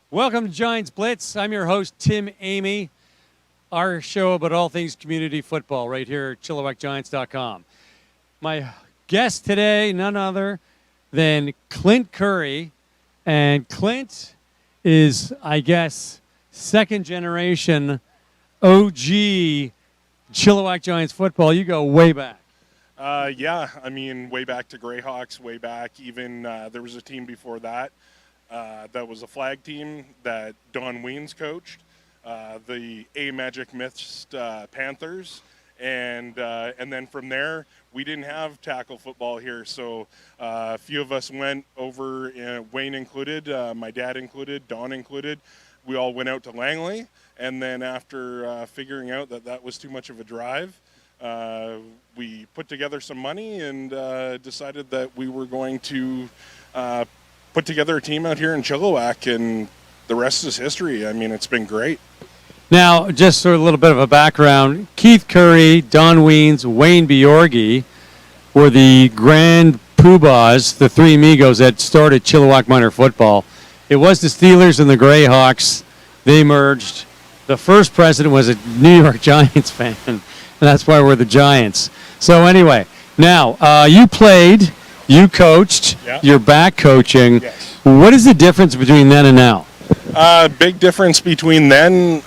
Welcome to Giants Blitz. I'm your host, Tim Amy. Our show about all things community football right here at ChilliwackGiants.com. My guest today, none other than Clint Curry. And Clint is, I guess, second generation OG Chilliwack Giants football. You go way back. Yeah, I mean, way back to Greyhawks, way back. Even there was a team before that. That was a flag team that Don Weens coached, the Magic Mist Panthers, and then from there we didn't have tackle football here, so a few of us went over, Wayne included, my dad included, Don included. We all went out to Langley, and then after figuring out that was too much of a drive, we put together some money and decided that we were going to put together a team out here in Chilliwack, and the rest is history. I mean, it's been great. Now, just for a little bit of a background, Keith Curry, Don Weens, Wayne Bjorgi were the grand poobahs, the three amigos that started Chilliwack minor football. It was the Steelers and the Greyhawks. They merged. The first president was a New York Giants fan, and that's why we're the Giants. So anyway, now you played. You coached, yeah. You're back coaching. Yes. What is the difference between then and now? Big difference between then.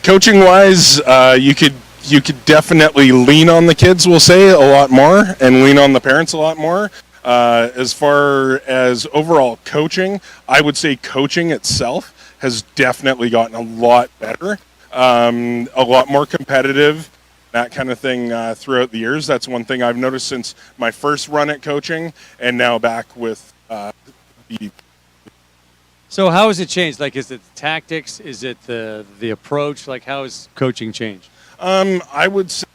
Coaching-wise, you could definitely lean on the kids, we'll say, a lot more, and lean on the parents a lot more. As far as overall coaching, I would say coaching itself has definitely gotten a lot better, a lot more competitive. That kind of thing throughout the years. That's one thing I've noticed since my first run at coaching, and now back with the. So how has it changed? Like, is it the tactics? Is it the approach? Like, how has coaching changed? I would say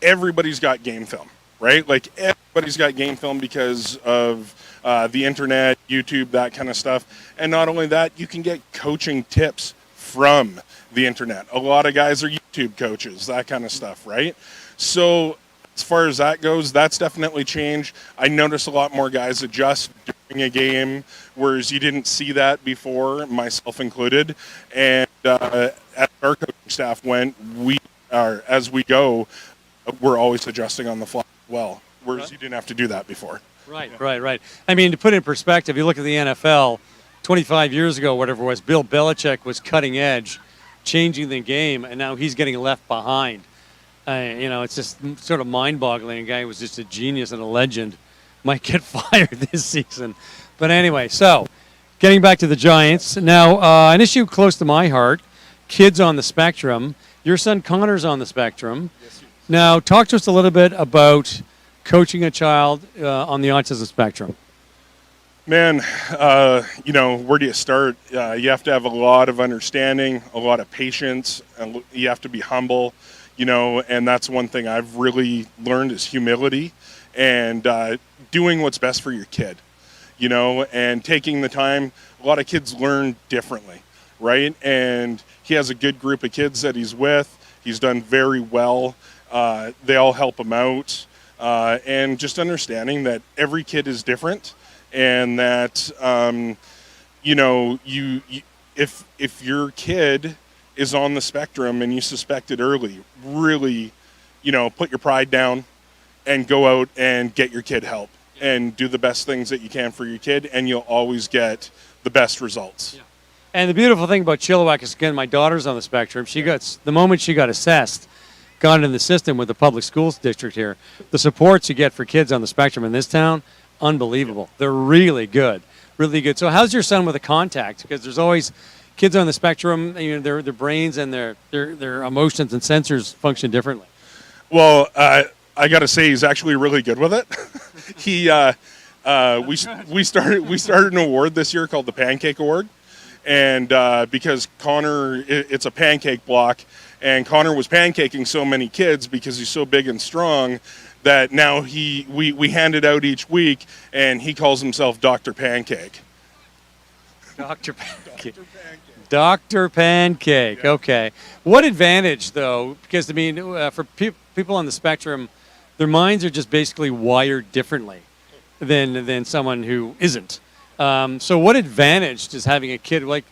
everybody's got game film, right? Like, everybody's got game film because of the internet, YouTube, that kind of stuff. And not only that, you can get coaching tips from the internet. A lot of guys are YouTube coaches, that kind of stuff, right? So as far as that goes, that's definitely changed. I notice a lot more guys adjust during a game, whereas you didn't see that before, myself included. And as our coaching staff went, as we go, we're always adjusting on the fly as well, whereas you didn't have to do that before. Right. I mean, to put it in perspective, you look at the NFL, 25 years ago, whatever it was, Bill Belichick was cutting edge, changing the game, and now he's getting left behind. It's just sort of mind-boggling. A guy who was just a genius and a legend might get fired this season. But anyway, so getting back to the Giants. Now, an issue close to my heart, kids on the spectrum. Your son Connor's on the spectrum. Yes, now, talk to us a little bit about coaching a child on the autism spectrum. Man, where do you start? You have to have a lot of understanding, a lot of patience, and you have to be humble, and that's one thing I've really learned is humility and doing what's best for your kid, and taking the time. A lot of kids learn differently, right? And he has a good group of kids that he's with. He's done very well. They all help him out, and just understanding that every kid is different. And that, if your kid is on the spectrum and you suspect it early, really, put your pride down and go out and get your kid help and do the best things that you can for your kid, and you'll always get the best results. Yeah. And the beautiful thing about Chilliwack is, again, my daughter's on the spectrum. The moment she got assessed, got into the system with the public schools district here, the supports you get for kids on the spectrum in this town, unbelievable. They're really good. So how's your son with the contact? Because there's always kids on the spectrum, their brains and their emotions and sensors function differently. Well, I got to say he's actually really good with it. We started an award this year called the Pancake Award, and because Connor, it's a pancake block, and Connor was pancaking so many kids because he's so big and strong that now we hand it out each week, and he calls himself Dr. Pancake. Dr. Pancake. Dr. Pancake. Okay. What advantage, though? Because, for people on the spectrum, their minds are just basically wired differently than someone who isn't. So what advantage does having a kid like?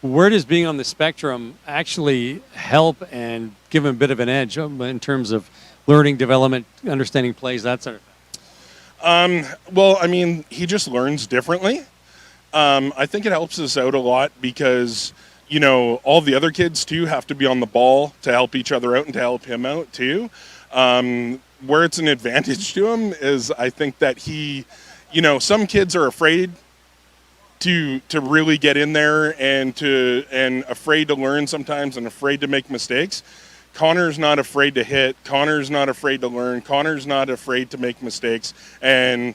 Where does being on the spectrum actually help and give them a bit of an edge in terms of learning, development, understanding plays, that sort of thing? Well, I mean, he just learns differently. I think it helps us out a lot because, you know, all the other kids too have to be on the ball to help each other out and to help him out too. Where it's an advantage to him is I think that he, you know, some kids are afraid to really get in there and afraid to learn sometimes and afraid to make mistakes. Connor's not afraid to hit. Connor's not afraid to learn. Connor's not afraid to make mistakes. And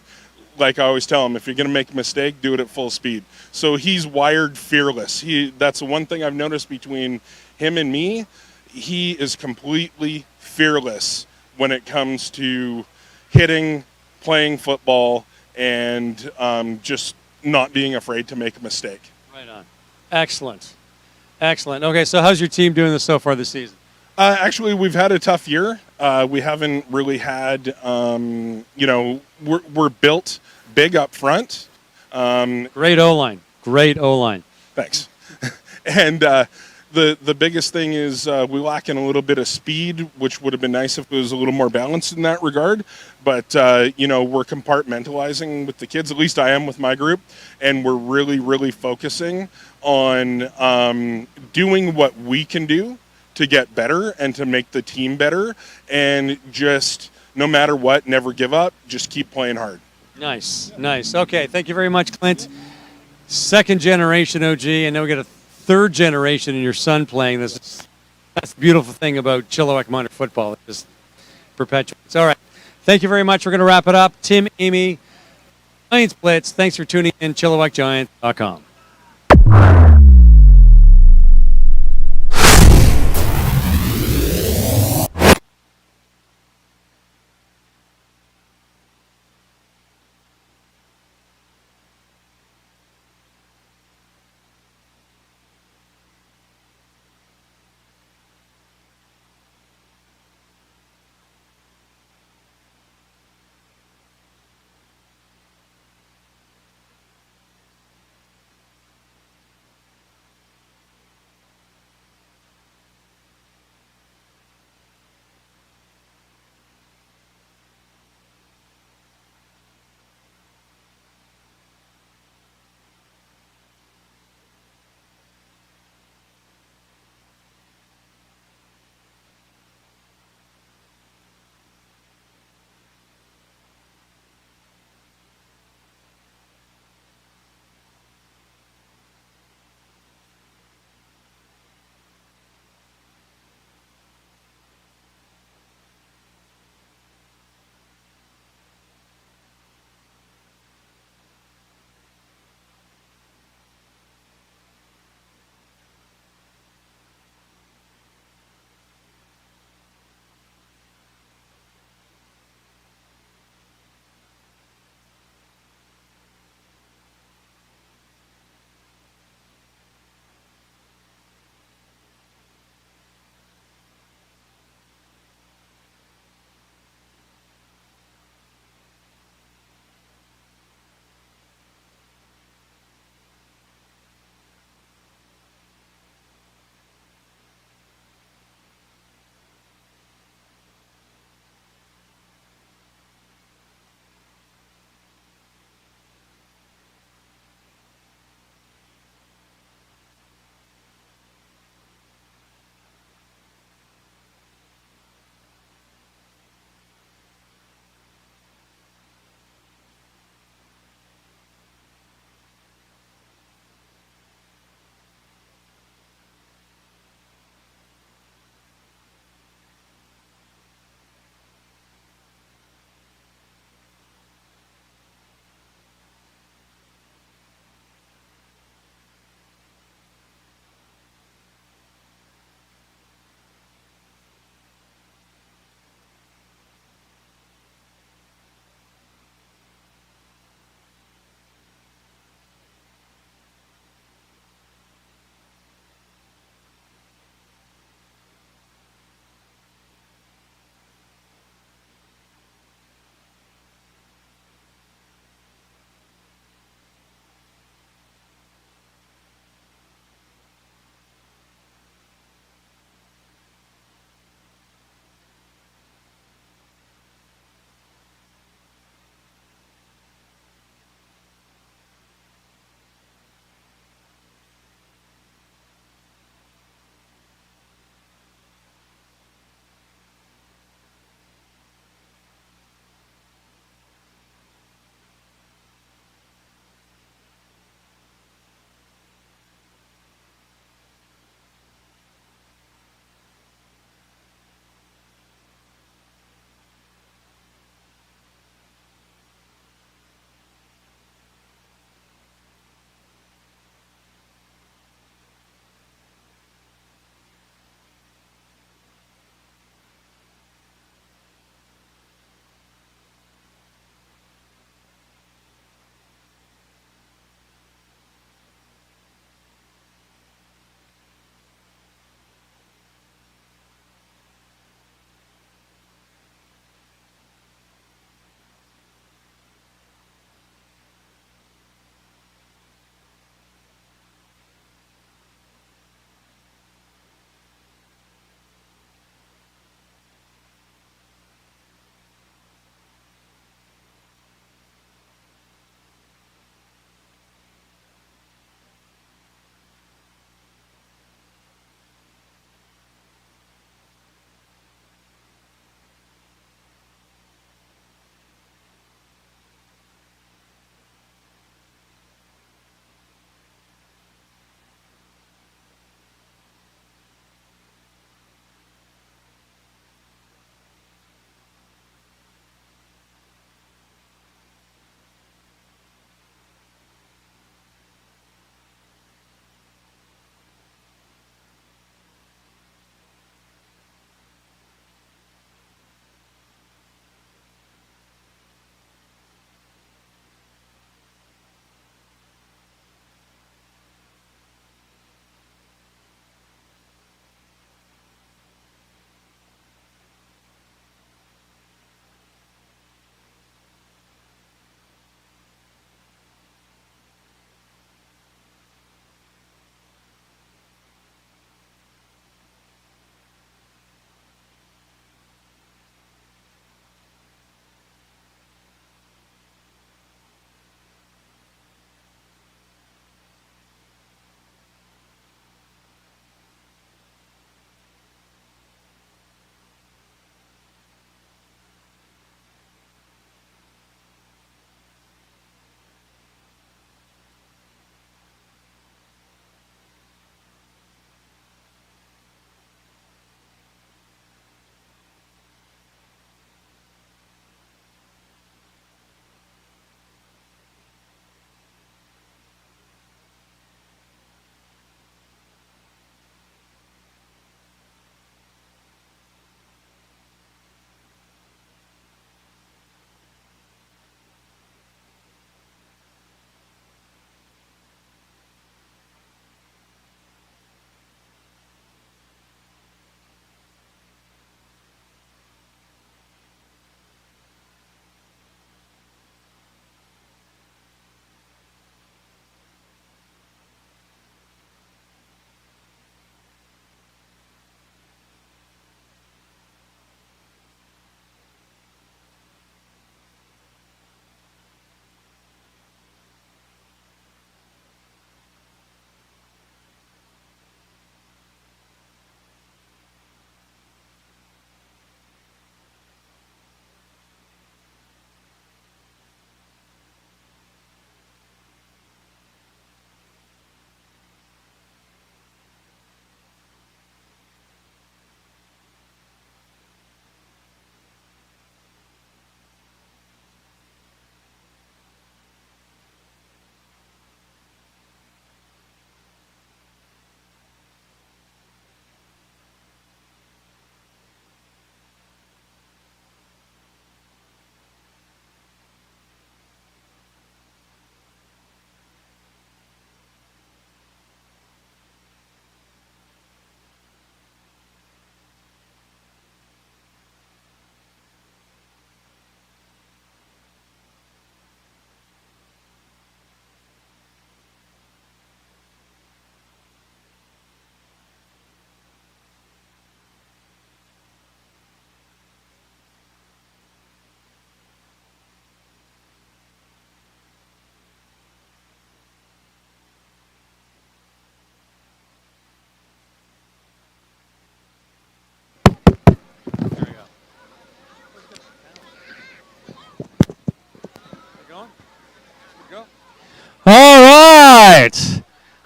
like I always tell him, if you're going to make a mistake, do it at full speed. So he's wired fearless. That's the one thing I've noticed between him and me. He is completely fearless when it comes to hitting, playing football, and just not being afraid to make a mistake. Right on. Excellent. Excellent. Okay, so how's your team doing this so far this season? Actually, we've had a tough year. We haven't really had, you know, we're built big up front. Great O-line. Great O-line. Thanks. And the biggest thing is we lack in a little bit of speed, which would have been nice if it was a little more balanced in that regard. But, you know, we're compartmentalizing with the kids, at least I am with my group, and we're really, really focusing on doing what we can do to get better and to make the team better, and just no matter what, never give up, just keep playing hard. Nice, nice. Okay, thank you very much, Clint. Second generation OG, and now we got a third generation in your son playing this. That's the beautiful thing about Chilliwack minor football. It just perpetuates. All right. Thank you very much. We're going to wrap it up. Tim, Amy, Giants Blitz, thanks for tuning in, ChilliwackGiants.com.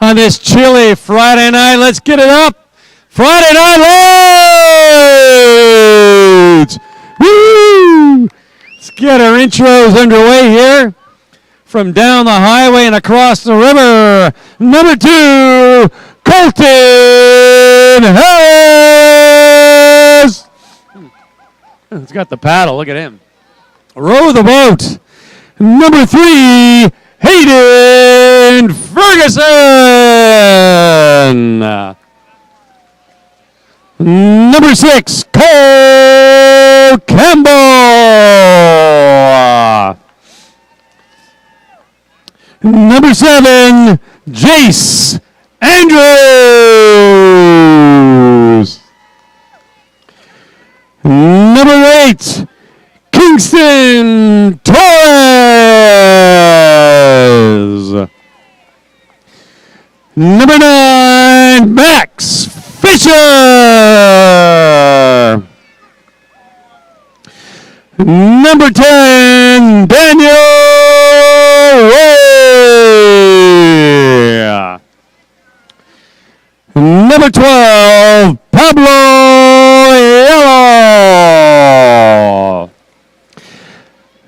on this chilly Friday night. Let's get it up. Friday Night Loads! Woo! Let's get our intros underway here. From down the highway and across the river, number 2, Colton Harris. He's got the paddle. Look at him. Row the boat. Number 3, Hayden Ferguson. Number 6, Cole Campbell. Number 7, Jace Andrews. Number 8, Kingston Torres. Number 9, Max Fisher. Number 10, Daniel Ray. Number 12, Pablo Yellow.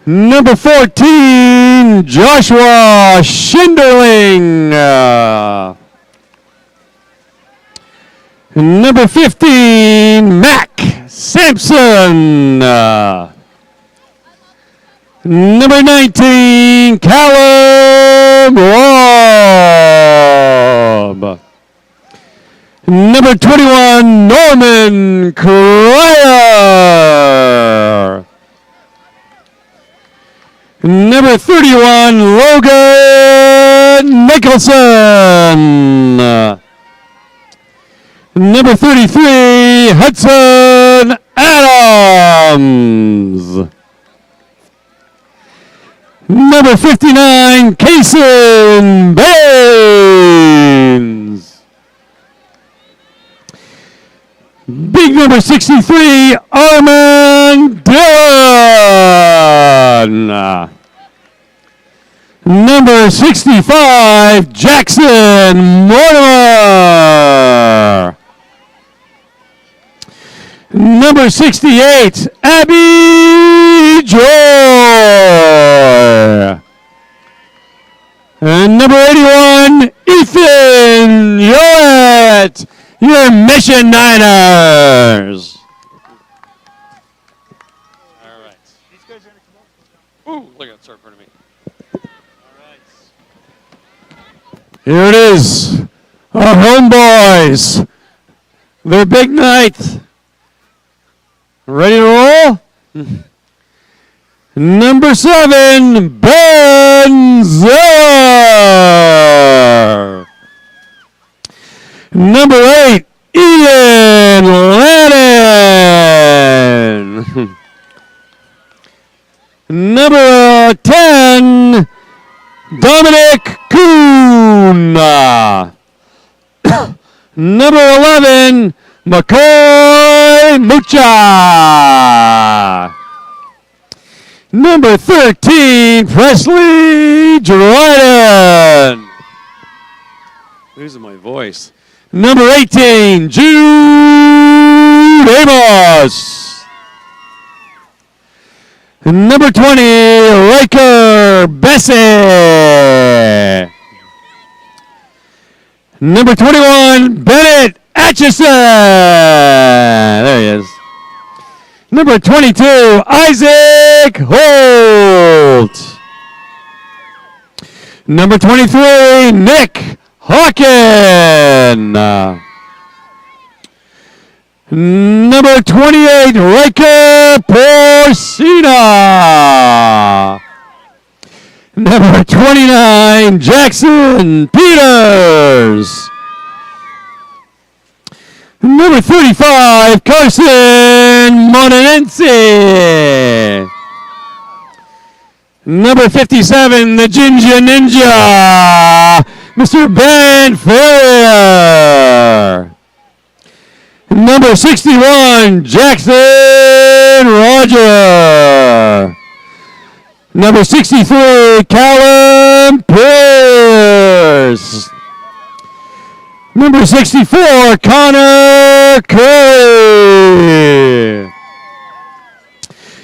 Number 14, Joshua Schinderling. Number 15, Mac Sampson. Number 19, Callum Robb. Number 21, Norman Cryer. Number 31, Logan Nicholson. Number 33, Hudson Adams. Number 59, Kason Baines. Big number 63, Armand Dillon. Number 65, Jackson Mortimer. Number 68, Abby Joy. And number 81, Ethan Yoet, your Mission Niners. All right. These guys are going to come up. Ooh, look at that, sorry, pardon me. All right. Here it is, our homeboys. Their big night. Ready to roll? Number 7, Ben Zeller. Number 8, Ian Lannon. Number 10, Dominic Kuhn. Number 11, McCoy Mucha. Number 13, Presley Dryden. Losing my voice. Number 18, Jude Amos. Number 20, Riker Bessie. Number 21, Bennett Atchison. There he is. Number 22, Isaac Holt. Number 23, Nick Hawken. Number 28, Riker Porcina. Number 29, Jackson Peters. Number 35, Carson Monenense. Number 57, the Ginger Ninja, Mr. Ben Ferrier. Number 61, Jackson Roger. Number 63, Callum Pierce. Number 64, Connor Curry.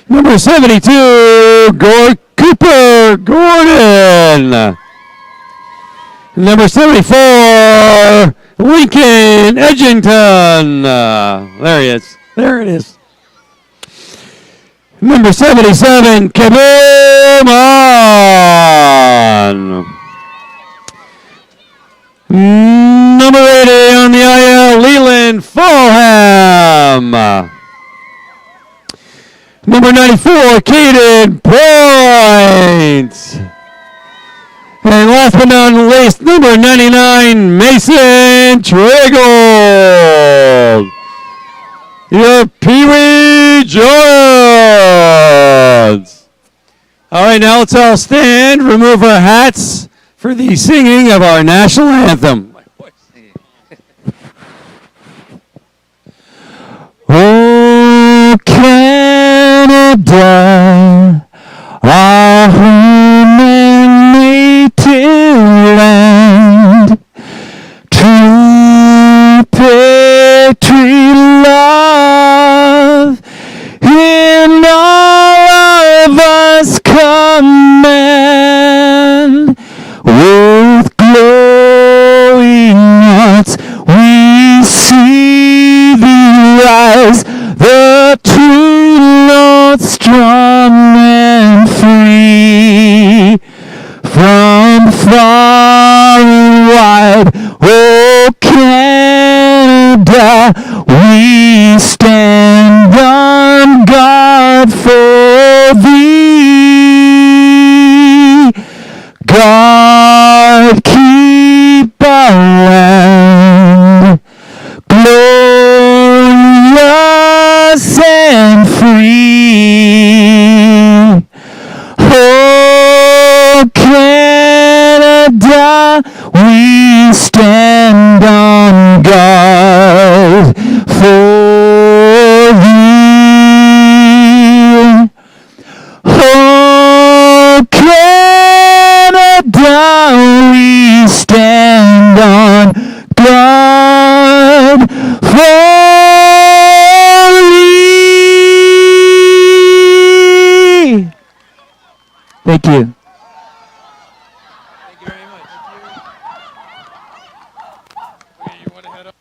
Number 72, Cooper Gordon. Number 74, Lincoln Edgington. There he is. There it is. Number 77, Kaboom on. Number 80 on the IL, Leland Fulham. Number 94, Caden Point. And last but not least, number 99, Mason Triggold. Your Pee Wee Giants. All right, now let's all stand, remove our hats for the singing of our national anthem. Oh, Canada, our home and native land, true patriot love in all of us command. With glowing hearts we see thee rise, the true Lord strong and free. From far and wide, oh Canada, we stand on guard for thee. God keep our land glorious and free. Oh, Canada, we stand on guard for thee. Oh, Canada, we stand on guard for thee. Thank you. Thank you very much. Okay, you want to head up?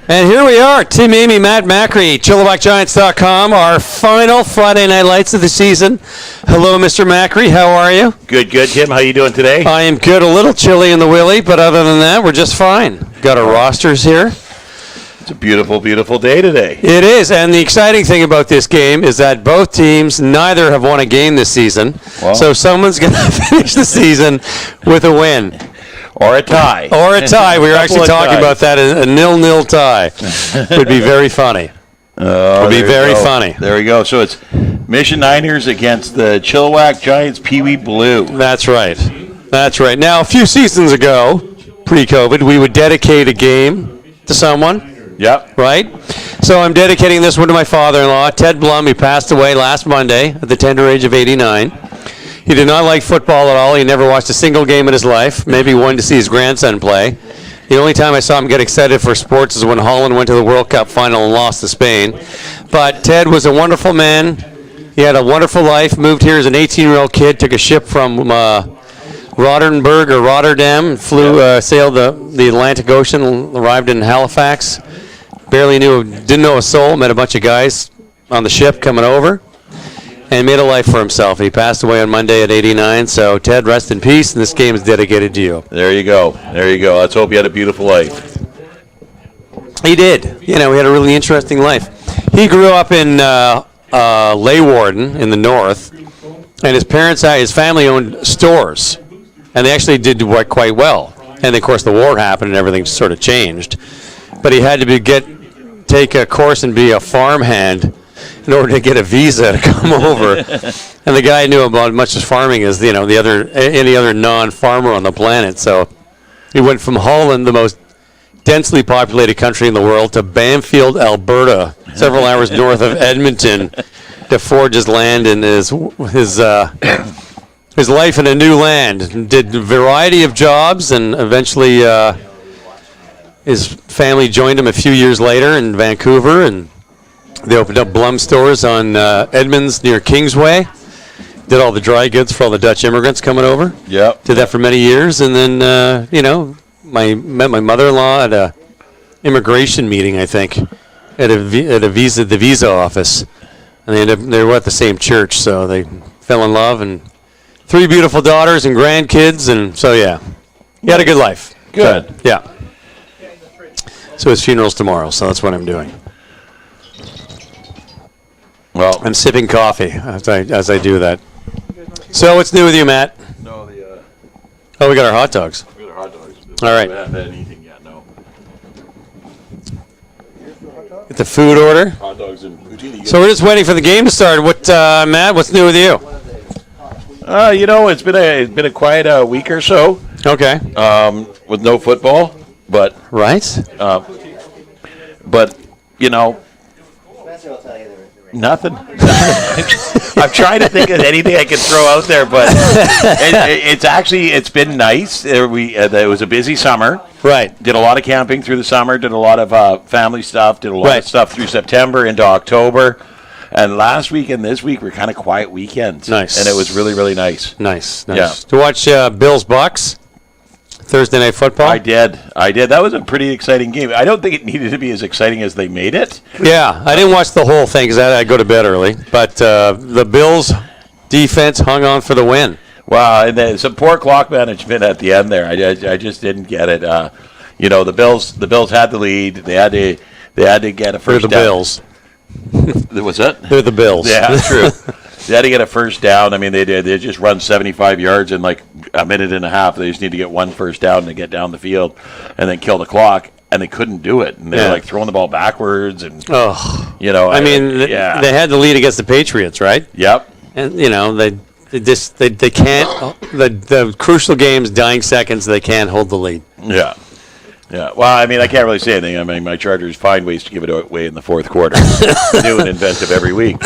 And here we are, Tim Amy, Matt Macri, ChilliwackGiants.com, our final Friday Night Lights of the season. Hello, Mr. Macri. How are you? Good, Tim. How you doing today? I am good. A little chilly in the willy, but other than that, we're just fine. Got our rosters here. It's a beautiful, beautiful day today. It is, and the exciting thing about this game is that both teams, neither have won a game this season. Wow. So someone's going to finish the season with a win. Or a tie. Or a tie. We were actually talking about that. A 0-0 tie would be very funny. Would be very funny. There we go. So it's Mission Niners against the Chilliwack Giants Pee Wee Blue. That's right. That's right. Now, a few seasons ago, pre-COVID, we would dedicate a game to someone. Yep. Right? So I'm dedicating this one to my father-in-law, Ted Blum. He passed away last Monday at the tender age of 89. He did not like football at all. He never watched a single game in his life, maybe one to see his grandson play. The only time I saw him get excited for sports is when Holland went to the World Cup final and lost to Spain. But Ted was a wonderful man. He had a wonderful life, moved here as an 18-year-old kid, took a ship from Rotterdam or Rotterdam, sailed the Atlantic Ocean, arrived in Halifax. Didn't know a soul, met a bunch of guys on the ship coming over, and made a life for himself. He passed away on Monday at 89, so Ted, rest in peace, and this game is dedicated to you. There you go. Let's hope you had a beautiful life. He did. He had a really interesting life. He grew up in Leeuwarden in the north, and his family owned stores, and they actually did quite well. And, of course, the war happened and everything sort of changed. But he had to take a course and be a farmhand in order to get a visa to come over. And the guy knew about as much as farming as any other non-farmer on the planet. So he went from Holland, the most densely populated country in the world, to Bamfield, Alberta, several hours north of Edmonton, to forge his land and his life in a new land. Did a variety of jobs, and eventually his family joined him a few years later in Vancouver, and they opened up Blum stores on Edmonds near Kingsway. Did all the dry goods for all the Dutch immigrants coming over. Yep. Did that for many years, and then met my mother-in-law at a immigration meeting, I think, at the visa office, and they were at the same church, so they fell in love, and 3 beautiful daughters and grandkids, and so he had a good life. Good. So, yeah. So his funeral's tomorrow, so that's what I'm doing. Well, I'm sipping coffee as I do that. So what's new with you, Matt? No, we got our hot dogs. we got our hot dogs. All right. We haven't had anything yet, no. Get the food order. Hot dogs and poutine. So we're just waiting for the game to start. Matt, what's new with you? It's been a quiet week or so. Okay. With no football, but Right. Nothing. I'm trying to think of anything I can throw out there, but it's been nice. It was a busy summer. Right. Did a lot of camping through the summer. Did a lot of family stuff. Did a lot of stuff through September into October. And last week and this week were kind of quiet weekends. Nice. And it was really, really nice. Nice. Yeah. To watch Bills Bucks Thursday Night Football. I did. That was a pretty exciting game. I don't think it needed to be as exciting as they made it. Yeah, I didn't watch the whole thing because I go to bed early. But the Bills defense hung on for the win. Wow, and then some poor clock management at the end there. I just didn't get it. The Bills had the lead. They had to get a first down. They're the Bills. What's that? They're the Bills. Yeah, true. They had to get a first down. I mean, they did. They just run 75 yards in like a minute and a half. They just need to get one first down to get down the field and then kill the clock. And they couldn't do it. And they were like throwing the ball backwards. And they had the lead against the Patriots, right? Yep. And they can't. The crucial games, dying seconds, they can't hold the lead. Yeah. Yeah, well, I mean, I can't really say anything. I mean, my Chargers find ways to give it away in the fourth quarter. New and inventive every week.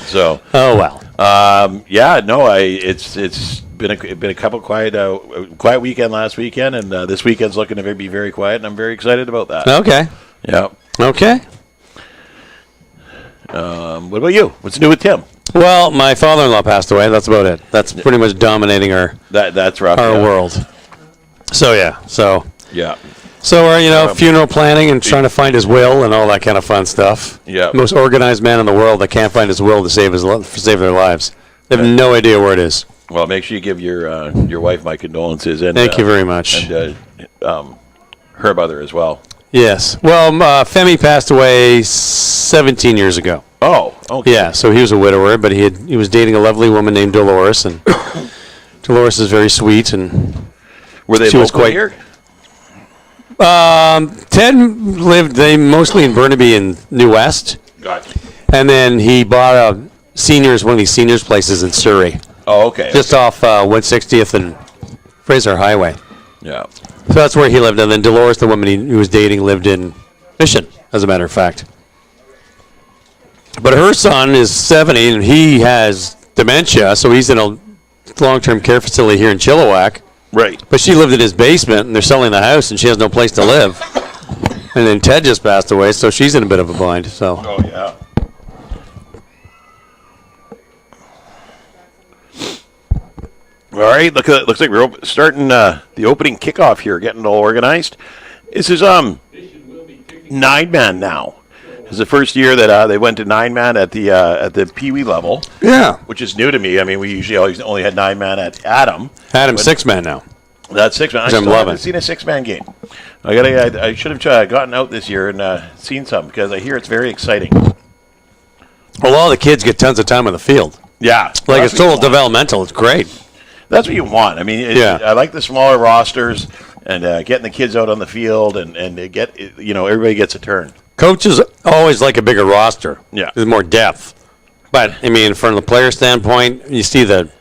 So. Oh well. It's been a couple quiet weekend last weekend, and this weekend's looking to be very quiet, and I'm very excited about that. Okay. Yeah. Okay. What about you? What's new with Tim? Well, my father-in-law passed away. That's about it. That's pretty much dominating That's rough. Our world. So yeah. So we're funeral planning and trying to find his will and all that kind of fun stuff. Yeah. Most organized man in the world that can't find his will to save their lives. They have no idea where it is. Well, make sure you give your wife my condolences and thank you very much. And her mother as well. Yes. Well, Femi passed away 17 years ago. Oh. Okay. Yeah. So he was a widower, but he was dating a lovely woman named Dolores, and Dolores is very sweet and. Were they local here? Ted lived mostly in Burnaby and New West. Gotcha. And then he bought one of these seniors places in Surrey. Oh, okay. Just off 160th and Fraser Highway. Yeah. So that's where he lived. And then Dolores, the woman he was dating, lived in Mission, as a matter of fact. But her son is 70 and he has dementia, so he's in a long-term care facility here in Chilliwack. Right. But she lived in his basement, and they're selling the house, and she has no place to live. And then Ted just passed away, so she's in a bit of a bind. So. Oh, yeah. All right, looks like we're starting the opening kickoff here, getting it all organized. This is 9-man now. This is the first year that they went to 9-man at the Pee Wee level. Yeah. Which is new to me. I mean, we usually always only had 9-man at Adam. Adam's 6-man now. That's 6-man. I still haven't seen a 6-man game. I should have gotten out this year and seen some because I hear it's very exciting. Well, all the kids get tons of time on the field. Yeah. Like, it's total developmental. It's great. That's what you want. I mean, I like the smaller rosters and getting the kids out on the field and everybody gets a turn. Coaches always like a bigger roster. Yeah. There's more depth. But, I mean, from the player standpoint, you see the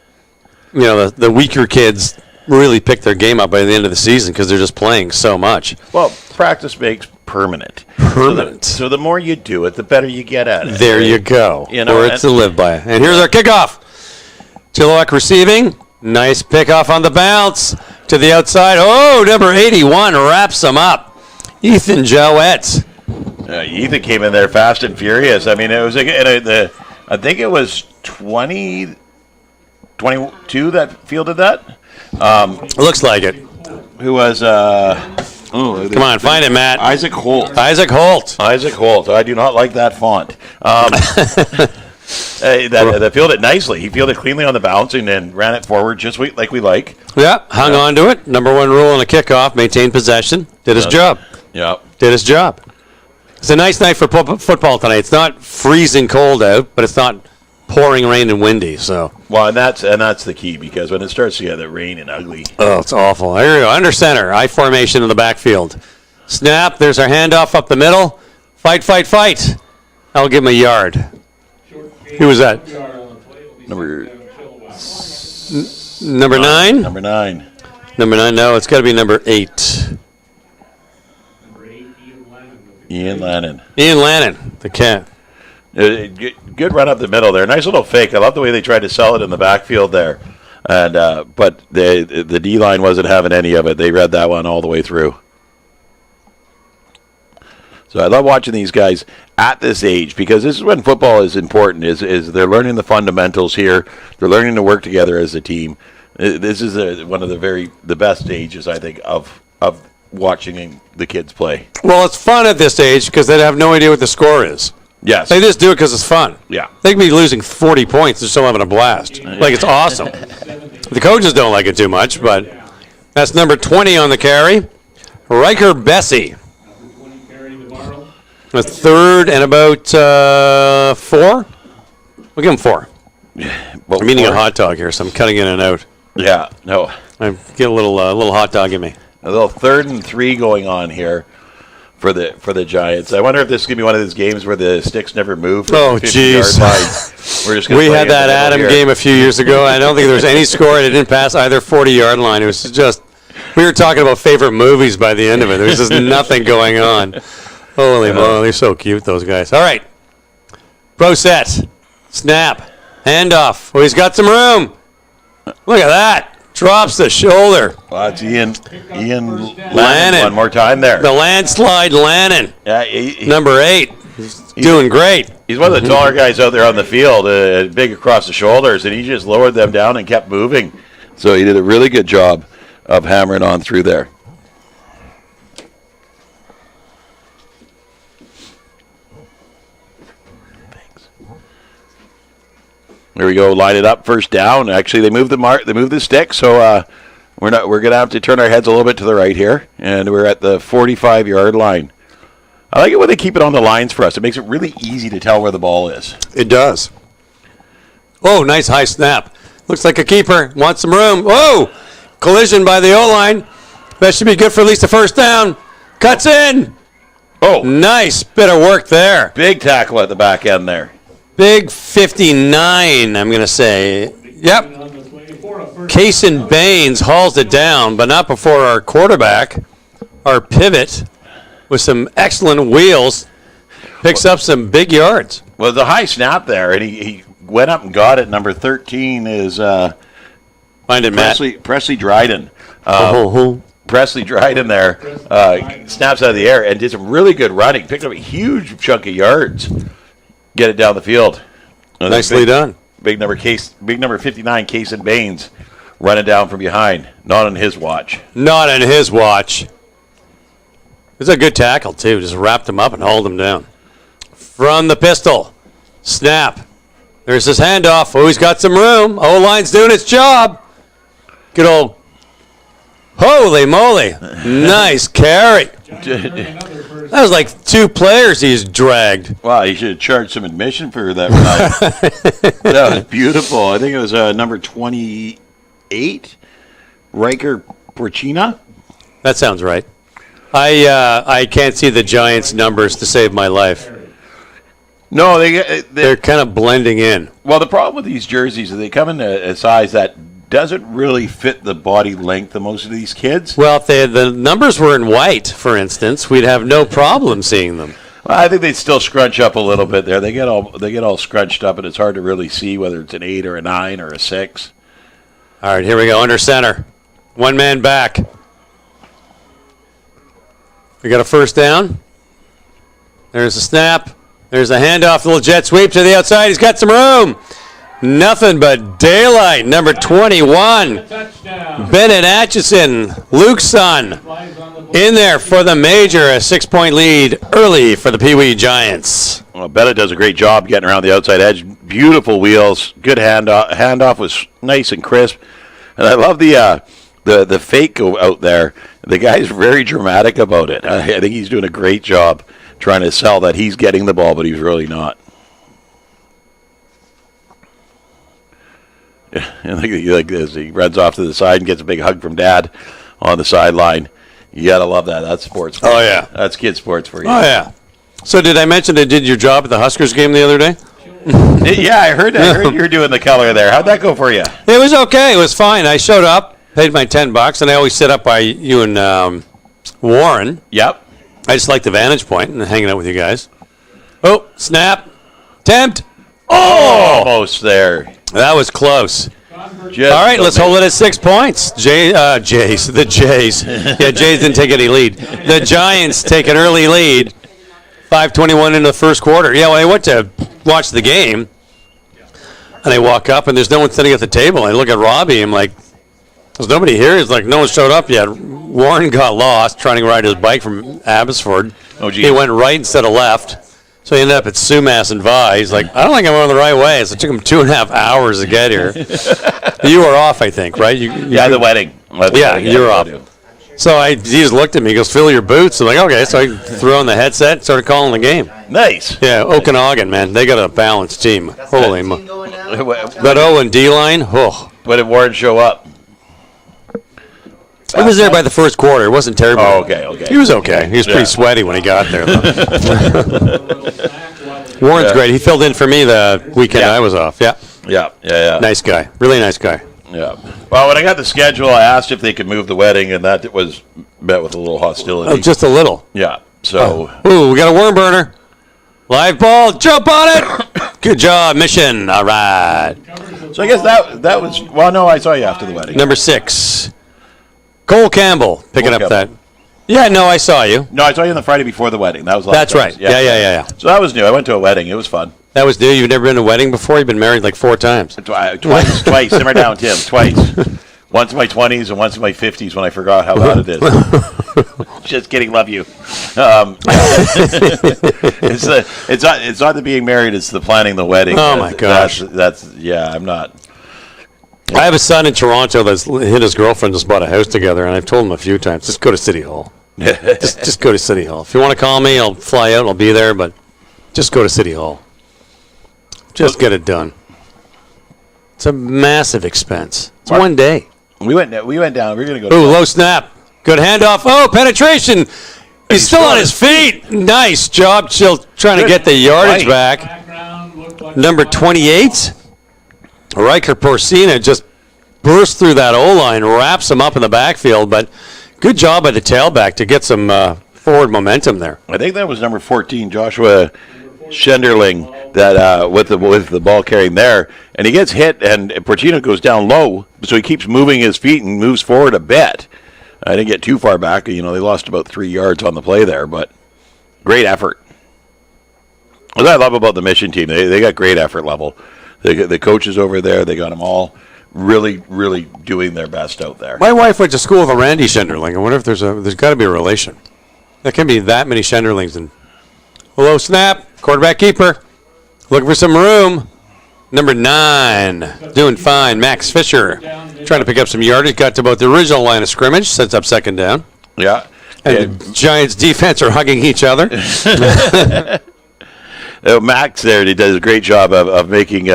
weaker kids really pick their game up by the end of the season because they're just playing so much. Well, practice makes permanent. So the more you do it, the better you get at it. There you go. Words to live by. And here's our kickoff. Chilliwack receiving. Nice pickoff on the bounce to the outside. Oh, number 81 wraps them up. Ethan Jowett. Ethan came in there fast and furious. I mean, it was I think it was 22 that fielded that. Looks like it. Who was? Come on, find it, Matt. Isaac Holt. Isaac Holt. I do not like that font. That fielded it nicely. He fielded cleanly on the bounce and then ran it forward just like we like. Yeah, hung on to it. Number one rule on a kickoff: maintain possession. Did his job. Yeah. Did his job. It's a nice night for football tonight. It's not freezing cold out, but it's not pouring rain and windy. So and that's the key because when it starts to get rain and ugly. Oh, it's awful. There you go. Under center, I formation in the backfield. Snap. There's our handoff up the middle. Fight. I'll give him a yard. Who was that? Number 9. Number 9. Number 9. No, it's got to be number 8. Ian Lannon. The cat. Good run up the middle there. Nice little fake. I love the way they tried to sell it in the backfield there. And but the D-line wasn't having any of it. They read that one all the way through. So I love watching these guys at this age because this is when football is important. Is they're learning the fundamentals here. They're learning to work together as a team. This is one of the best ages, I think, of watching the kids play. Well, it's fun at this age because they have no idea what the score is. Yes. They just do it because it's fun. Yeah. They can be losing 40 points and still having a blast. Like, it's awesome. The coaches don't like it too much, but that's number 20 on the carry. Riker Bessie. A third and about 4. We'll give him 4. I'm eating a hot dog here, so I'm cutting in and out. Yeah, no. I get a little hot dog in me. A little 3rd and 3 going on here for the Giants. I wonder if this is gonna be one of those games where the sticks never move. Oh, jeez. We had that Adam game a few years ago. I don't think there was any score, and it didn't pass either 40-yard line. It was just we were talking about favorite movies by the end of it. There was just nothing going on. Holy moly, they're so cute, those guys. All right. Pro set. Snap. Handoff. Oh, he's got some room. Look at that. Drops the shoulder. Well, that's Ian Lannon. One more time there. The landslide Lannon. Yeah, number 8. He's doing great. He's one of the taller guys out there on the field, big across the shoulders, and he just lowered them down and kept moving. So he did a really good job of hammering on through there. There we go. Line it up. First down. Actually, they moved the stick. So we're going to have to turn our heads a little bit to the right here, and we're at the 45-yard line. I like it when they keep it on the lines for us. It makes it really easy to tell where the ball is. It does. Oh, nice high snap. Looks like a keeper wants some room. Whoa! Collision by the O-line. That should be good for at least a first down. Cuts in. Oh, nice bit of work there. Big tackle at the back end there. Big 59, I'm going to say. Yep. Kaysen Baines hauls it down, but not before our quarterback, our pivot, with some excellent wheels, picks up some big yards. Well, the high snap there, and he went up and got it. Number 13 is find it, Presley Dryden. Presley Dryden there snaps out of the air and did some really good running. Picked up a huge chunk of yards. Get it down the field. Nicely done. Big number 59, Kaysen Baines, running down from behind. Not on his watch. Not on his watch. It's a good tackle, too. Just wrapped him up and hold him down. From the pistol. Snap. There's his handoff. Oh, he's got some room. O-line's doing its job. Good old... Holy moly. Nice carry. That was like 2 players he's dragged. Wow, you should have charged some admission for that run. That was beautiful. I think it was number 28, Riker Porcina. That sounds right. I can't see the Giants' numbers to save my life. No, they're kind of blending in. Well, the problem with these jerseys is they come in a size that doesn't really fit the body length of most of these kids. Well, if the numbers were in white, for instance, we'd have no problem seeing them. Well, I think they'd still scrunch up a little bit there. They get all scrunched up, and it's hard to really see whether it's an 8 or a 9 or a 6. All right, here we go. Under center. 1 man back. We got a first down. There's a snap. There's a handoff. Little jet sweep to the outside. He's got some room. Nothing but daylight. Number 21. Bennett Atchison, Luke's son, in there for the major. A 6-point lead early for the Pee Wee Giants. Well, Bennett does a great job getting around the outside edge. Beautiful wheels. Good handoff. Handoff was nice and crisp. And I love the fake go out there. The guy's very dramatic about it. I think he's doing a great job trying to sell that he's getting the ball, but he's really not. And like this, he runs off to the side and gets a big hug from Dad on the sideline. You gotta love that. That's sports. Oh yeah, that's kid sports for you. Oh yeah. So did I mention I did your job at the Huskers game the other day? Yeah, I heard that. I heard you were doing the color there. How'd that go for you? It was okay. It was fine. I showed up, paid my $10, and I always sit up by you and Warren. Yep. I just like the vantage point and hanging out with you guys. Oh, snap. Tempt. Oh! Almost there. That was close. Just all right, let's hold it at 6 points. The Jays. Yeah, Jays didn't take any lead. The Giants take an early lead. 5:21 into the first quarter. Yeah, when I went to watch the game, and I walk up, and there's no one sitting at the table. I look at Robbie, I'm like, there's nobody here. He's like, no one showed up yet. Warren got lost trying to ride his bike from Abbotsford. Oh, geez. He went right instead of left. So he ended up at Sumas and Vi. He's like, I don't think I'm going the right way. So it took him 2.5 hours to get here. You were off, I think, right? The wedding. Yeah, you were off. So he just looked at me. He goes, fill your boots. I'm like, okay. So I threw on the headset and started calling the game. Nice. Yeah, Okanagan, man. They got a balanced team. Holy moly. That O and D-line, oh. When did Warren show up? I was there by the first quarter. It wasn't terrible. Oh, okay. He was okay. He was pretty sweaty when he got there, though. Warren's great. He filled in for me the weekend I was off. Yeah. Nice guy. Really nice guy. Yeah. Well, when I got the schedule, I asked if they could move the wedding, and that was met with a little hostility. Oh, just a little. Yeah. So. Ooh, we got a worm burner. Live ball. Jump on it. Good job. Mission. All right. So I guess that was. Well, no, I saw you after the wedding. Number 6. Cole Campbell picking up that. Yeah, no, I saw you. No, I saw you on the Friday before the wedding. That was last That's right. Yeah. So that was new. I went to a wedding. It was fun. That was new. You've never been to a wedding before? You've been married like 4 times. Twice. Simmer down, Tim. Twice. Once in my 20s and once in my 50s when I forgot how bad it is. Just kidding. Love you. It's not the being married. It's the planning the wedding. Oh, my gosh. I'm not. I have a son in Toronto that's hit his girlfriend just bought a house together, and I've told him a few times, just go to City Hall. just go to City Hall. If you want to call me, I'll fly out. I'll be there, but just go to City Hall. Just get it done. It's a massive expense. It's one day. We went down. We're going to go. Ooh, low snap. Good handoff. Oh, penetration. He's still on his feet. Nice job, Chill, trying to get the yardage back. Number 28. Riker Porcina just burst through that O-line, wraps him up in the backfield, but good job by the tailback to get some forward momentum there. I think that was number 14, Joshua Schenderling, that with the ball carrying there, and he gets hit, and Porcina goes down low, so he keeps moving his feet and moves forward a bit. I didn't get too far back. They lost about 3 yards on the play there, but great effort. What I love about the mission team, they got great effort level. The coaches over there, they got them all really, really doing their best out there. My wife went to school with a Randy Schenderling. I wonder if there's got to be a relation. There can be that many Schenderlings. And hello, snap, quarterback keeper, looking for some room. Number 9, doing fine. Max Fisher, trying to pick up some yardage. Got to about the original line of scrimmage. Sets up second down. Yeah. And the Giants' defense are hugging each other. Max there, he does a great job of making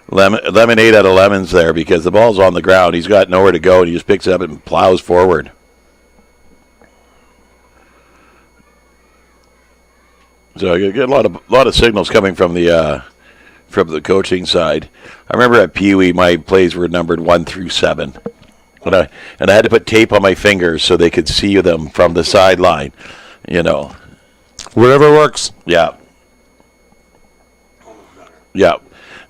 lemonade out of lemons there because the ball's on the ground. He's got nowhere to go, and he just picks it up and plows forward. So you get a lot of signals coming from the coaching side. I remember at Pee Wee, my plays were numbered 1 through 7. And I had to put tape on my fingers so they could see them from the sideline, Whatever works. Yeah. Yeah.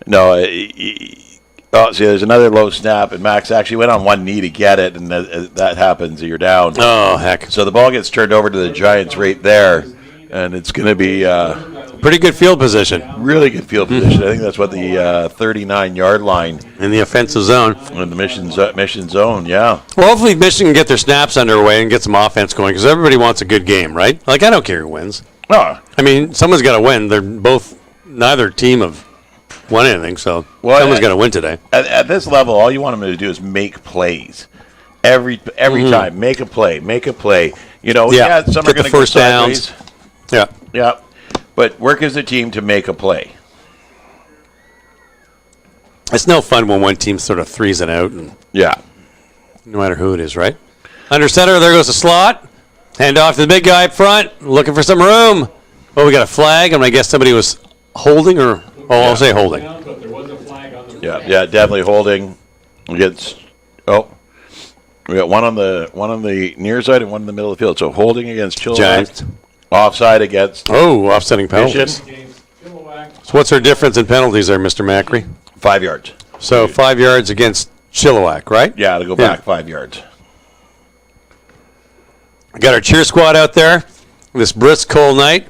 No, see, there's another low snap, and Max actually went on one knee to get it, and that happens, you're down. Oh, heck. So the ball gets turned over to the Giants right there, and it's going to be pretty good field position. Really good field position. I think that's what the 39-yard line. In the offensive zone. In the mission zone, yeah. Well, hopefully Michigan can get their snaps underway and get some offense going because everybody wants a good game, right? Like, I don't care who wins. Oh. I mean, someone's got to win. Neither team have won anything, so someone's got to win today. At this level, all you want them to do is make plays. Every time, make a play. Some are going to go sideways. Yeah. Yeah. But work as a team to make a play. It's no fun when one team sort of threes it out. Yeah. No matter who it is, right? Under center, there goes the slot. Hand off to the big guy up front, looking for some room. Oh, we got a flag, and I guess somebody was holding I'll say holding. Yeah, definitely holding. We got one on the near side and one in the middle of the field. So holding against Chilliwack. Giants. Offside against. Oh, offsetting penalties. So what's our difference in penalties there, Mr. Macri? 5 yards. So 5 yards against Chilliwack, right? Yeah, to go back 5 yards. We got our cheer squad out there this brisk, cold night.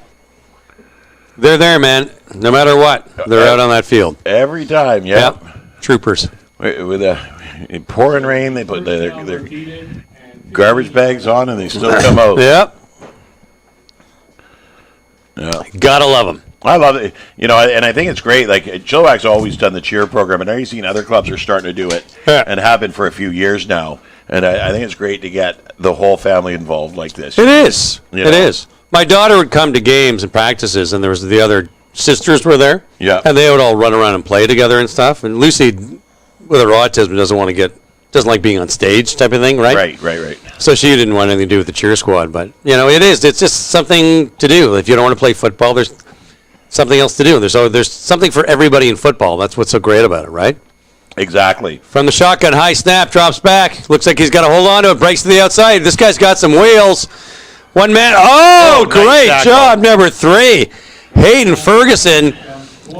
They're there, man. No matter what, they're out on that field. Every time, yeah. Yep. Troopers. With in pouring rain, they put their garbage bags on, and they still come out. Yep. Yeah. Gotta love them. I love it. And I think it's great. Like, Chilliwack's always done the cheer program, and now you've seen other clubs are starting to do it and have been for a few years now. And I think it's great to get the whole family involved like this. It is. It is. My daughter would come to games and practices, and there was the other sisters were there. Yeah. And they would all run around and play together and stuff. And Lucy, with her autism, doesn't like being on stage type of thing, right? Right. So she didn't want anything to do with the cheer squad. But, it's just something to do. If you don't want to play football, there's something else to do. There's something for everybody in football. That's what's so great about it, right? Exactly. From the shotgun, high snap, drops back. Looks like he's got to hold on to it, breaks to the outside. This guy's got some wheels. One man. Oh, great job, number 3. Hayden Ferguson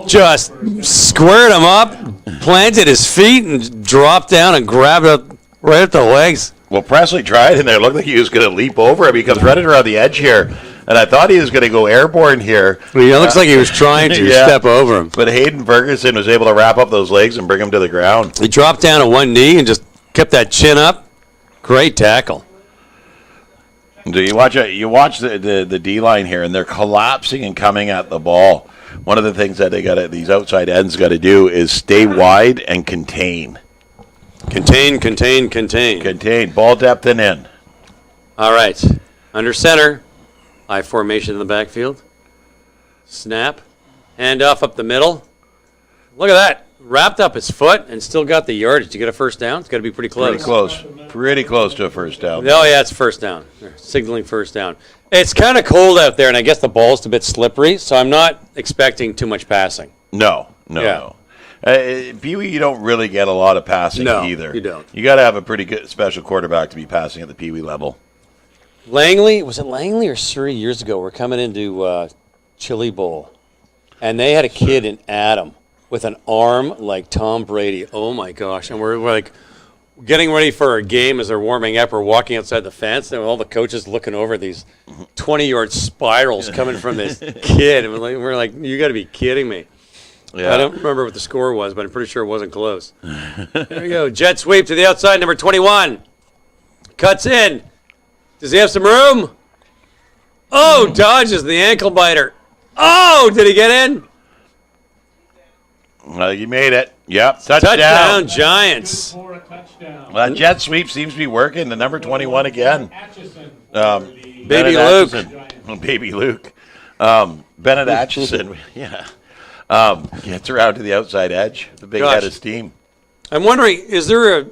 just squared him up, planted his feet, and dropped down and grabbed it right at the legs. Well, Presley tried, and it looked like he was going to leap over him. He comes right around the edge here, and I thought he was going to go airborne here. Well, it looks like he was trying to step over him. But Hayden Ferguson was able to wrap up those legs and bring him to the ground. He dropped down on one knee and just kept that chin up. Great tackle. So you watch the D-line here, and they're collapsing and coming at the ball. One of the things that these outside ends got to do is stay wide and contain. Contain. Ball depth and in. All right. Under center. I formation in the backfield. Snap. Hand off up the middle. Look at that. Wrapped up his foot and still got the yardage to get a first down. It's got to be pretty close. Pretty close to a first down. Oh, yeah, it's first down. They're signaling first down. It's kind of cold out there, and I guess the ball's a bit slippery, so I'm not expecting too much passing. No. Pee Wee, you don't really get a lot of passing either. You don't. You got to have a pretty good special quarterback to be passing at the Pee Wee level. Langley or Surrey years ago? We're coming into Chili Bowl, and they had a kid in Adam with an arm like Tom Brady. Oh my gosh! And we're like getting ready for a game as they're warming up. We're walking outside the fence, and all the coaches looking over these 20-yard spirals coming from this kid, and we're like, you got to be kidding me. Yeah. I don't remember what the score was, but I'm pretty sure it wasn't close. There we go. Jet sweep to the outside, number 21. Cuts in. Does he have some room? Oh, dodges the ankle biter. Oh, did he get in? Well, you made it. Yep. Touchdown, Giants. Well, jet sweep seems to be working. The number 21 again. Baby Luke. Baby Luke. Bennett Atchison. Yeah. Gets around to the outside edge. The big head of steam. I'm wondering, is there a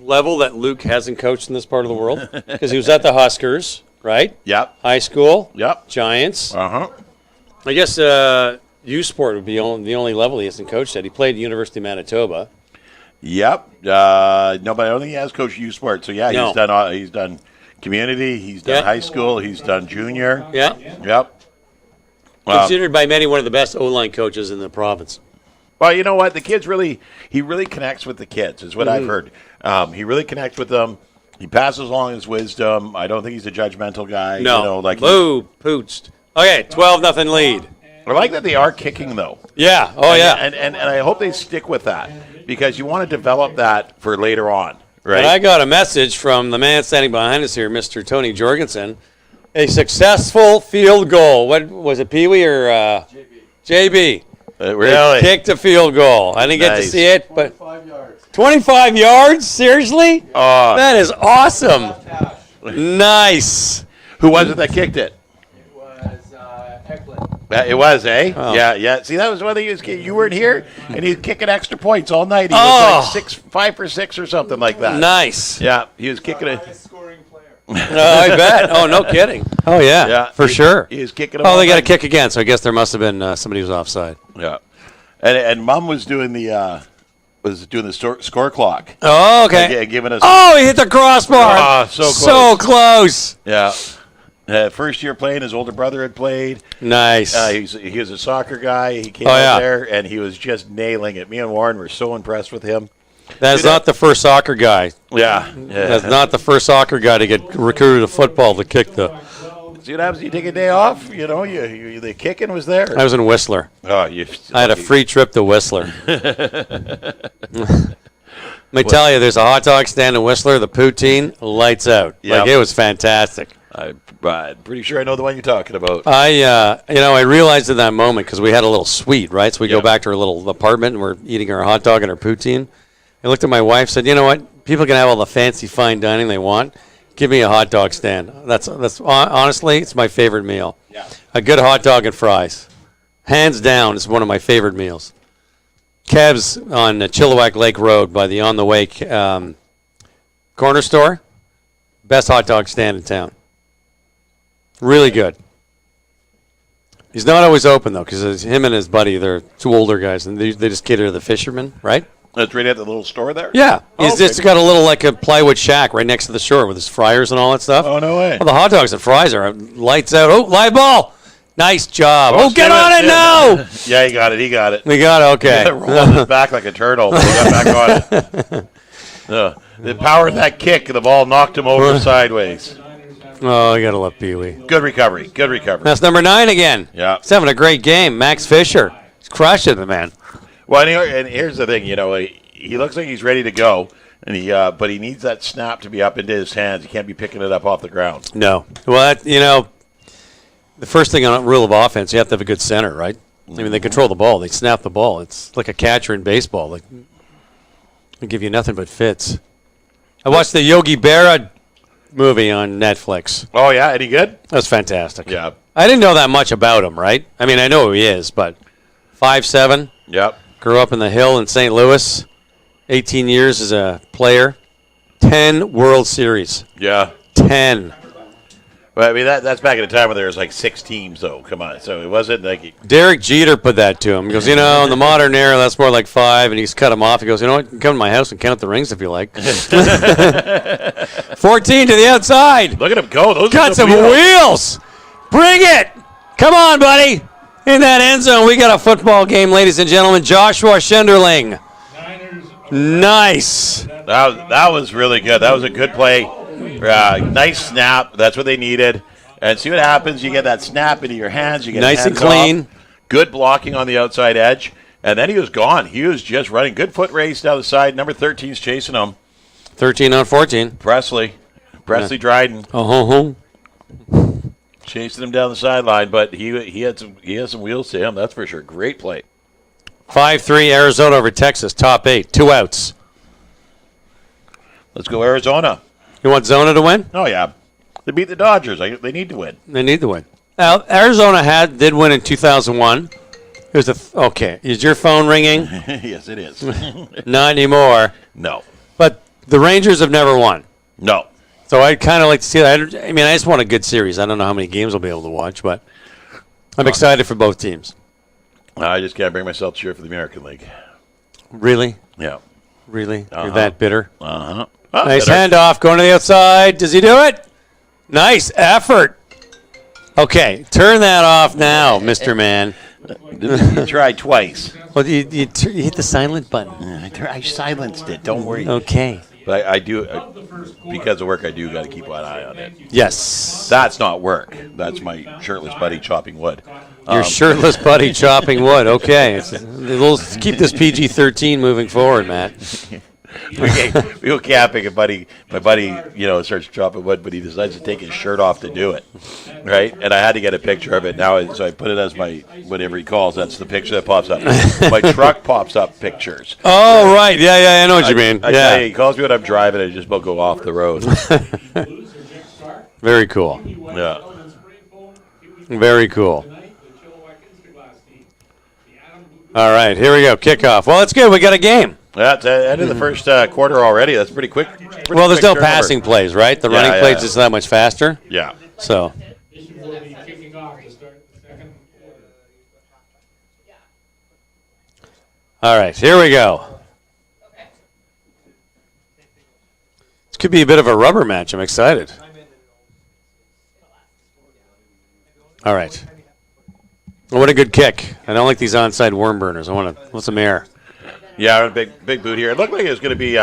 level that Luke hasn't coached in this part of the world? Because he was at the Huskers, right? Yep. High school. Yep. Giants. Uh-huh. I guess U Sport would be the only level he hasn't coached at. He played at University of Manitoba. Yep. No, but I don't think he has coached U Sport. So yeah, No. he's done community. He's done high school. He's done junior. Yeah. Yep. Considered by many one of the best O-line coaches in the province. Well, you know what? He really connects with the kids, is what I've heard. He really connects with them. He passes along his wisdom. I don't think he's a judgmental guy. No. Boo, pooched. Okay, 12-0 lead. I like that they are kicking, though. Yeah. Oh, yeah. And I hope they stick with that, because you want to develop that for later on, right? And I got a message from the man standing behind us here, Mr. Tony Jorgensen. A successful field goal. What was it, Pee Wee or JB? Really? Kicked a field goal. I didn't get to Nice. see it, but 25 yards? Seriously? That is awesome. Nice. Who was it that kicked it? It was Eklund. It was, eh? Oh. Yeah. See, that was one of you weren't here, and he was kicking extra points all night. He was like 5 for 6 or something like that. Nice. Yeah, he was kicking it. Highest scoring player. I bet. Oh, no kidding. Oh, yeah. For sure. He was kicking them Oh, all they got to night. kick again, so I guess there must have been somebody who was offside. Yeah, and Mum was doing the score clock. Oh, okay. Giving us. Oh, he hit the crossbar. Oh, so close. So close. Yeah. First year playing, his older brother had played. Nice. He was a soccer guy. He came Oh, out yeah. there, and he was just nailing it. Me and Warren were so impressed with him. That's Dude, not the first soccer guy. Yeah. That's not the first soccer guy to get recruited to football to kick the. See what happens? You take a day off. You know, the kicking was there. I was in Whistler. Oh, I had a free trip to Whistler. Let me tell you, there's a hot dog stand in Whistler. The poutine, lights out. Yep. Like, it was fantastic. I'm pretty sure I know the one you're talking about. I realized in that moment, because we had a little suite, right? So we go Yep. back to our little apartment and we're eating our hot dog and our poutine. I looked at my wife, said, "You know what? People can have all the fancy fine dining they want. Give me a hot dog stand. That's honestly, it's my favorite meal. Yeah. A good hot dog and fries, hands down, is one of my favorite meals. Kev's on Chilliwack Lake Road by the On the Way corner store. Best hot dog stand in town. Really good. He's not always open, though, because him and his buddy, they're two older guys, and they just cater to the fishermen, right? That's right at the little store there? Yeah. Oh, He's just got a little, like a plywood shack right next to the shore with his fryers and all that stuff. Oh, no way. Well, the hot dogs and fries are lights out. Oh, live ball. Nice job. Oh, get on it now. Yeah, he got it. We got it. Okay. Rolling his back like a turtle. But he got back on it. The power of that kick, the ball knocked him over sideways. Oh, I got to love Pee Wee. Good recovery. That's number 9 again. Yeah. He's having a great game. Max Fisher. He's crushing it, man. Well, and here's the thing, he looks like he's ready to go, and but he needs that snap to be up into his hands. He can't be picking it up off the ground. No. Well, the first thing on rule of offense, you have to have a good center, right? I mean, they control the ball. They snap the ball. It's like a catcher in baseball. Like, they give you nothing but fits. I watched the Yogi Berra movie on Netflix. Oh, yeah? Any good? That was fantastic. Yeah. I didn't know that much about him, right? I mean, I know who he is, but 5'7", Yep. grew up in the Hill in St. Louis, 18 years as a player, 10 World Series. Yeah. 10. Well, I mean, that's back in the time when there was like 6 teams, though. Come on. So it wasn't like... Derek Jeter put that to him. He goes, in the modern era, that's more like 5, and he's cut him off. He goes, you know what, you can come to my house and count the rings if you like. 14 to the outside. Look at him go. Those Got are some wheels. wheels. Bring it. Come on, buddy. In that end zone, we got a football game, ladies and gentlemen. Joshua Schenderling. Nice. That was really good. That was a good play. Nice snap. That's what they needed. And see what happens. You get that snap into your hands. You get Nice and hands clean. off. Good blocking on the outside edge. And then he was gone. He was just running. Good foot race down the side. Number 13's chasing him. 13 on 14. Presley Dryden. Chasing him down the sideline, but he had some wheels to him, that's for sure. Great play. 5-3 Arizona over Texas, top 8, 2 outs. Let's go Arizona. You want Zona to win? Oh, yeah. They beat the Dodgers. They need to win. They need to win. Now, Arizona did win in 2001. Okay, is your phone ringing? Yes, it is. Not anymore. No. But the Rangers have never won. No. So I'd kind of like to see that. I mean, I just want a good series. I don't know how many games I'll be able to watch, but I'm excited for both teams. I just can't bring myself to cheer for the American League. Really? Yeah. Really? You're that bitter? Uh-huh. Nice handoff, going to the outside. Does he do it? Nice effort. Okay, turn that off now, Mr. Man. You tried twice. Well, you hit the silent button. I silenced it. Don't worry. Okay. But I do, because of work, I do got to keep an eye on it. Yes. That's not work. That's my shirtless buddy chopping wood. Your shirtless buddy chopping wood. Okay. We'll keep this PG-13 moving forward, Matt. We go camping, and my buddy, starts chopping wood, but he decides to take his shirt off to do it, right? And I had to get a picture of it now, so I put it as my whatever he calls. That's the picture that pops up. My truck pops up pictures. Oh, right, yeah, I know what you mean. Yeah, he calls me when I'm driving. I just about go off the road. Very cool. Yeah. Very cool. All right, here we go. Kickoff. Well, it's good. We got a game. That's end of the first quarter already. That's pretty quick. Well, there's no passing plays, right? The running plays just that much faster. Yeah. So. All right, here we go. This could be a bit of a rubber match. I'm excited. All right. What a good kick. I don't like these onside worm burners. I want some air. Yeah, a big boot here. It looked like it was going to be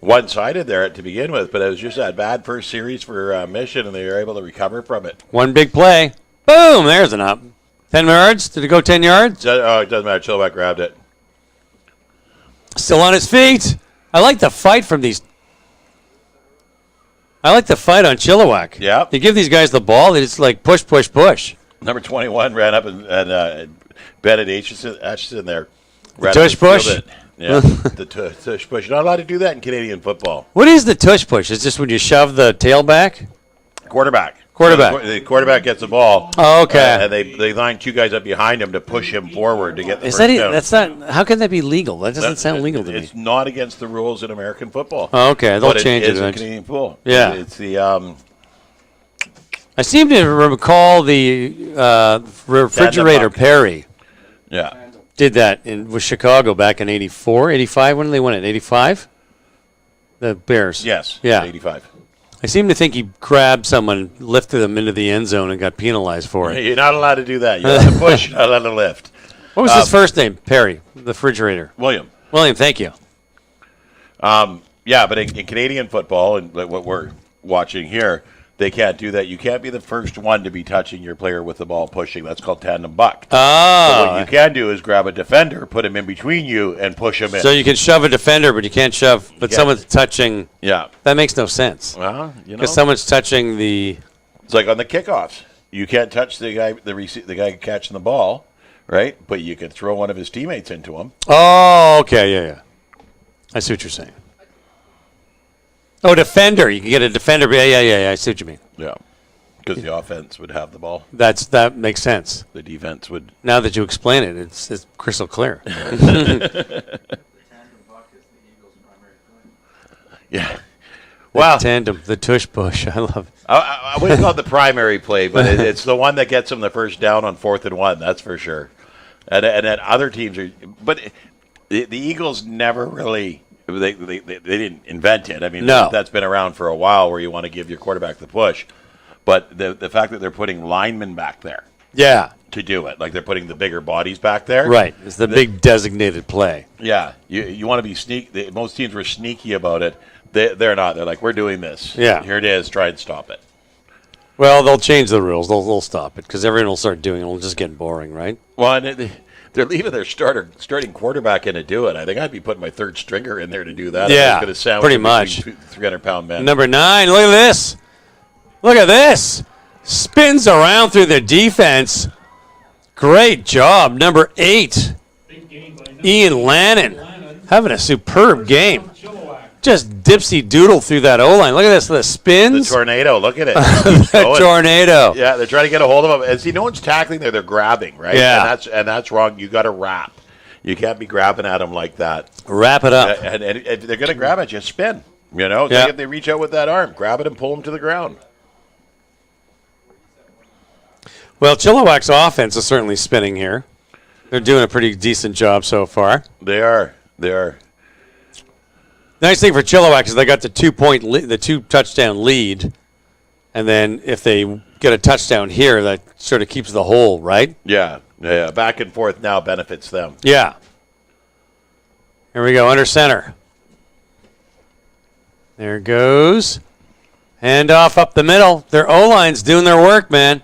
one-sided there to begin with, but it was just that bad first series for Mission, and they were able to recover from it. One big play. Boom, there's an up. 10 yards? Did it go 10 yards? Oh, it doesn't matter. Chilliwack grabbed it. Still on his feet. I like the fight from these. I like the fight on Chilliwack. Yeah. You give these guys the ball, they just like push, push, push. Number 21 ran up and Bennett Aitchison there. Tush push? Yeah, the tush push. You're not allowed to do that in Canadian football. What is the tush push? Is just when you shove the tail back? Quarterback. The quarterback gets the ball. Oh, okay. And they line two guys up behind him to push him forward to get the first down. That's not. How can that be legal? That doesn't sound legal to me. It's not against the rules in American football. Oh, okay. They'll change it. It's in Canadian football. Yeah. It's the. I seem to recall the refrigerator Perry. Yeah. Did that with Chicago back in 84, 85. When did they win it? 85? The Bears. Yes. Yeah. 85. I seem to think he grabbed someone, lifted them into the end zone, and got penalized for it. You're not allowed to do that. You're allowed to push, you're not allowed to lift. What was his first name? Perry, the refrigerator. William, thank you. Yeah, but in Canadian football, and what we're watching here, they can't do that. You can't be the first one to be touching your player with the ball pushing. That's called tandem buck. Oh. So what you can do is grab a defender, put him in between you, and push him in. So you can shove a defender, but you can't shove. But someone's touching. Yeah. That makes no sense. Well, because someone's touching the. It's like on the kickoffs. You can't touch the guy catching the ball, right? But you can throw one of his teammates into him. Oh, okay, yeah. I see what you're saying. Oh, defender. You can get a defender. Yeah. I see what you mean. Yeah. Because the offense would have the ball. That makes sense. The defense would. Now that you explain it, it's crystal clear. Yeah. Wow. Tandem, the tush push. I love it. I wouldn't call it the primary play, but it's the one that gets them the first down on 4th and 1. That's for sure. And then other teams are. But the Eagles never really. They didn't invent it. I mean, that's been around for a while where you want to give your quarterback the push. But the fact that they're putting linemen back there to do it, like they're putting the bigger bodies back there. Right. It's the big designated play. Yeah. You want to be sneaky. Most teams were sneaky about it. They're not. They're like, we're doing this. Yeah. Here it is. Try and stop it. Well, they'll change the rules. They'll stop it because everyone will start doing it. It'll just get boring, right? Well, and They're leaving their starting quarterback in to do it. I think I'd be putting my third stringer in there to do that. Yeah, pretty much. 300-pound men. Number 9, look at this. Look at this. Spins around through the defense. Great job. Number 8, Ian Lannon, having a superb game. Just dipsy doodle through that O-line. Look at this. The spins. The tornado. Look at it. The tornado. Yeah, they're trying to get a hold of him. And see, no one's tackling there. They're grabbing, right? Yeah. And that's wrong. You got to wrap. You can't be grabbing at them like that. Wrap it up. And if they're going to grab at you, spin. You know, Yeah. if they reach out with that arm, grab it and pull them to the ground. Well, Chilliwack's offense is certainly spinning here. They're doing a pretty decent job so far. They are. Nice thing for Chilliwack is they got the 2-touchdown lead, and then if they get a touchdown here, that sort of keeps the whole, right? Yeah. Back and forth now benefits them. Yeah. Here we go, under center. There it goes. Hand off up the middle. Their O-line's doing their work, man.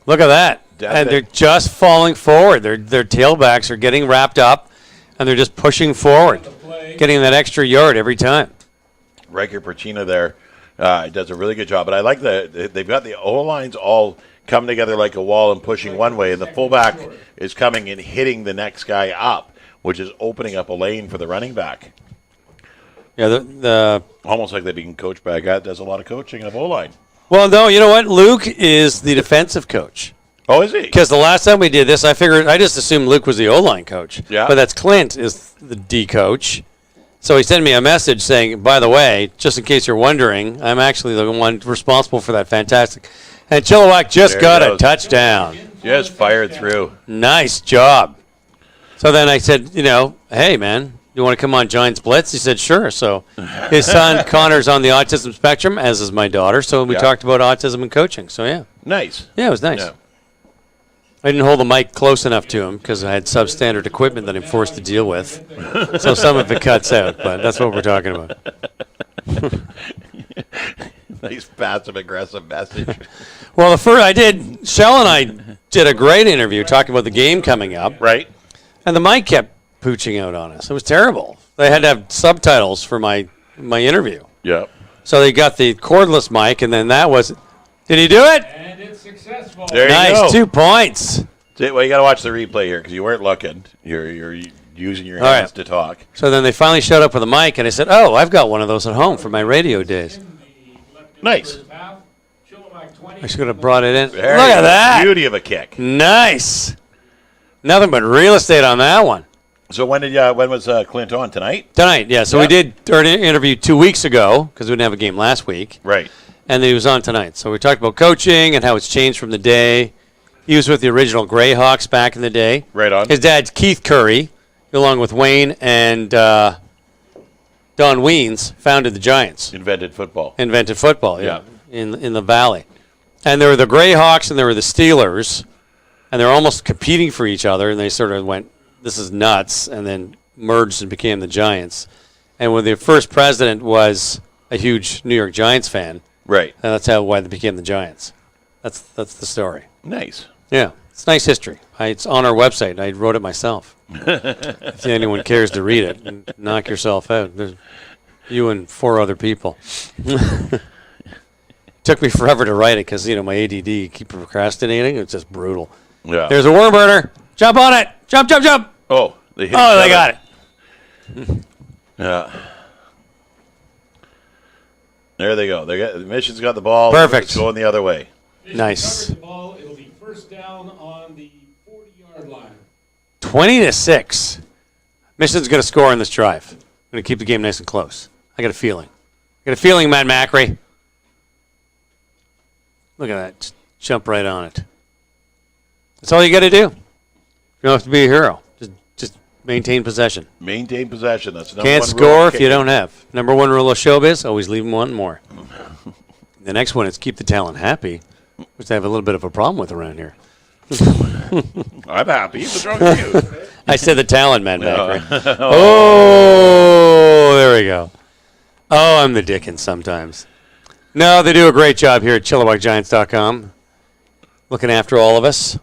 Look at that. And they're just falling forward. Their tailbacks are getting wrapped up, and they're just pushing forward, getting that extra yard every time. Riker Perchina there does a really good job. But I like they've got the O-lines all come together like a wall and pushing one way, and the fullback is coming and hitting the next guy up, which is opening up a lane for the running back. Yeah, the almost like they're being coached by a guy that does a lot of coaching of O-line. Well, no, you know what? Luke is the defensive coach. Oh, is he? Because the last time we did this, I just assumed Luke was the O-line coach. Yeah. But that's Clint is the D coach. So he sent me a message saying, by the way, just in case you're wondering, I'm actually the one responsible for that fantastic. And Chilliwack just got a touchdown. Just fired through. Nice job. So then I said, hey, man, you want to come on Giants Blitz? He said, sure. So his son, Connor's on the autism spectrum, as is my daughter. So we talked about autism and coaching. So, yeah. Nice. Yeah, it was nice. Yeah. I didn't hold the mic close enough to him because I had substandard equipment that I'm forced to deal with. So some of it cuts out, but that's what we're talking about. Nice passive-aggressive message. Well, Shell and I did a great interview talking about the game coming up. Right. And the mic kept pooching out on us. It was terrible. They had to have subtitles for my interview. Yeah. So they got the cordless mic, and then that was... Did he do it? And it's successful. There you nice, go. 2 points. Well, you got to watch the replay here because you weren't looking. You're using your hands to talk. So then they finally showed up with a mic, and I said, oh, I've got one of those at home from my radio days. Nice. I should have brought it in. There Look at that. Beauty of a kick. Nice. Nothing but real estate on that one. So when was Clint on? Tonight? Tonight, yeah. So we did our interview 2 weeks ago because we didn't have a game last week. Right. And he was on tonight. So we talked about coaching and how it's changed from the day. He was with the original Greyhawks back in the day. Right on. His dad's Keith Curry, along with Wayne and Don Weens, founded the Giants. Invented football, yeah. In the Valley. And there were the Greyhawks and there were the Steelers. And they're almost competing for each other. And they sort of went, this is nuts, and then merged and became the Giants. And when the first president was a huge New York Giants fan. Right. And that's why they became the Giants. That's the story. Nice. Yeah. It's nice history. It's on our website. I wrote it myself. If anyone cares to read it, knock yourself out. There's you and 4 other people. Took me forever to write it because, my ADD, keep procrastinating. It's just brutal. Yeah. There's a worm burner. Jump on it. Jump, jump, jump. Oh, they got it. Yeah. There they go. The Mission's got the ball. Perfect. It's going the other way. Nice. The ball. It'll be first down on the 40-yard line. 20-6. Mission's going to score on this drive. Going to keep the game nice and close. I got a feeling. Matt Macri. Look at that. Just jump right on it. That's all you got to do. You don't have to be a hero. Just maintain possession. Maintain possession. That's number Can't one score rule if you don't have. Number 1 rule of showbiz, always leave them wanting more. The next one is keep the talent happy, which I have a little bit of a problem with around here. I'm happy. What's wrong with you? I said the talent, man. Oh, there we go. Oh, I'm the Dickens sometimes. No, they do a great job here at ChilliwackGiants.com, looking after all of us.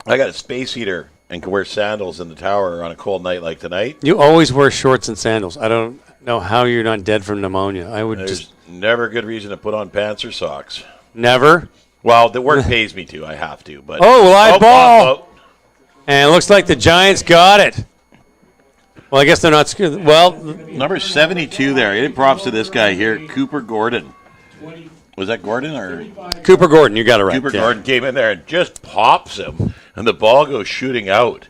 I got a space heater and can wear sandals in the tower on a cold night like tonight. You always wear shorts and sandals. I don't know how you're not dead from pneumonia. I would There's just never a good reason to put on pants or socks. never. Well, the work pays me to. I have to. But Live ball. And it looks like the Giants got it. Well, I guess they're not scared. Well, Number 72 there. Give props to this guy here, Cooper Gordon. Was that Gordon or Cooper Gordon, you got it right. Cooper Gordon came in there and just pops him, and the ball goes shooting out.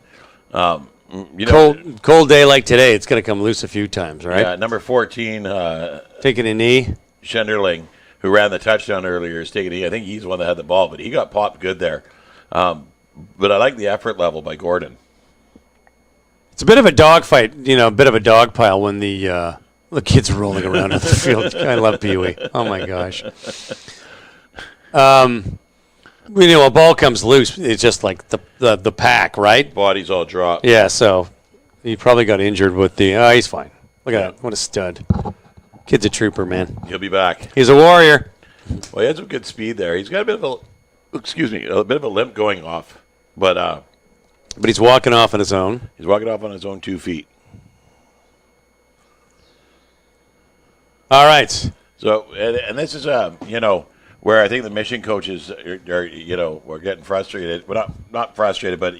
Cold day like today, it's going to come loose a few times, right? Yeah, number 14, Taking a knee. Schenderling, who ran the touchdown earlier, is taking a knee. I think he's the one that had the ball, but he got popped good there. But I like the effort level by Gordon. It's a bit of a dogfight, a bit of a dog pile when the kids are rolling around in the field. I love Pee Wee. Oh my gosh. A ball comes loose. It's just like the pack, right? Bodies all drop. Yeah. So he probably got injured with the. Oh, he's fine. Look at that. What a stud. Kid's a trooper, man. He'll be back. He's a warrior. Well, he had some good speed there. He's got a bit of a limp going off, but he's walking off on his own. He's walking off on his own 2 feet. All right. So, and this is where I think the mission coaches are getting frustrated. Well, not frustrated, but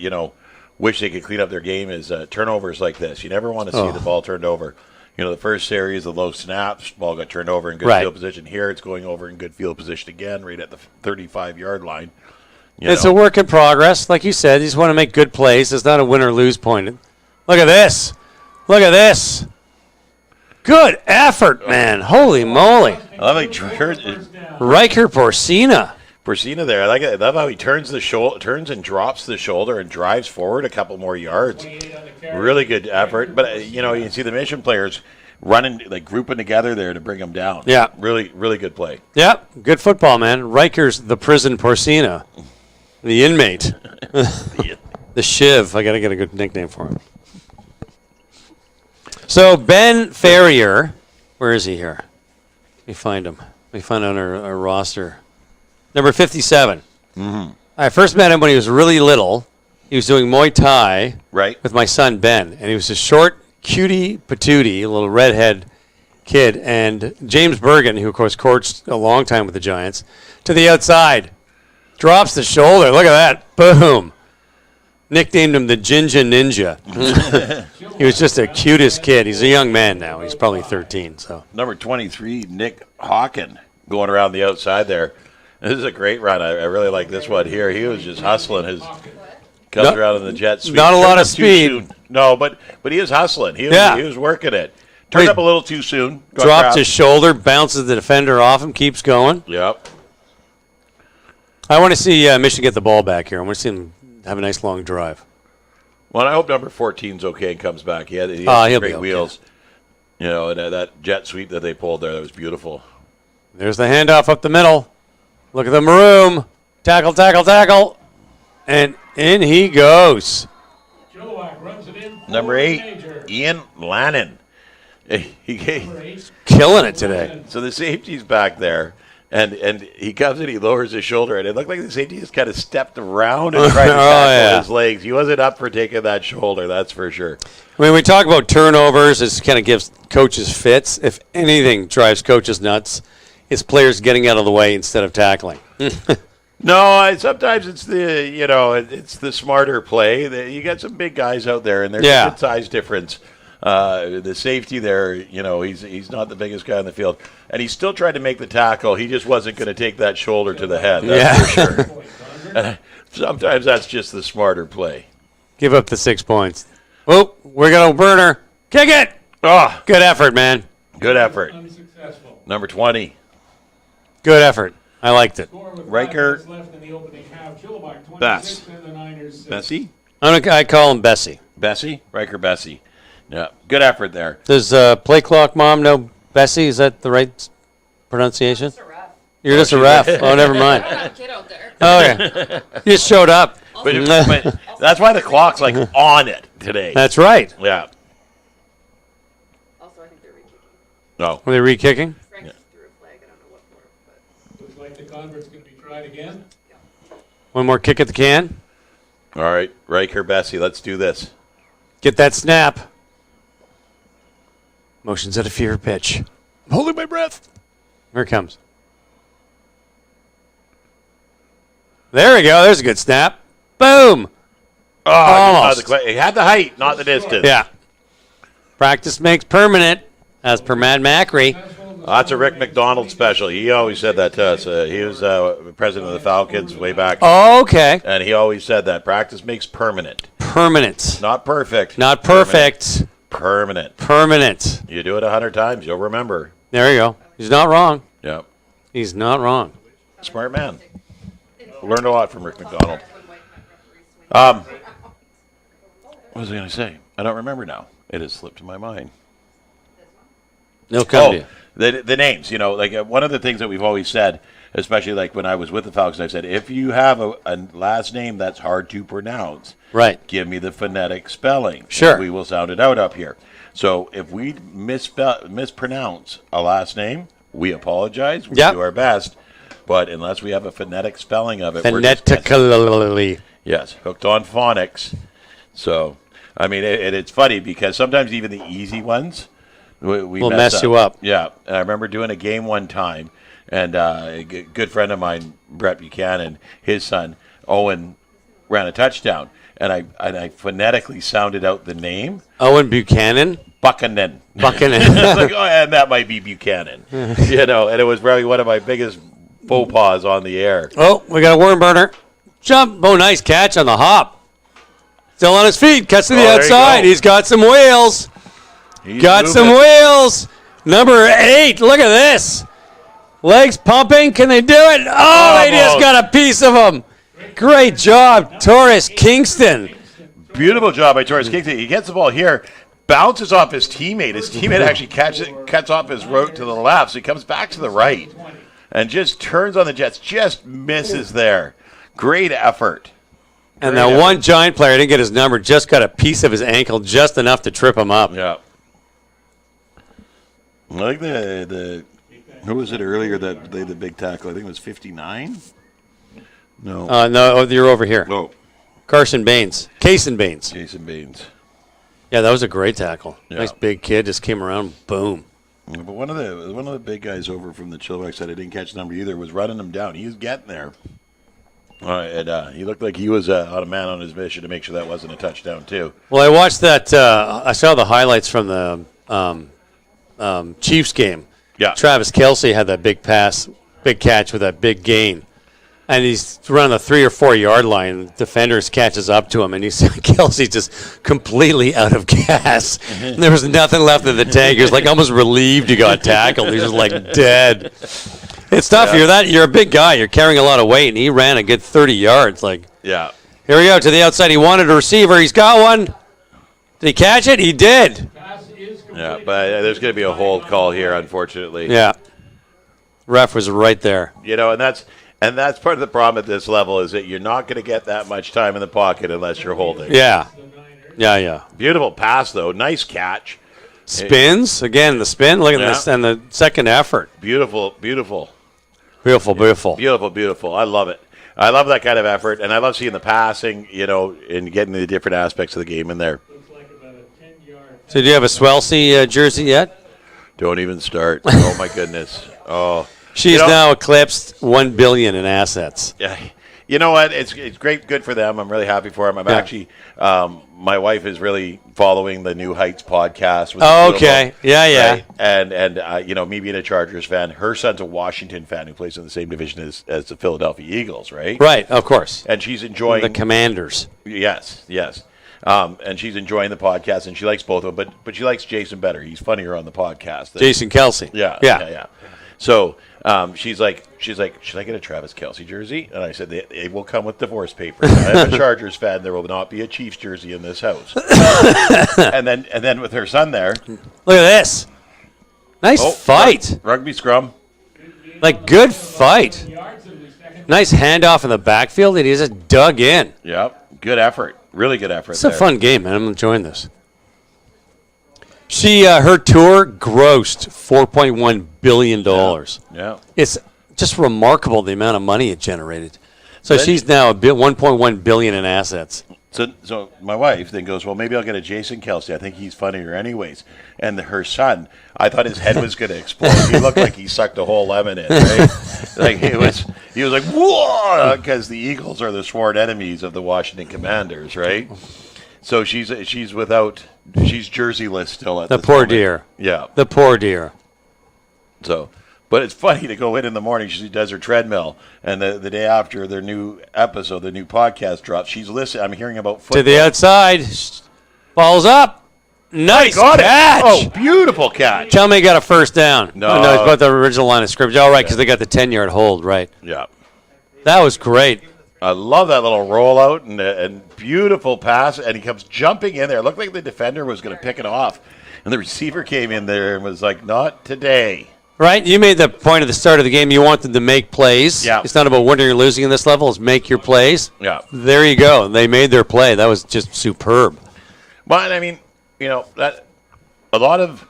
wish they could clean up their game. Is turnovers like this. You never want to see the ball turned over. The first series, the low snaps, ball got turned over in good field position. Here, it's going over in good field position again, right at the 35-yard line. It's a work in progress. Like you said, you just want to make good plays. It's not a win or lose point. Look at this. Look at this. Good effort, man. Holy moly. I love Riker Porcina. Porcina there. I like it. I love how he turns and drops the shoulder and drives forward a couple more yards. Really good effort. But, you can see the mission players running, grouping together there to bring him down. Yeah. Really, really good play. Yep. Good football, man. Riker's the prison Porcina. The inmate. The Shiv. I got to get a good nickname for him. So, Ben Ferrier, where is he here? Let me find him. Let me find on our roster. Number 57. Mm-hmm. I first met him when he was really little. He was doing Muay Thai with my son, Ben. And he was a short, cutie patootie, a little redhead kid. And James Bergen, who, of course, coached a long time with the Giants, to the outside. Drops the shoulder. Look at that. Boom. Nicknamed him the Jinja Ninja. He was just the cutest kid. He's a young man now. He's probably 13. So Number 23, Nick Hawken, going around the outside there. This is a great run. I really like this one here. He was just hustling his comes around in the jet sweep. Not a lot of speed. No, but he is hustling. He was working it. Turned up a little too soon. Dropped his shoulder, bounces the defender off him, keeps going. Yep. I want to see Michigan get the ball back here. I want to see him have a nice long drive. Well, I hope number 14's okay and comes back. He had great wheels. And that jet sweep that they pulled there, that was beautiful. There's the handoff up the middle. Look at the maroon. Tackle, tackle, tackle. And in he goes. Chilliwack runs it in. Number 8, Ian Lannon. He's killing it today. So the safety's back there. And he comes in, he lowers his shoulder, and it looked like the safety just kind of stepped around and tried to tackle his legs. He wasn't up for taking that shoulder, that's for sure. When we talk about turnovers, it kind of gives coaches fits. If anything drives coaches nuts, it's players getting out of the way instead of tackling. No, sometimes it's it's the smarter play. You got some big guys out there, and there's a good size difference. The safety there, he's not the biggest guy on the field. And he still tried to make the tackle. He just wasn't going to take that shoulder to the head, that's for sure. Sometimes that's just the smarter play. Give up the 6 points. Oh, we're going to burner. Kick it! Oh, good effort, man. Good effort. Unsuccessful. Number 20. Good effort. I liked it. Riker. Bess. Bessie? I call him Bessie. Bessie? Riker Bessie. Yeah, good effort there. Does Play Clock Mom know Bessie? Is that the right pronunciation? You're just a ref. Oh, never mind. I'm not a kid out there. Oh, yeah. You just showed up. But that's why the clock's on it today. That's right. Yeah. Also, I think they're re-kicking. No. Were they re-kicking? Frank threw a flag. I don't know what for. Looks like the convert's going to be tried again. One more kick at the can? All right, Riker, Bessie, let's do this. Get that snap. Motion's at a fever pitch. I'm holding my breath. Here it comes. There we go. There's a good snap. Boom. Oh, Almost. It had the height, not the distance. Yeah. Practice makes permanent, as per Matt Macri. That's a Rick McDonald special. He always said that to us. He was president of the Falcons way back. Oh, okay. And he always said that practice makes permanent. Permanent. Not perfect. Not perfect. Permanent. Permanent. You do it 100 times, you'll remember. There you go. He's not wrong. Yeah. He's not wrong. Smart man. Learned a lot from Rick McDonald. What was I going to say? I don't remember now. It has slipped my mind. No come to you. The names, like one of the things that we've always said, especially like when I was with the Falcons, I said, if you have a last name that's hard to pronounce, Right. give me the phonetic spelling. Sure. We will sound it out up here. So if we mispronounce a last name, we apologize. We do our best. But unless we have a phonetic spelling of it, Phonetically. yes, hooked on phonics. So, I mean, it's funny because sometimes even the easy ones, we will mess you up. Yeah, and I remember doing a game one time, and a good friend of mine, Brett Buchanan, his son Owen, ran a touchdown, and I phonetically sounded out the name. Owen Buchanan. Buchanan. Buchanan. Like, and that might be Buchanan. And it was probably one of my biggest faux pas on the air. Oh, we got a worm burner. Jump. Oh, nice catch on the hop. Still on his feet. Cuts to the outside. He's got some wheels. Got some wheels. Number 8. Look at this. Legs pumping. Can they do it? Oh, they just got a piece of him. Great job, Torres Kingston. Beautiful job by Torres Kingston. He gets the ball here, bounces off his teammate. His teammate actually cuts off his route to the left, so he comes back to the right and just turns on the Jets. Just misses there. Great effort. And that one giant player, didn't get his number, just got a piece of his ankle, just enough to trip him up. Yeah. I like the who was it earlier that played the big tackle? I think it was 59. No. No, you're over here. Oh. Carson Baines. Cason Baines. Jason Baines. Yeah, that was a great tackle. Yeah. Nice big kid, just came around, boom. But one of the big guys over from the Chilliwack side, I didn't catch the number either, was running him down. He was getting there. And he looked like he was on a man on his mission to make sure that wasn't a touchdown, too. Well, I watched that. I saw the highlights from the Chiefs game. Yeah. Travis Kelce had that big catch with that big gain. And he's running the 3 or 4 yard line. Defenders catches up to him, and Kelce's just completely out of gas. And there was nothing left in the tank. He was like almost relieved he got tackled. He was just like dead. It's tough. Yeah. You're a big guy. You're carrying a lot of weight, and he ran a good 30 yards. Yeah. Here we go to the outside. He wanted a receiver. He's got one. Did he catch it? He did. Yeah, but there's going to be a hold call here, unfortunately. Yeah. Ref was right there. And that's part of the problem at this level is that you're not going to get that much time in the pocket unless you're holding. Yeah. Yeah. Beautiful pass, though. Nice catch. Spins. Again, the spin. Look at this. And the second effort. Beautiful. Beautiful. I love it. I love that kind of effort, and I love seeing the passing, and getting the different aspects of the game in there. So do you have a Swelsey jersey yet? Don't even start. Oh, my goodness. Oh. She's now eclipsed $1 billion in assets. Yeah, you know what? It's great, good for them. I'm really happy for them. I'm actually, my wife is really following the New Heights podcast. With okay, yeah. Right? And me being a Chargers fan, her son's a Washington fan who plays in the same division as the Philadelphia Eagles, right? Right, of course. And she's enjoying the Commanders. Yes. And she's enjoying the podcast, and she likes both of them, but she likes Jason better. He's funnier on the podcast. Jason Kelce. Yeah. So she's like, should I get a Travis Kelce jersey? And I said, they will come with divorce papers. I'm a Chargers fan. There will not be a Chiefs jersey in this house. and then with her son there. Look at this. Nice fight. Rugby scrum. Good fight. Nice handoff in the backfield, and he just dug in. Yep. Good effort. Really good effort. It's a fun game, man. I'm enjoying this. Her tour grossed $4.1 billion. Yeah. It's just remarkable the amount of money it generated. So she's now $1.1 billion in assets. So my wife then goes, well, maybe I'll get a Jason Kelsey. I think he's funnier anyways. And her son, I thought his head was going to explode. He looked like he sucked a whole lemon in, right? Like he was like, whoa, because the Eagles are the sworn enemies of the Washington Commanders, right? So she's jerseyless still at the this poor moment. dear. Yeah. The poor dear. So, but it's funny to go in the morning. She does her treadmill, and the day after their new episode, the new podcast drops, she's listening. I'm hearing about football. To the outside. Balls up. Nice catch. Oh, beautiful catch. Tell me he got a first down. No. Oh, no, it's about the original line of scrimmage. All right, because they got the 10-yard hold, right. Yeah. That was great. I love that little rollout and beautiful pass, and he comes jumping in there. It looked like the defender was going to pick it off, and the receiver came in there and was like, not today. Right? You made the point at the start of the game. You want them to make plays. Yeah. It's not about winning or losing in this level. It's make your plays. Yeah. There you go. They made their play. That was just superb. But, I mean, that a lot of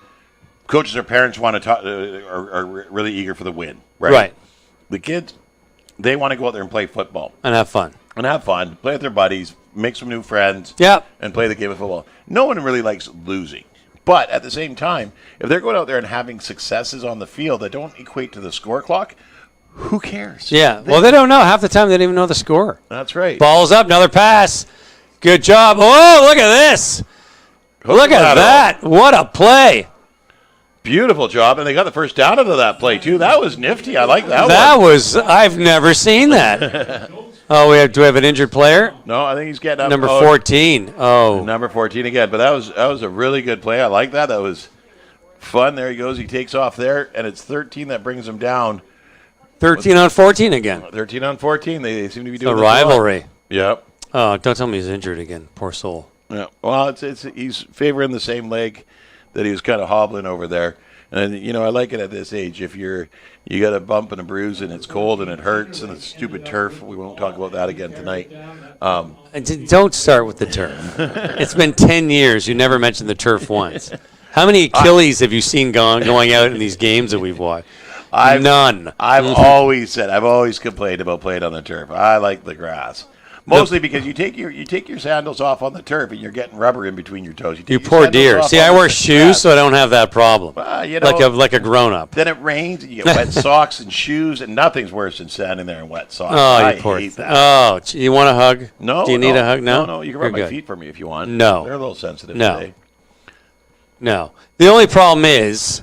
coaches or parents want to talk, are really eager for the win, right? Right. The kids, they want to go out there and play football. And have fun. And have fun, play with their buddies, make some new friends, Yep. and play the game of football. No one really likes losing. But at the same time, if they're going out there and having successes on the field that don't equate to the score clock, who cares? Yeah. Well, they don't know. Half the time, they don't even know the score. That's right. Ball's up. Another pass. Good job. Oh, look at this. Look at that. What a play. Beautiful job. And they got the first down out of that play, too. That was nifty. I like that one. That was, I've never seen that. Oh, do we have an injured player? No, I think he's getting up. Number 14. Oh. Number 14 again. But that was a really good play. I like that. That was fun. There he goes. He takes off there, and it's 13 that brings him down. 13 on 14 again. 13 on 14. They seem to be doing A this a lot. rivalry. Yep. Oh, don't tell me he's injured again. Poor soul. Yeah. Well, he's favoring the same leg that he was kind of hobbling over there. And I like it at this age. If you got a bump and a bruise and it's cold and it hurts and it's stupid turf, we won't talk about that again tonight. Don't start with the turf. It's been 10 years. You never mentioned the turf once. How many Achilles have you seen going out in these games that we've watched? None. I've always complained about playing on the turf. I like the grass. Mostly because you take your sandals off on the turf and you're getting rubber in between your toes. You poor dear. See, I wear shoes, so I don't have that problem. Like a grown-up. Then it rains and you get wet socks and shoes, and nothing's worse than standing there in wet socks. Oh, I you poor hate that. Oh, you want a hug? No. Do you need a hug? No? No, you can rub You're my good. feet for me if you want. No. They're a little sensitive No. today. No. The only problem is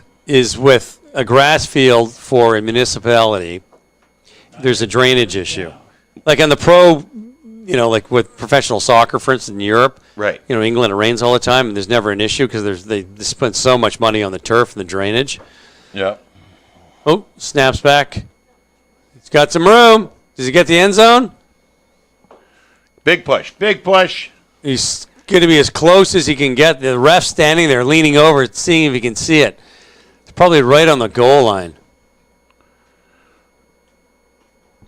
with a grass field for a municipality, there's a drainage issue. Like on the pro, like with professional soccer, for instance, in Europe, Right. England, it rains all the time, and there's never an issue because they spend so much money on the turf and the drainage. Yeah. Oh, snaps back. He's got some room. Does he get the end zone? Big push. Big push. He's going to be as close as he can get. The ref's standing there leaning over, seeing if he can see it. It's probably right on the goal line.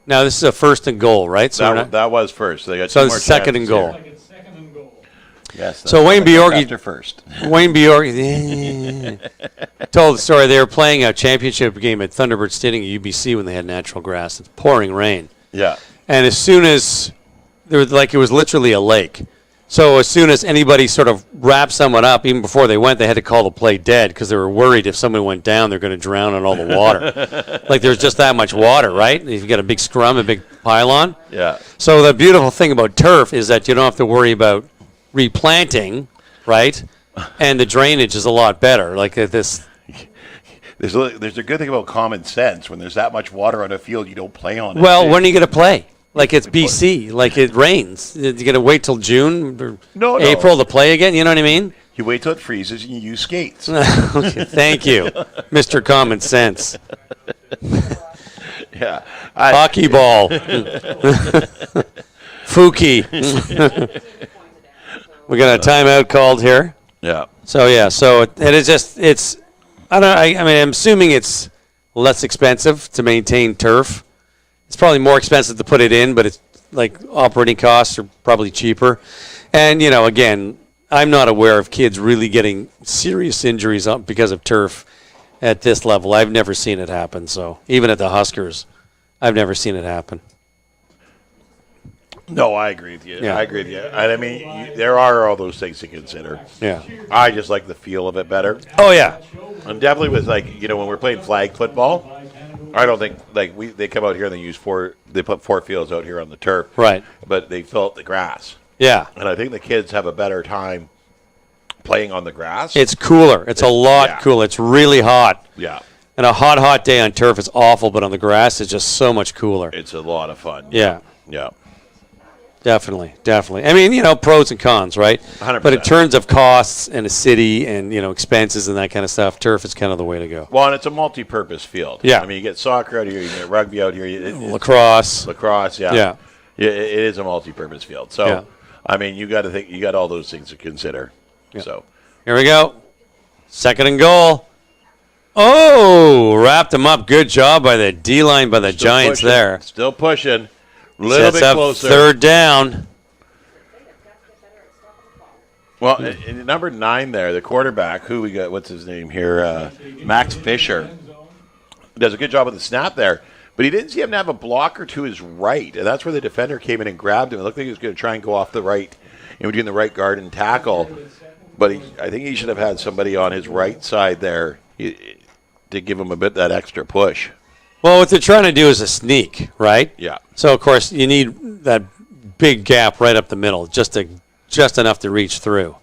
Now, this is a first and goal, right? That was first. They got so two it's more second and chances goal. here. Like it's second and goal. Yes. So Wayne Bjorgi after first. Wayne Bjorgi told the story. They were playing a championship game at Thunderbird Stadium at UBC when they had natural grass. It's pouring rain. Yeah. And as soon as it was literally a lake. So as soon as anybody sort of wrapped someone up, even before they went, they had to call the play dead because they were worried if somebody went down, they're going to drown in all the water. Like there's just that much water, right? If you got a big scrum, a big pylon. Yeah. So the beautiful thing about turf is that you don't have to worry about replanting, right? And the drainage is a lot better. Like this. There's a good thing about common sense. When there's that much water on a field, you don't play on it. Well, when are you going to play? Like it's BC, like it rains. You got to wait till June or No. April to play again. You know what I mean? You wait till it freezes and you use skates. Okay, thank you, Mr. Common Sense. Yeah. Hockey ball. Fuki. We got a timeout called here. Yeah. So it is just I'm assuming it's less expensive to maintain turf. It's probably more expensive to put it in, but it's like operating costs are probably cheaper. And, again, I'm not aware of kids really getting serious injuries because of turf at this level. I've never seen it happen. So even at the Huskers, I've never seen it happen. No, I agree with you. Yeah. I agree with you. And I mean, there are all those things to consider. Yeah. I just like the feel of it better. Oh, yeah. And definitely with when we're playing flag football, I don't think they come out here and they put 4 fields out here on the turf. Right. But they fill up the grass. Yeah. And I think the kids have a better time playing on the grass. It's cooler. It's a lot cooler. It's really hot. Yeah. And a hot day on turf is awful, but on the grass it's just so much cooler. It's a lot of fun. Yeah. Yeah. Definitely. I mean, pros and cons, right? 100%. But in terms of costs and a city and, expenses and that kind of stuff, turf is kind of the way to go. Well, and it's a multi-purpose field. Yeah. I mean, you get soccer out here, you get rugby out here. Lacrosse. Yeah. Yeah. It is a multi-purpose field. So, I mean, you got to think, you got all those things to consider. Yeah. So, here we go. 2nd and goal. Oh, wrapped him up. Good job by the D-line by the Giants pushing, there. Still pushing. A little Sets bit up closer. 3rd down. Well, in number 9 there, the quarterback, who we got, what's his name here? Max Fisher. Does a good job with the snap there. But he didn't seem to have a blocker to his right. And that's where the defender came in and grabbed him. It looked like he was going to try and go off the right, in between the right guard and tackle. But I think he should have had somebody on his right side there to give him a bit that extra push. Well, what they're trying to do is a sneak, right? Yeah. So, of course, you need that big gap right up the middle, just enough to reach through.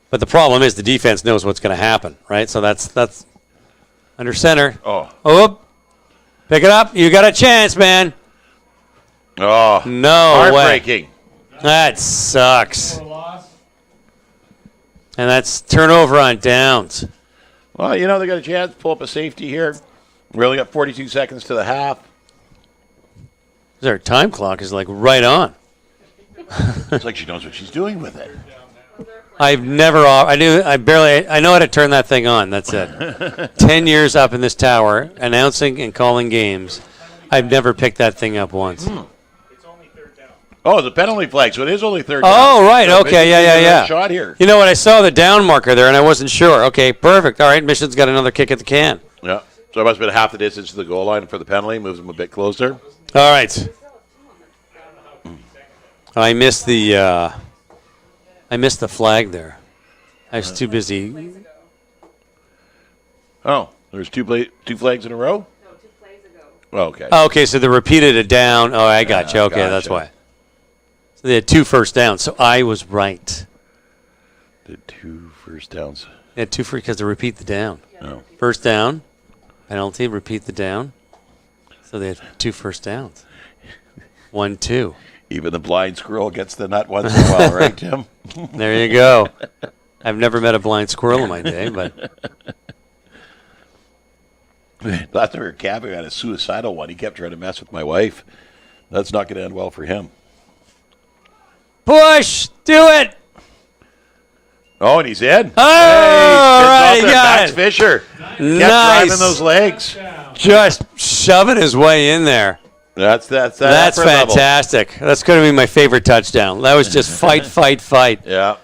But the problem is the defense knows what's going to happen, right? So that's under center. Oh. Pick it up. You got a chance, man. Oh. No way. Heartbreaking. That sucks. And that's turnover on downs. Well, they got a chance to pull up a safety here. We only got 42 seconds to the half. Their time clock is like right on. It's like she knows what she's doing with it. I know how to turn that thing on. That's it. 10 years up in this tower, announcing and calling games. I've never picked that thing up once. It's only 3rd down. Oh, it's a penalty flag, so it is only 3rd down. Oh, right. Okay. Yeah. Shot here. You know what? I saw the down marker there, and I wasn't sure. Okay, perfect. All right, Mission's got another kick at the can. Yeah. So it must have been half the distance to the goal line for the penalty. Moves them a bit closer. All right. I missed the flag there. I was too busy. Oh, there's two flags in a row? No, 2 plays ago. Oh, okay. Okay, so they repeated it down. Oh, I got you. Okay, that's why. So they had 2 first downs, so I was right. The 2 first downs. They had 2 because they repeat the down. Oh. First down, penalty, repeat the down. So they had 2 first downs. 1-2. Even the blind squirrel gets the nut once in a while, right, Tim? There you go. I've never met a blind squirrel in my day, but last time we were camping, I had a suicidal one. He kept trying to mess with my wife. That's not going to end well for him. push, do it. Oh, and he's in. Oh, all right, he got Max it. Fisher kept Nice. driving those legs. Just shoving his way in there. That's fantastic. That's going to be my favorite touchdown. That was just fight. Yeah.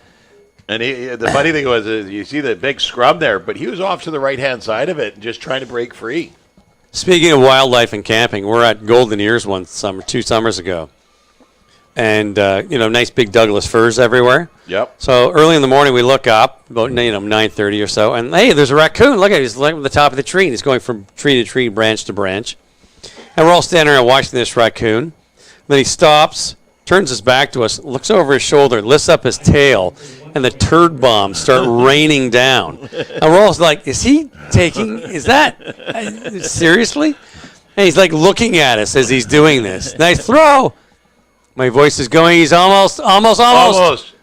And the funny thing was, you see the big scrum there, but he was off to the right-hand side of it and just trying to break free. Speaking of wildlife and camping, we're at Golden Ears 2 summers ago. And, nice big Douglas firs everywhere. Yep. So early in the morning, we look up, about 9:30 or so, and, hey, there's a raccoon. Look at it. He's like at the top of the tree, and he's going from tree to tree, branch to branch. And we're all standing there watching this raccoon. Then he stops, turns his back to us, looks over his shoulder, lifts up his tail, and the turd bombs start raining down. And we're all like, is that, seriously? And he's like looking at us as he's doing this. Nice throw. My voice is going, he's almost. Almost.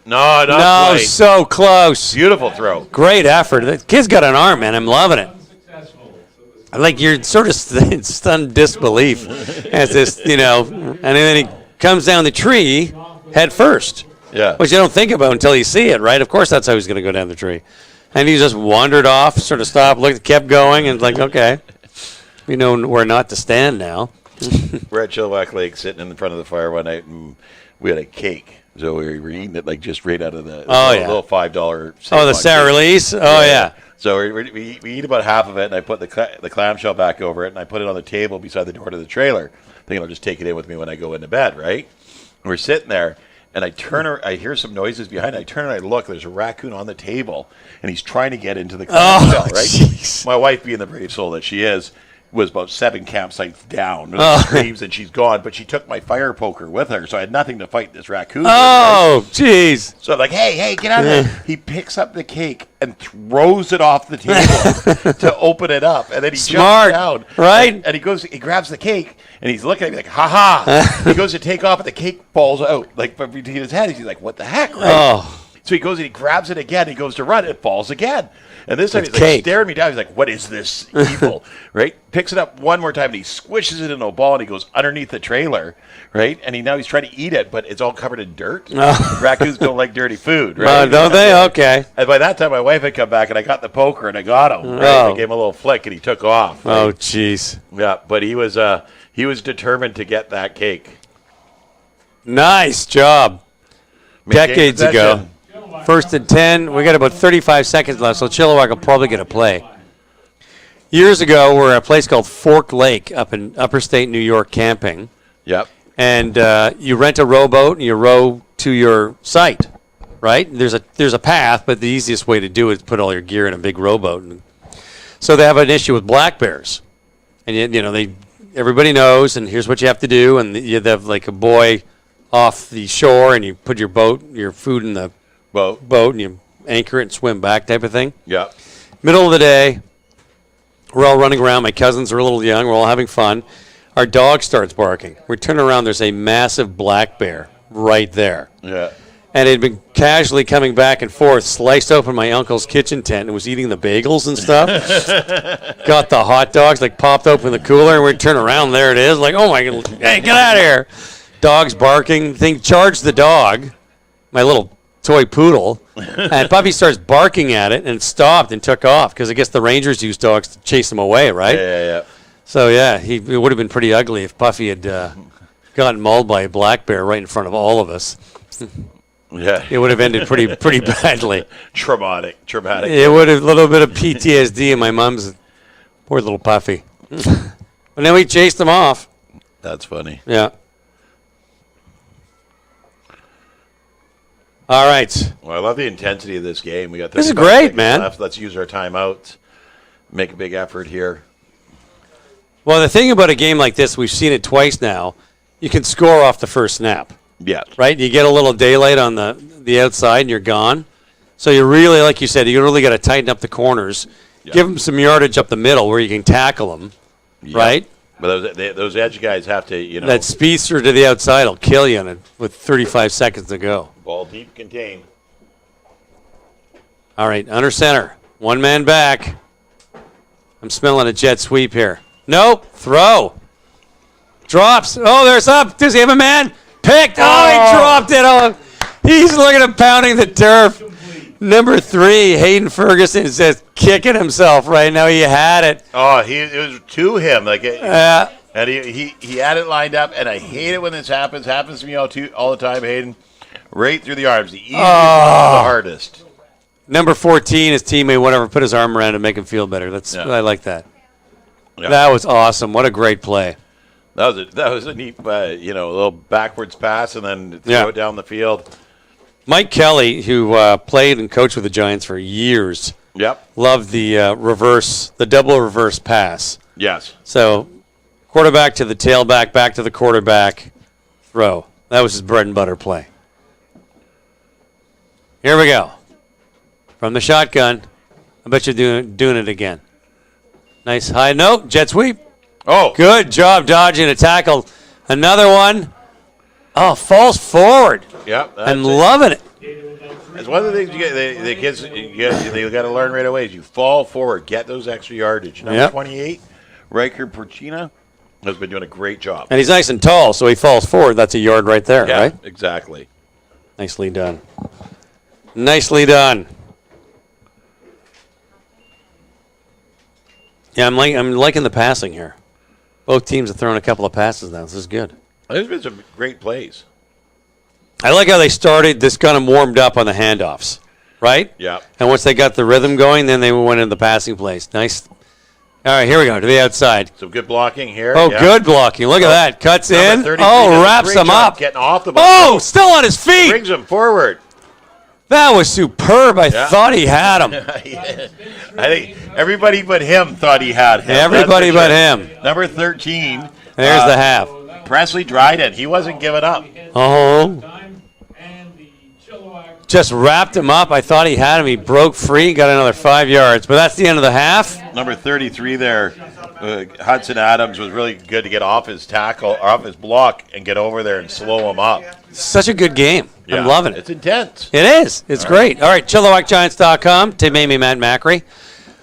No, not No, quite. so close. Beautiful throw. Great effort. The kid's got an arm, man. I'm loving it. Like you're sort of stunned disbelief as this, and then he comes down the tree head first. Yeah. Which you don't think about until you see it, right? Of course, that's how he's going to go down the tree. And he just wandered off, sort of stopped, looked, kept going, and like, okay, we know where not to stand now. We're at Chilliwack Lake sitting in front of the fire one night, and we had a cake. So we were eating it like just right out of the little $5 Oh, the Sarah Lee's? Oh, yeah. So we eat about half of it, and I put the clamshell back over it, and I put it on the table beside the door to the trailer, thinking I'll just take it in with me when I go into bed, right? We're sitting there, and I hear some noises behind. I turn and I look. There's a raccoon on the table, and he's trying to get into the clamshell, right? Jeez. My wife, being the brave soul that she is, was about 7 campsites down. Screams, and she's gone. But she took my fire poker with her, so I had nothing to fight this raccoon with, Oh, jeez. So I'm like, hey, get out of there. He picks up the cake and throws it off the table to open it up. And then he Smart, jumps down. right? And he grabs the cake, and he's looking at me like, ha-ha. He goes to take off, and the cake falls out, like, from between his head. He's like, what the heck, right? Oh. So he goes and he grabs it again. He goes to run. It falls again. And this time It's he's like cake. staring me down. He's like, what is this evil, right? Picks it up one more time, and he squishes it into a ball, and he goes underneath the trailer, right? And he's trying to eat it, but it's all covered in dirt. Raccoons don't like dirty food, right? Don't they? Okay. And by that time, my wife had come back, and I got the poker, and I got him. Right? I gave him a little flick, and he took off. Right? Oh, jeez. Yeah, but he was determined to get that cake. Nice job. Maintain Decades ago. possession. 1st and 10. We got about 35 seconds left, so Chilliwack will probably get a play. Years ago, we're at a place called Fork Lake up in upper state New York camping. Yep. And you rent a rowboat and you row to your site, right? There's a path, but the easiest way to do it is put all your gear in a big rowboat. And so they have an issue with black bears. And, everybody knows, and here's what you have to do. And you have like a boy off the shore, and you put your food in the boat, and you anchor it and swim back type of thing. Yep. Middle of the day, we're all running around. My cousins are a little young. We're all having fun. Our dog starts barking. We turn around. There's a massive black bear right there. Yeah. And it had been casually coming back and forth, sliced open my uncle's kitchen tent and was eating the bagels and stuff. Got the hot dogs, popped open the cooler, and we turn around. There it is. Like, oh, my God. Hey, get out of here. Dog's barking. Thing charged the dog, my little toy poodle, and Puppy starts barking at it, and it stopped and took off because I guess the Rangers use dogs to chase them away, right? Yeah. So, yeah, it would have been pretty ugly if Puffy had gotten mauled by a black bear right in front of all of us. Yeah. It would have ended pretty badly. Traumatic. It would have a little bit of PTSD in my mom's poor little Puffy. But then we chased him off. That's funny. Yeah. All right. Well, I love the intensity of this game. We got This is 35 great, seconds man. left. Let's use our timeout. Make a big effort here. Well, the thing about a game like this, we've seen it twice now. You can score off the first snap, Yeah. right? You get a little daylight on the outside, and you're gone. So you really, like you said, you really got to tighten up the corners. Yeah. Give them some yardage up the middle where you can tackle them, Yeah. right? But those edge guys have to, That speedster to the outside will kill you with 35 seconds to go. ball deep, contain. All right, under center. One man back. I'm smelling a jet sweep here. Nope, throw. Drops. Oh, there's up. Does he have a man? Picked. Oh, he dropped it. Oh, he's looking at pounding the turf. Number 3, Hayden Ferguson, is just kicking himself right now. He had it. Oh, it was to him. Yeah. And he had it lined up, and I hate it when this happens. Happens to me all the time, Hayden. Right through the arms. The easiest, the hardest. Number 14, his teammate, whatever, put his arm around him to make him feel better. I like that. Yeah. That was awesome. What a great play. That was a neat, a little backwards pass, and then throw it down the field. Mike Kelly, who played and coached with the Giants for years, loved the double reverse pass. Yes. So, quarterback to the tailback, back to the quarterback, throw. That was his bread and butter play. Here we go. From the shotgun. I bet you're doing it again. Nice high note, jet sweep. Oh. Good job dodging a tackle. Another one. Oh, falls forward. Yep. I'm loving it. It's one of the things the kids they got to learn right away is you fall forward, get those extra yardage. Number 28, Riker Porcina, has been doing a great job. And he's nice and tall, so he falls forward. That's a yard right there, right? Exactly. Nicely done. Nicely done. Yeah, I'm liking the passing here. Both teams have thrown a couple of passes now. This is good. There's been some great plays. I like how they started. This kind of warmed up on the handoffs, right? Yeah. And once they got the rhythm going, then they went into the passing plays. Nice All right, here we go to the outside. Some good blocking here. Oh, yeah. good blocking. Look at that. Cuts in. 33 Oh, does a wraps great him job up. Getting off the ball. Oh, still on his feet. Brings him forward. That was superb. I Yeah. thought he had him. Yeah. I think everybody but him thought he had him. Everybody but him. Number 13. There's the half. Presley Dryden. He wasn't giving up. Oh. And the Chilliwack Just wrapped him up. I thought he had him. He broke free, got another 5 yards. But that's the end of the half. Number 33 there, Hudson Adams was really good to get off his tackle, or off his block, and get over there and slow him up. Such a good game. Yeah. I'm loving it. It's intense. It is. It's great. All right, ChilliwackGiants.com. Tim Amy, Matt Macri.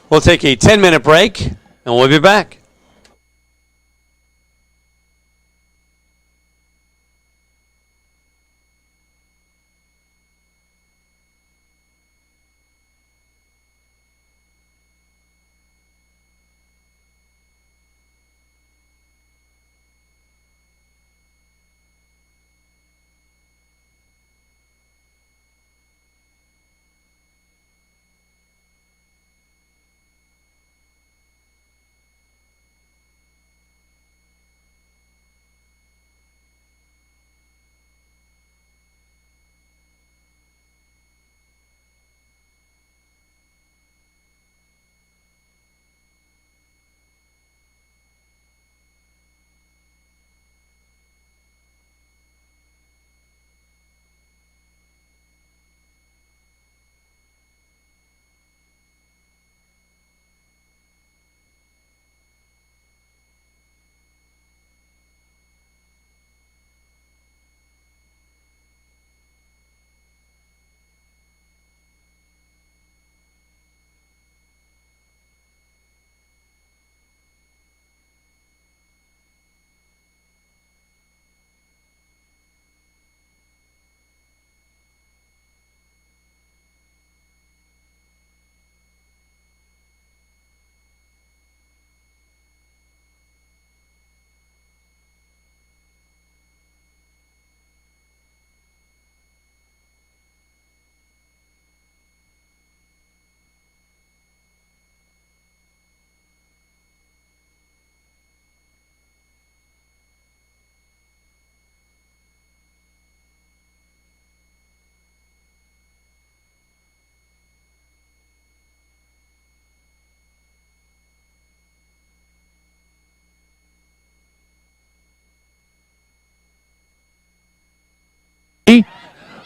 We'll take a 10-minute break, and we'll be back.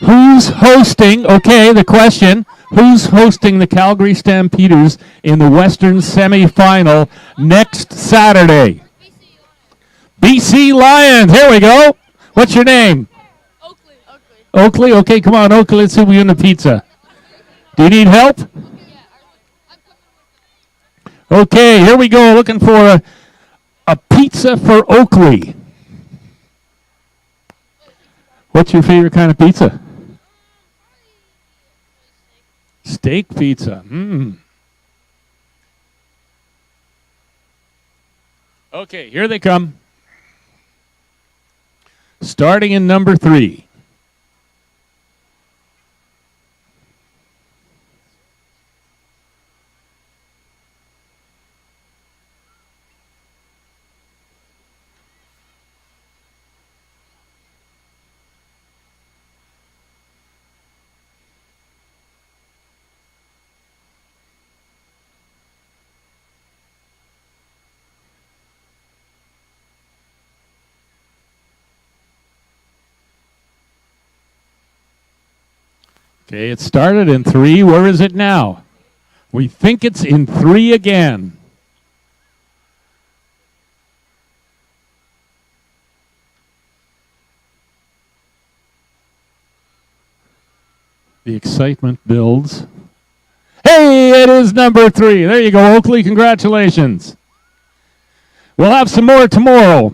Who's hosting? Okay, the question. Who's hosting the Calgary Stampeders in the Western semifinal next Saturday? BC Lions. Here we go. What's your name? Oakley. Oakley? Okay, come on, Oakley. Let's see we win the pizza. Do you need help? Okay, here we go. Looking for a pizza for Oakley. What's your favorite kind of pizza? Steak pizza. Okay, here they come. Starting in number 3. Okay, it started in 3. Where is it now? We think it's in 3 again. The excitement builds. Hey, it is number 3. There you go, Oakley. Congratulations. We'll have some more tomorrow.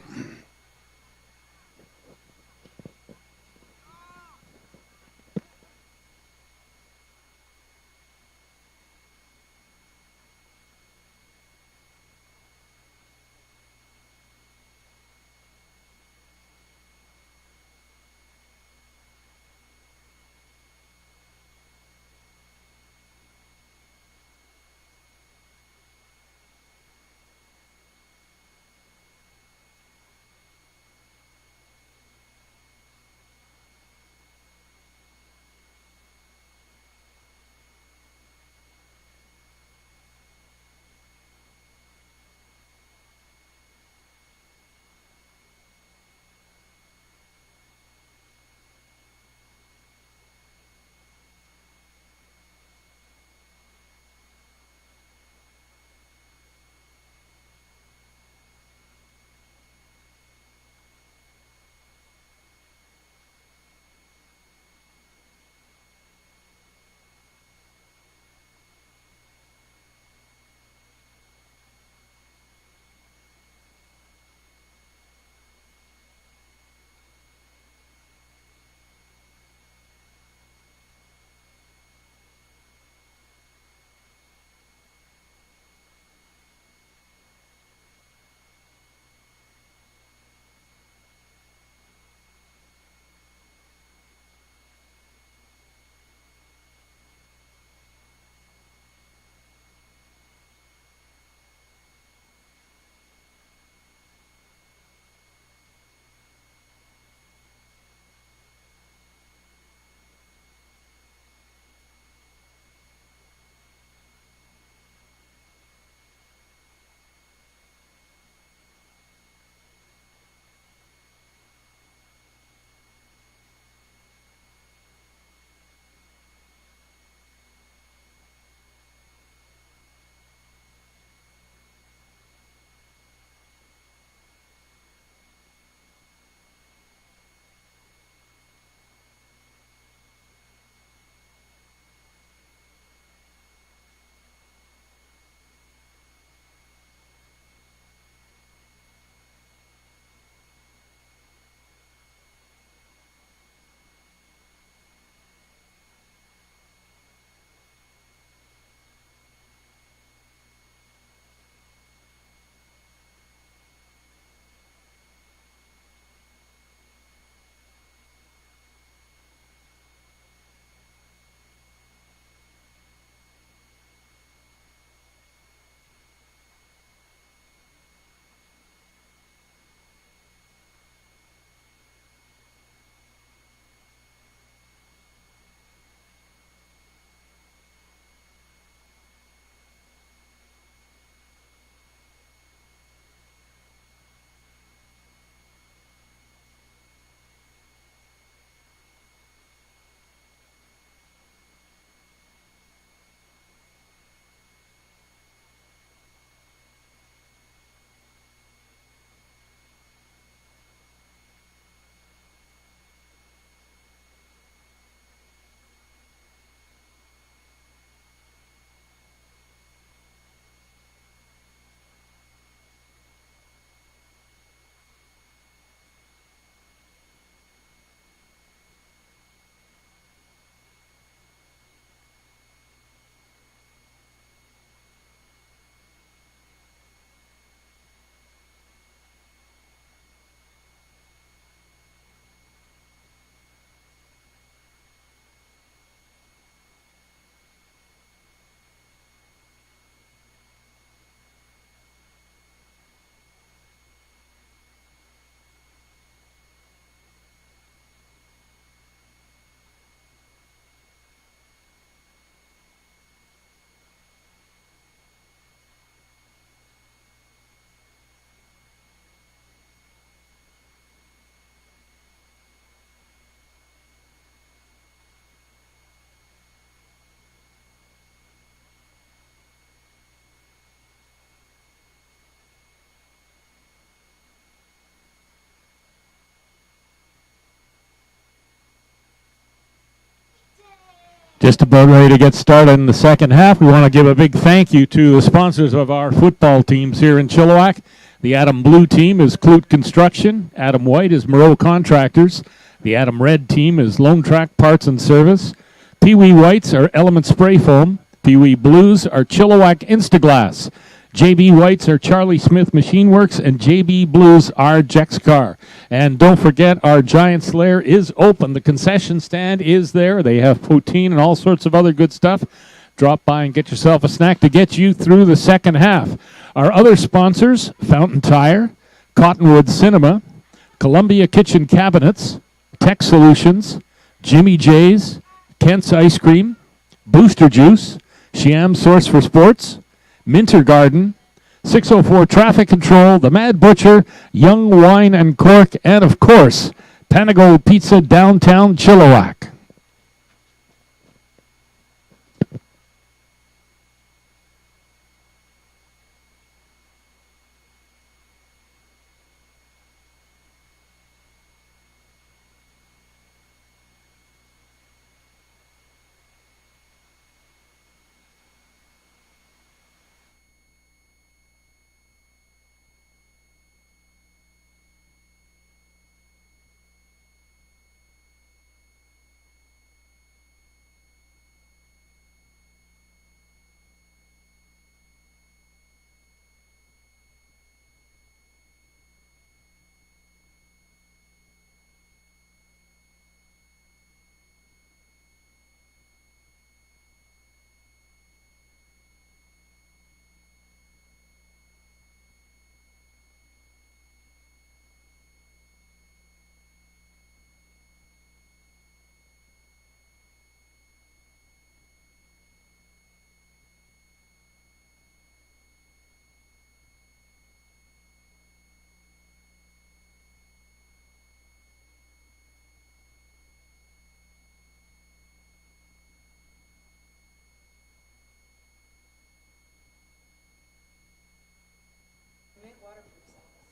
Just about ready to get started in the second half. We want to give a big thank you to the sponsors of our football teams here in Chilliwack. The Adam Blue team is Clute Construction. Adam White is Moreau Contractors. The Adam Red team is Lone Track Parts and Service. Pee Wee Whites are Element Spray Foam. Pee Wee Blues are Chilliwack Instaglass. JB Whites are Charlie Smith Machine Works, and JB Blues are Jexcar. And don't forget, our Giant Slayer is open. The concession stand is there. They have poutine and all sorts of other good stuff. Drop by and get yourself a snack to get you through the second half. Our other sponsors, Fountain Tire, Cottonwood Cinema, Columbia Kitchen Cabinets, Tech Solutions, Jimmy J's, Kent's Ice Cream, Booster Juice, Shiam Source for Sports, Minter Garden, 604 Traffic Control, The Mad Butcher, Young Wine and Cork, and of course, Panagold Pizza downtown Chilliwack.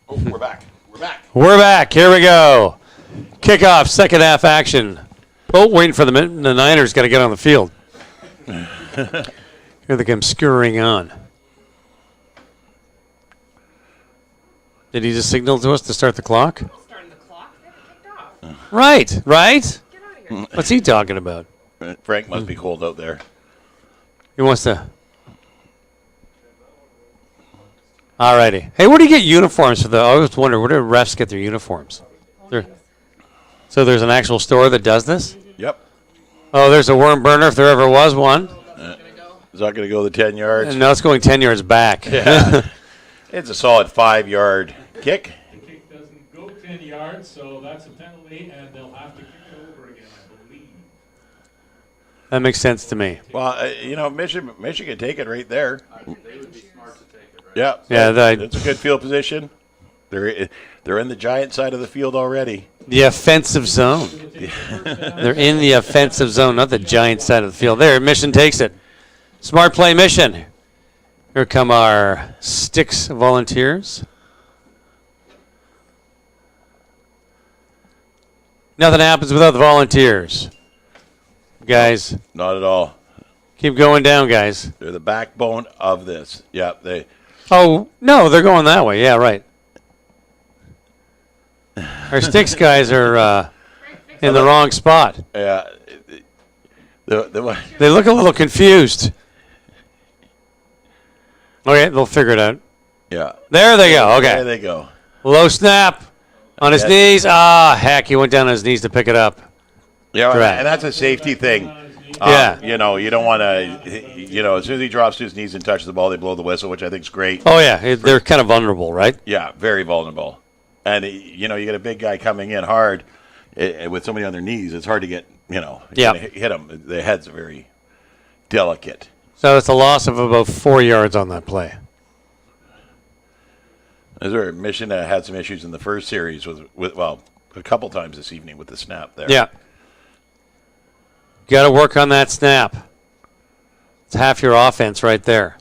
Oh, we're back. We're back. We're back. Here we go. Kickoff, second half action. Oh, waiting for the Niners. Got to get on the field. Here they come scurrying on. Did he just signal to us to start the clock? Starting the clock? They haven't kicked off. Right. Get out of here. What's he talking about? Frank must be cold out there. He wants to. Alrighty. Hey, where do you get uniforms for the? I always wonder where do refs get their uniforms? So there's an actual store that does this? Yep. Oh, there's a worm burner if there ever was one. Is that going to go the 10 yards? No, it's going 10 yards back. Yeah. It's a solid 5-yard kick. The kick doesn't go 10 yards, so that's a penalty, and they'll have to kick it over again, I believe. That makes sense to me. Well, Michigan take it right there. They would be smart to take it, right? Yeah. Yeah, It's a good field position. They're in the Giant side of the field already. the offensive zone. They're in the offensive zone, not the Giant side of the field. There, Mission takes it. Smart play, Mission. Here come our Sticks volunteers. Nothing happens without the volunteers. Guys, Not at all. keep going down, guys. They're the backbone of this. Yeah, they. Oh, no, they're going that way. Yeah, right. Our Sticks guys are in the wrong spot. Yeah. They look a little confused. Okay, they'll figure it out. Yeah. There they go. Okay. There they go. Low snap on his knees. Ah, heck, he went down on his knees to pick it up. Yeah, Correct. and that's a safety thing. Yeah. You don't want to, as soon as he drops to his knees and touches the ball, they blow the whistle, which I think is great. Oh, yeah, they're kind of vulnerable, right? Yeah, very vulnerable. And, you get a big guy coming in hard with somebody on their knees. It's hard to get, Yeah. hit them. The head's very delicate. So it's a loss of about 4 yards on that play. Is there a Mission that had some issues in the first series with a couple times this evening with the snap there. Yeah. Got to work on that snap. It's half your offense right there.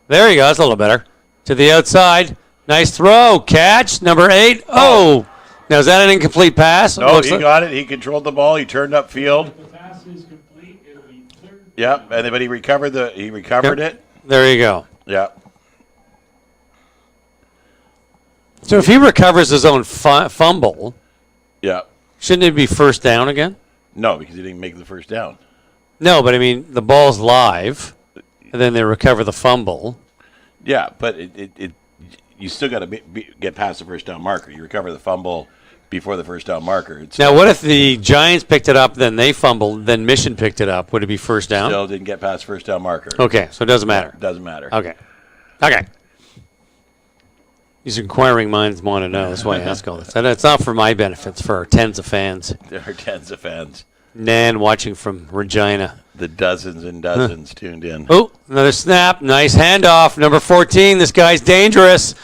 There you go. That's a little better. To the outside. Nice throw. Catch. Number 8. Oh. Now, is that an incomplete pass? No, he got it. He controlled the ball. He turned upfield. The pass is complete, Yep, but he recovered it. There you go. Yeah. So if he recovers his own fumble, Yeah. shouldn't it be first down again? No, because he didn't make the first down. No, but I mean the ball's live, and then they recover the fumble. Yeah, but you still got to get past the first down marker. You recover the fumble before the first down marker. Now, what if the Giants picked it up, then they fumbled, then Mission picked it up? Would it be first down? Still didn't get past first down marker. Okay, so it doesn't matter. Doesn't matter. Okay. These inquiring minds want to know. That's why I ask all this. And it's not for my benefit. It's for our tens of fans. There are tens of fans. Nan watching from Regina. The dozens and dozens tuned in. Oh, another snap. Nice handoff. Number 14. This guy's dangerous.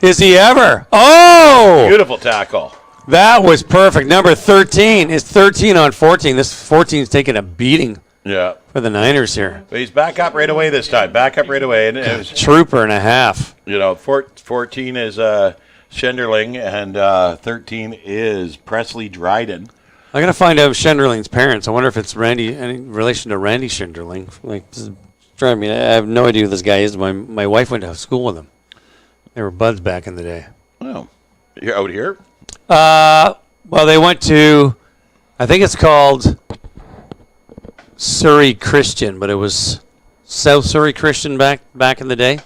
Is he ever? Oh! Beautiful tackle. That was perfect. Number 13 is 13 on 14. This 14's taking a beating Yeah. for the Niners here. But he's back up right away this time. Back up right away. And it was, Trooper and a half. 14 is Schenderling and 13 is Presley Dryden. I'm going to find out Schenderling's parents. I wonder if it's Randy, any relation to Randy Schenderling. Like, this is driving me. I have no idea who this guy is. My wife went to school with him. They were buds back in the day. Oh. You're out here? Well, they went to, I think it's called Surrey Christian, but it was South Surrey Christian back in the day.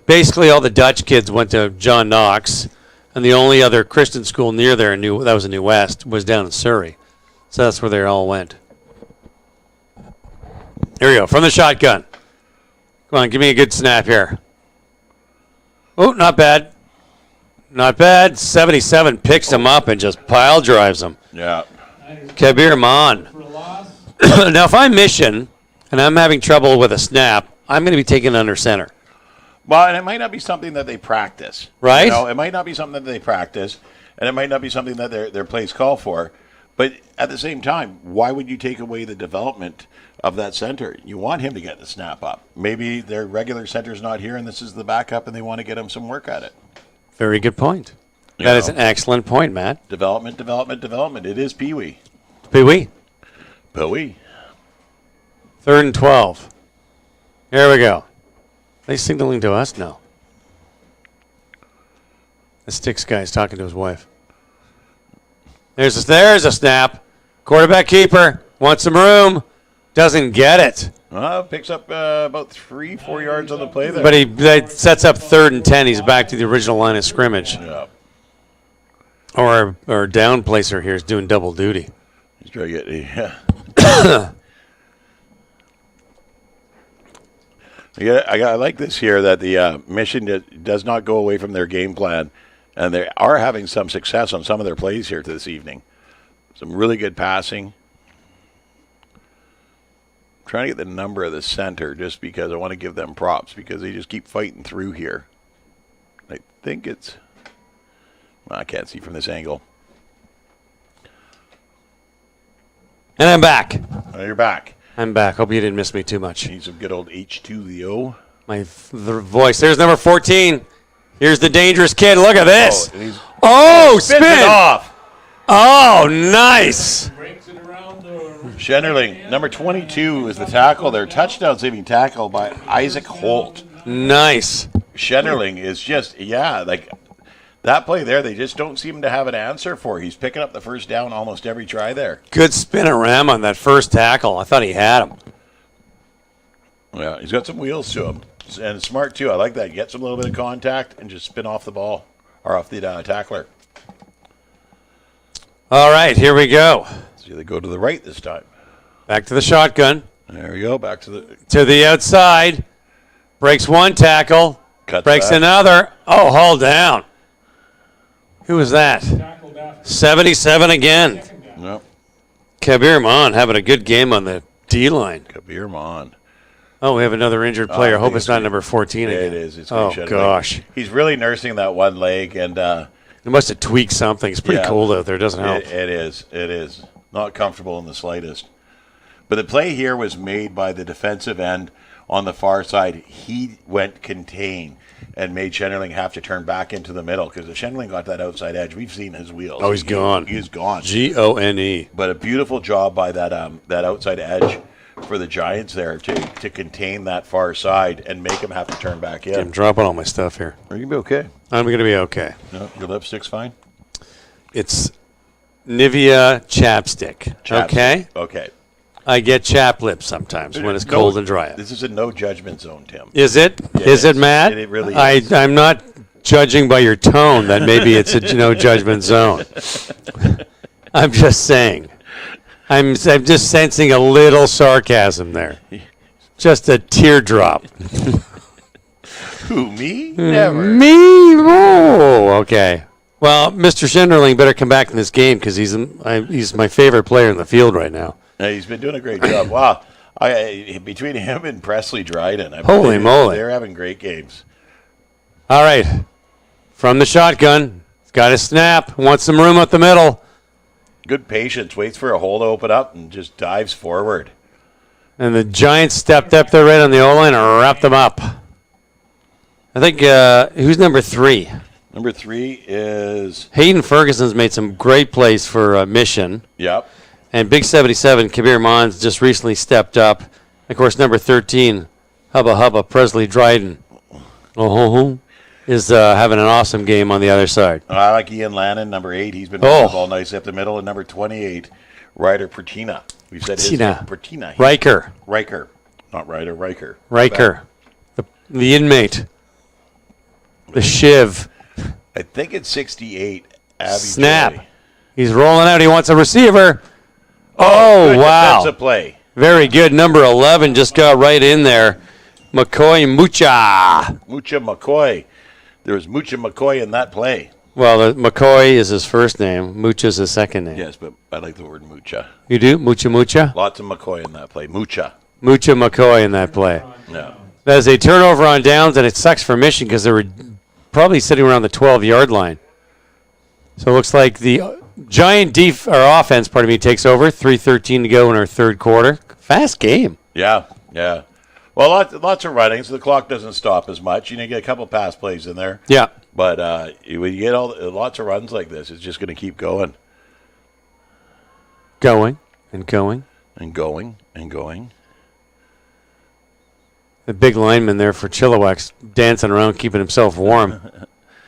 Basically, all the Dutch kids went to John Knox, and the only other Christian school near there, that was in New West, was down in Surrey. So that's where they all went. Here we go, from the shotgun. Come on, give me a good snap here. Oh, not bad. Not bad. 77 picks him up and just pile drives him. Yeah. Kabir Maan. Now, if I'm Mission and I'm having trouble with a snap, I'm going to be taken under center. Well, and it might not be something that they practice. Right? It might not be something that they practice, and it might not be something that their plays call for. But at the same time, why would you take away the development of that center? You want him to get the snap up. Maybe their regular center's not here, and this is the backup, and they want to get him some work at it. Very good point. That is an excellent point, Matt. Development. It is Pee-wee. Pee-wee. Pee-wee. 3rd and 12. Here we go. They signaling to us? No. The Sticks guy's talking to his wife. There's a snap. Quarterback keeper wants some room. Doesn't get it. Picks up about 3-4 yards on the play there. But that sets up 3rd and 10. He's back to the original line of scrimmage. Yeah. Our down placer here is doing double duty. He's trying to get I like this here that the Mission does not go away from their game plan, and they are having some success on some of their plays here this evening. Some really good passing. I'm trying to get the number of the center just because I want to give them props because they just keep fighting through here. I think it's... I can't see from this angle. And I'm back. Oh, you're back. I'm back. Hope you didn't miss me too much. Need some good old H2O. The voice. There's number 14. Here's the dangerous kid. Look at this. Spins spin. it off. Oh, nice. Schenderling, number 22 is the tackle there. Touchdown saving tackle by Isaac Holt. Nice. Schenderling is just, like that play there, they just don't seem to have an answer for. He's picking up the first down almost every try there. Good spin-a-ram on that first tackle. I thought he had him. Yeah, he's got some wheels to him. And smart, too. I like that. He gets a little bit of contact and just spin off the ball or off the tackler. All right, here we go. So they go to the right this time. Back to the shotgun. There we go. Back to the outside. Breaks one tackle. Breaks back. Another. Oh, haul down. Who was that? 77 again. Yep. Kabir Maan having a good game on the D-line. Kabir Maan. Oh, we have another injured player. Hope it's not number 14 again. It is. It's gosh. He's really nursing that one leg, and he must have tweaked something. It's pretty cold out there. It doesn't help. It is. It is. Not comfortable in the slightest. But the play here was made by the defensive end on the far side. He went contain and made Schenderling have to turn back into the middle because if Schenderling got that outside edge, we've seen his wheels. Oh, he's gone. He's gone. Gone. But a beautiful job by that outside edge for the Giants there to contain that far side and make them have to turn back in. I'm dropping all my stuff here. Are you going to be okay? I'm going to be okay. No, your lipstick's fine? It's Nivea chapstick. Okay? Okay. I get chapped lips sometimes when it's cold and dry. This is a no judgment zone, Tim. Is it? Yeah, Is it, Matt? It really is. I'm not judging by your tone that maybe it's a no judgment zone. I'm just saying. I'm just sensing a little sarcasm there. Just a teardrop. Who, me? Never. Me? Oh, okay. Well, Mr. Schinderling better come back in this game because he's my favorite player in the field right now. Yeah, he's been doing a great job. Wow. Between him and Presley Dryden, Holy moly. They're having great games. All right. From the shotgun. He's got a snap. Wants some room up the middle. Good patience. Waits for a hole to open up and just dives forward. And the Giants stepped up there right on the O-line and wrapped them up. I think, who's number 3? Number 3 is... Hayden Ferguson's made some great plays for Mission. Yep. And Big 77, Kabir Mons, just recently stepped up. Of course, number 13, Hubba Presley Dryden, is having an awesome game on the other side. I like Ian Lannon, number 8. He's been running the ball nice up the middle. And number 28, Ryder Pertina. We've said his name. Pertina. Riker. Not Ryder, Riker. The inmate. The Shiv. I think it's 68. Abby Snap. Joy. He's rolling out. He wants a receiver. Oh, wow. That's a play. Very good. Number 11 just got right in there. Mucha McCoy. There was Mucha McCoy in that play. Well, McCoy is his first name. Mucha's his second name. Yes, but I like the word Mucha. You do? Mucha? Lots of McCoy in that play. Mucha McCoy in that play. No. There's a turnover on downs, and it sucks for Mission because they were probably sitting around the 12-yard line. So it looks like the Giant offense, takes over. 3:13 to go in our third quarter. Fast game. Yeah. Well, lots of running, so the clock doesn't stop as much. You get a couple pass plays in there. Yeah. But when you get lots of runs like this, it's just going to keep going. Going and going. And going and going. The big lineman there for Chilliwack's dancing around, keeping himself warm.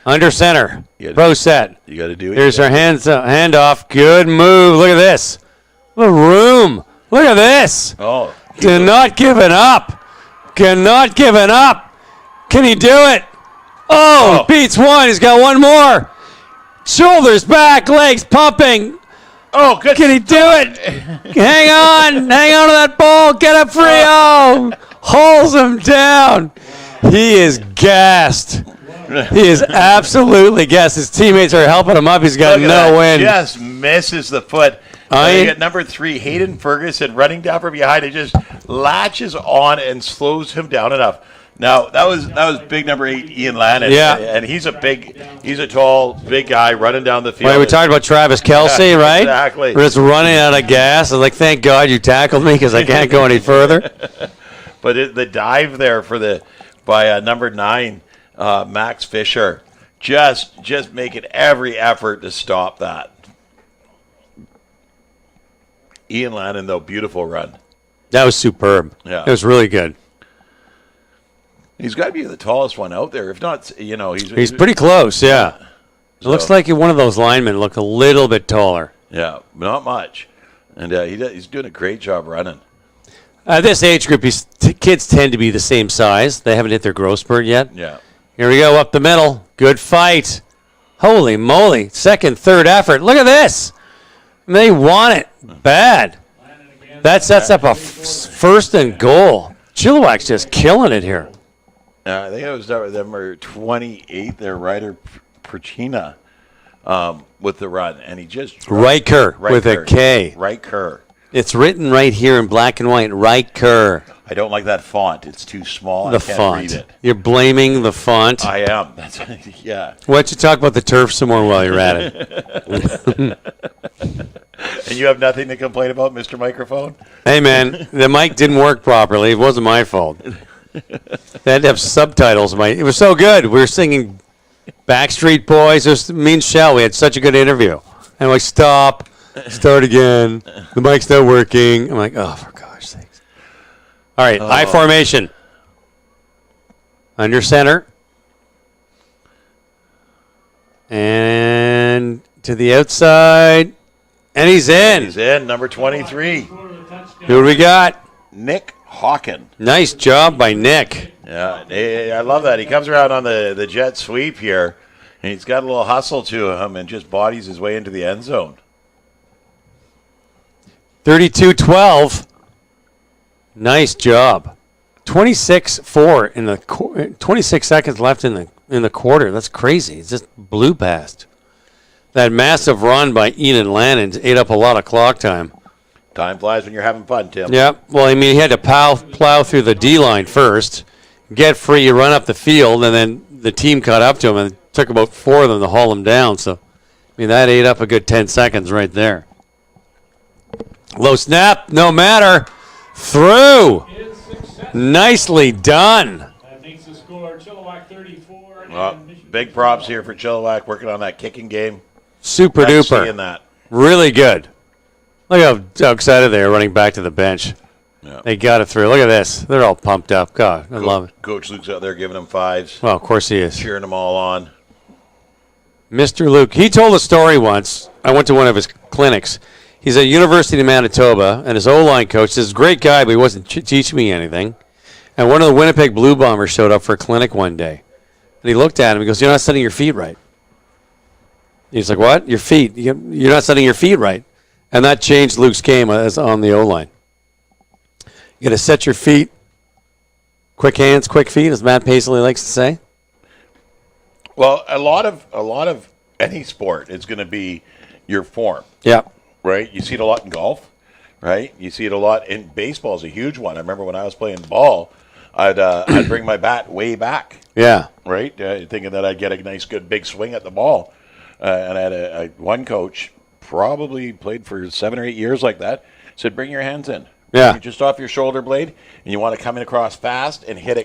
Under center. Pro set. You got to do it. Here's our handoff. Good move. Look at this. The room. Look at this. Oh. Not giving up. Cannot give it up. Can he do it? Oh, beats one. He's got one more. Shoulders back, legs pumping. Oh, good. Can he do it? Hang on to that ball. Get a Frio. Hauls him down. He is gassed. He is absolutely gassed. His teammates are helping him up. He's got no wind. Just misses the foot. You get number 3, Hayden Ferguson, running down from behind. It just latches on and slows him down enough. Now that was big number 8, Ian Lannon. Yeah, and he's a tall, big guy running down the field. Right, we talked about Travis Kelce, right? Exactly. We're just running out of gas. I was like, thank God you tackled me because I can't go any further. But the dive there by number 9, Max Fisher, just making every effort to stop that. Ian Lannon, though, beautiful run. That was superb. Yeah. It was really good. He's got to be the tallest one out there. If not, he's pretty close, yeah. It looks like one of those linemen look a little bit taller. Yeah, not much. And he's doing a great job running. This age group, kids tend to be the same size. They haven't hit their growth spurt yet. Yeah. Here we go, up the middle. Good fight. Holy moly. Second, third effort. Look at this. They want it bad. That sets up a first and goal. Chilliwack's just killing it here. I think it was number 28 there, Ryder Pertina, with the run. And he just... Riker with a K. Riker. It's written right here in black and white. Riker. I don't like that font. It's too small. The I can't font. read it. You're blaming the font? I am. Yeah. Why don't you talk about the turf some more while you're at it? And you have nothing to complain about, Mr. Microphone? Hey, man, the mic didn't work properly. It wasn't my fault. They had to have subtitles. It was so good. We were singing Backstreet Boys. It was me and Shell. We had such a good interview. And I'm like, stop. Start again. The mic's not working. I'm like, oh, for gosh sakes. All right, I formation. Under center. And to the outside. And he's in. He's in, number 23. Who do we got? Nick Hawken. Nice job by Nick. Yeah, I love that. He comes around on the jet sweep here, and he's got a little hustle to him and just bodies his way into the end zone. 32-12. Nice job. 26-4 in the 26 seconds left in the quarter. That's crazy. It's just blew past. That massive run by Eden Lannon ate up a lot of clock time. Time flies when you're having fun, Tim. Yep. Well, I mean, he had to plow through the D line first, get free, you run up the field, and then the team caught up to him, and it took about 4 of them to haul him down. So, I mean, that ate up a good 10 seconds right there. Low snap, no matter. Through. Nicely done. That makes the score Chilliwack 34. Big props here for Chilliwack working on that kicking game. Super Nice duper. seeing that. Really good. Look how excited they are running back to the bench. Yeah. They got it through. Look at this. They're all pumped up. God, I love it. Coach Luke's out there giving them fives, Well, of course he is. cheering them all on. Mr. Luke, he told a story once. I went to one of his clinics. He's at University of Manitoba, and his O-line coach is a great guy, but he wasn't teaching me anything. And one of the Winnipeg Blue Bombers showed up for a clinic one day. And he looked at him. He goes, "You're not setting your feet right." He's like, "What? Your feet? You're not setting your feet right." And that changed Luke's game as on the O-line. You got to set your feet. Quick hands, quick feet, as Matt Paisley likes to say. Well, a lot of any sport is going to be your form, Yeah. right? You see it a lot in golf, right? You see it a lot in baseball. Is a huge one. I remember when I was playing ball, I'd bring my bat way back, Yeah. right, thinking that I'd get a nice, good, big swing at the ball. And I had one coach, probably played for 7 or 8 years like that, said, "Bring your hands in, Yeah. You're just off your shoulder blade, and you want to come in across fast and hit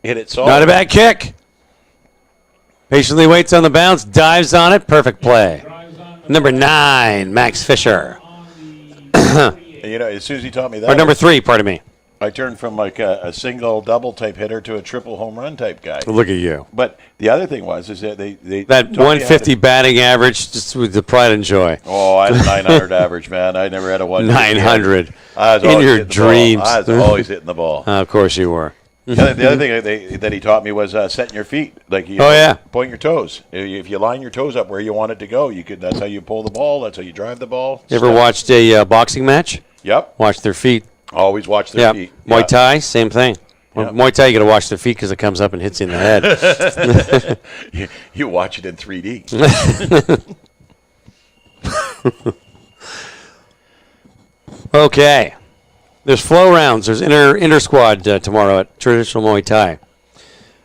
it solid." Not a bad kick. Patiently waits on the bounce, dives on it, perfect play. Number 9, Max Fisher. You know, as soon as he taught me that, Or number 3, pardon me. I turned from like a single, double type hitter to a triple home run type guy. Look at you. But the other thing is that they That taught me how 150 to- batting average, just with the pride and joy. Oh, I had a 900 average, man. I never had a 150. 900. I was In always your hitting the ball. dreams. I was always hitting the ball. Of course you were. The other thing that he taught me was setting your feet. Like, point your toes. If you line your toes up where you want it to go, that's how you pull the ball. That's how you drive the ball. You ever watched a boxing match? Yep. Watch their feet. Always watch their feet. Muay Thai, same thing. Yep. Muay Thai, you got to watch their feet because it comes up and hits you in the head. You watch it in 3D. Okay. There's flow rounds. There's inter squad tomorrow at traditional Muay Thai.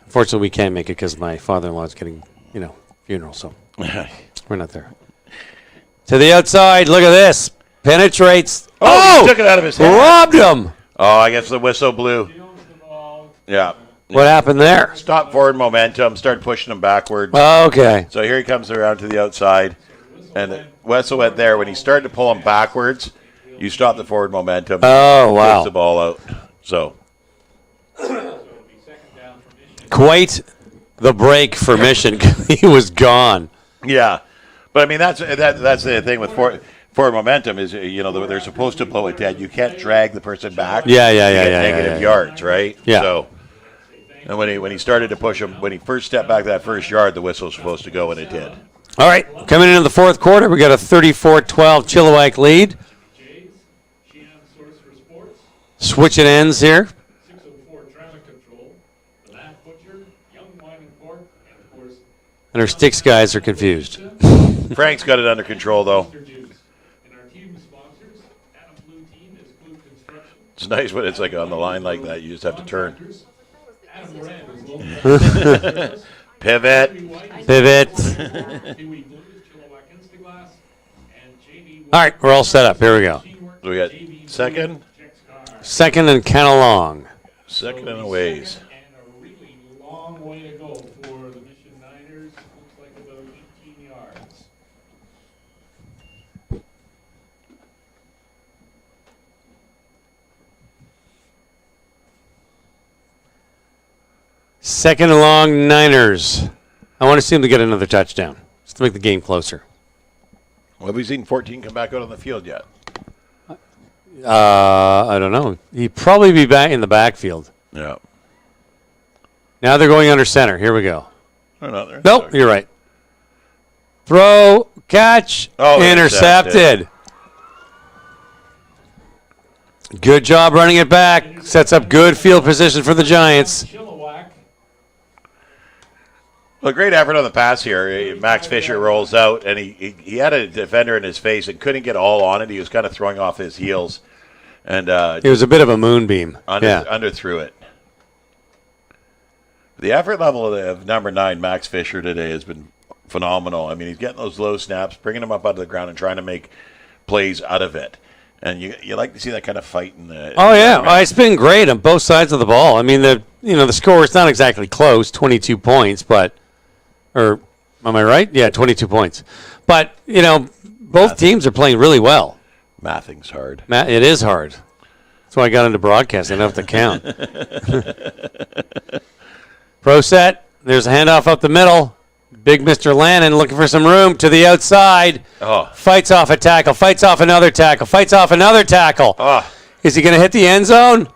Unfortunately, we can't make it because my father-in-law is getting, funeral, so we're not there. To the outside, look at this. Penetrates. He took it out of his hand. Robbed him. Oh, I guess the whistle blew. Yeah. What happened there? Stop forward momentum. Start pushing him backwards. Okay. So here he comes around to the outside. And the whistle went there. When he started to pull him backwards, you stop the forward momentum. Oh, wow. Push the ball out. So. Quite the break for Mission. He was gone. Yeah. But, I mean, that's the thing with forward momentum is, they're supposed to blow it dead. You can't drag the person back. Yeah. You get negative yards, right? Yeah. So, and when he started to push him, when he first stepped back that first yard, the whistle was supposed to go, and it did. All right. Coming into the fourth quarter, we got a 34-12 Chilliwack lead. Switching ends here. And our sticks guys are confused. Frank's got it under control, though. It's nice when it's like on the line like that. You just have to turn. Pivot. All right, we're all set up. Here we go. So we got second and count along. Second and a ways. Second and long, Niners. I want to see them to get another touchdown, just to make the game closer. Well, have we seen 14 come back out on the field yet? I don't know. He'd probably be back in the backfield. Yeah. Now they're going under center. Here we go. Oh, no, they're Nope, you're right. Throw, catch, intercepted. Good job running it back. Sets up good field position for the Giants. Chilliwack. Well, great effort on the pass here. Max Fisher rolls out, and he had a defender in his face and couldn't get all on it. He was kind of throwing off his heels. And it was a bit of a moonbeam. Underthrew it. The effort level of number 9, Max Fisher, today has been phenomenal. I mean, he's getting those low snaps, bringing them up out of the ground and trying to make plays out of it. And you like to see that kind of fight in the. Oh yeah, it's been great on both sides of the ball. I mean, the score is not exactly close, 22 points, but am I right? Yeah, 22 points. But both teams are playing really well. Mathing's hard. It is hard. That's why I got into broadcasting. I don't have to count. Pro set. There's a handoff up the middle. Big Mr. Lannon looking for some room to the outside. Oh. Fights off a tackle. Fights off another tackle. Fights off another tackle. Oh. Is he going to hit the end zone?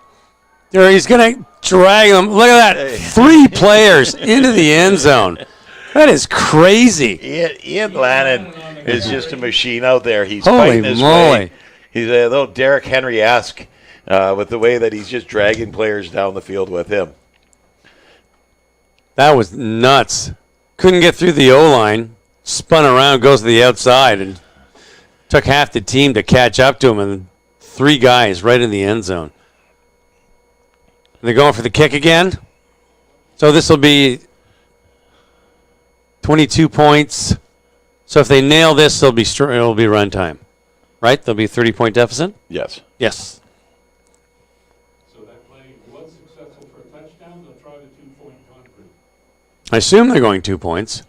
Or he's going to drag them. Look at that. 3 players into the end zone. That is crazy. Ian Lannon is just a machine out there. He's Holy fighting his moly. way. He's a little Derrick Henry-esque with the way that he's just dragging players down the field with him. That was nuts. Couldn't get through the O-line. Spun around, goes to the outside, and took half the team to catch up to him, and 3 guys right in the end zone. And they're going for the kick again. So this will be 22 points. So if they nail this, it'll be run time. Right? There'll be a 30-point deficit? Yes. Yes. So that play was successful for a touchdown. They'll try the 2-point convert. I assume they're going 2 points.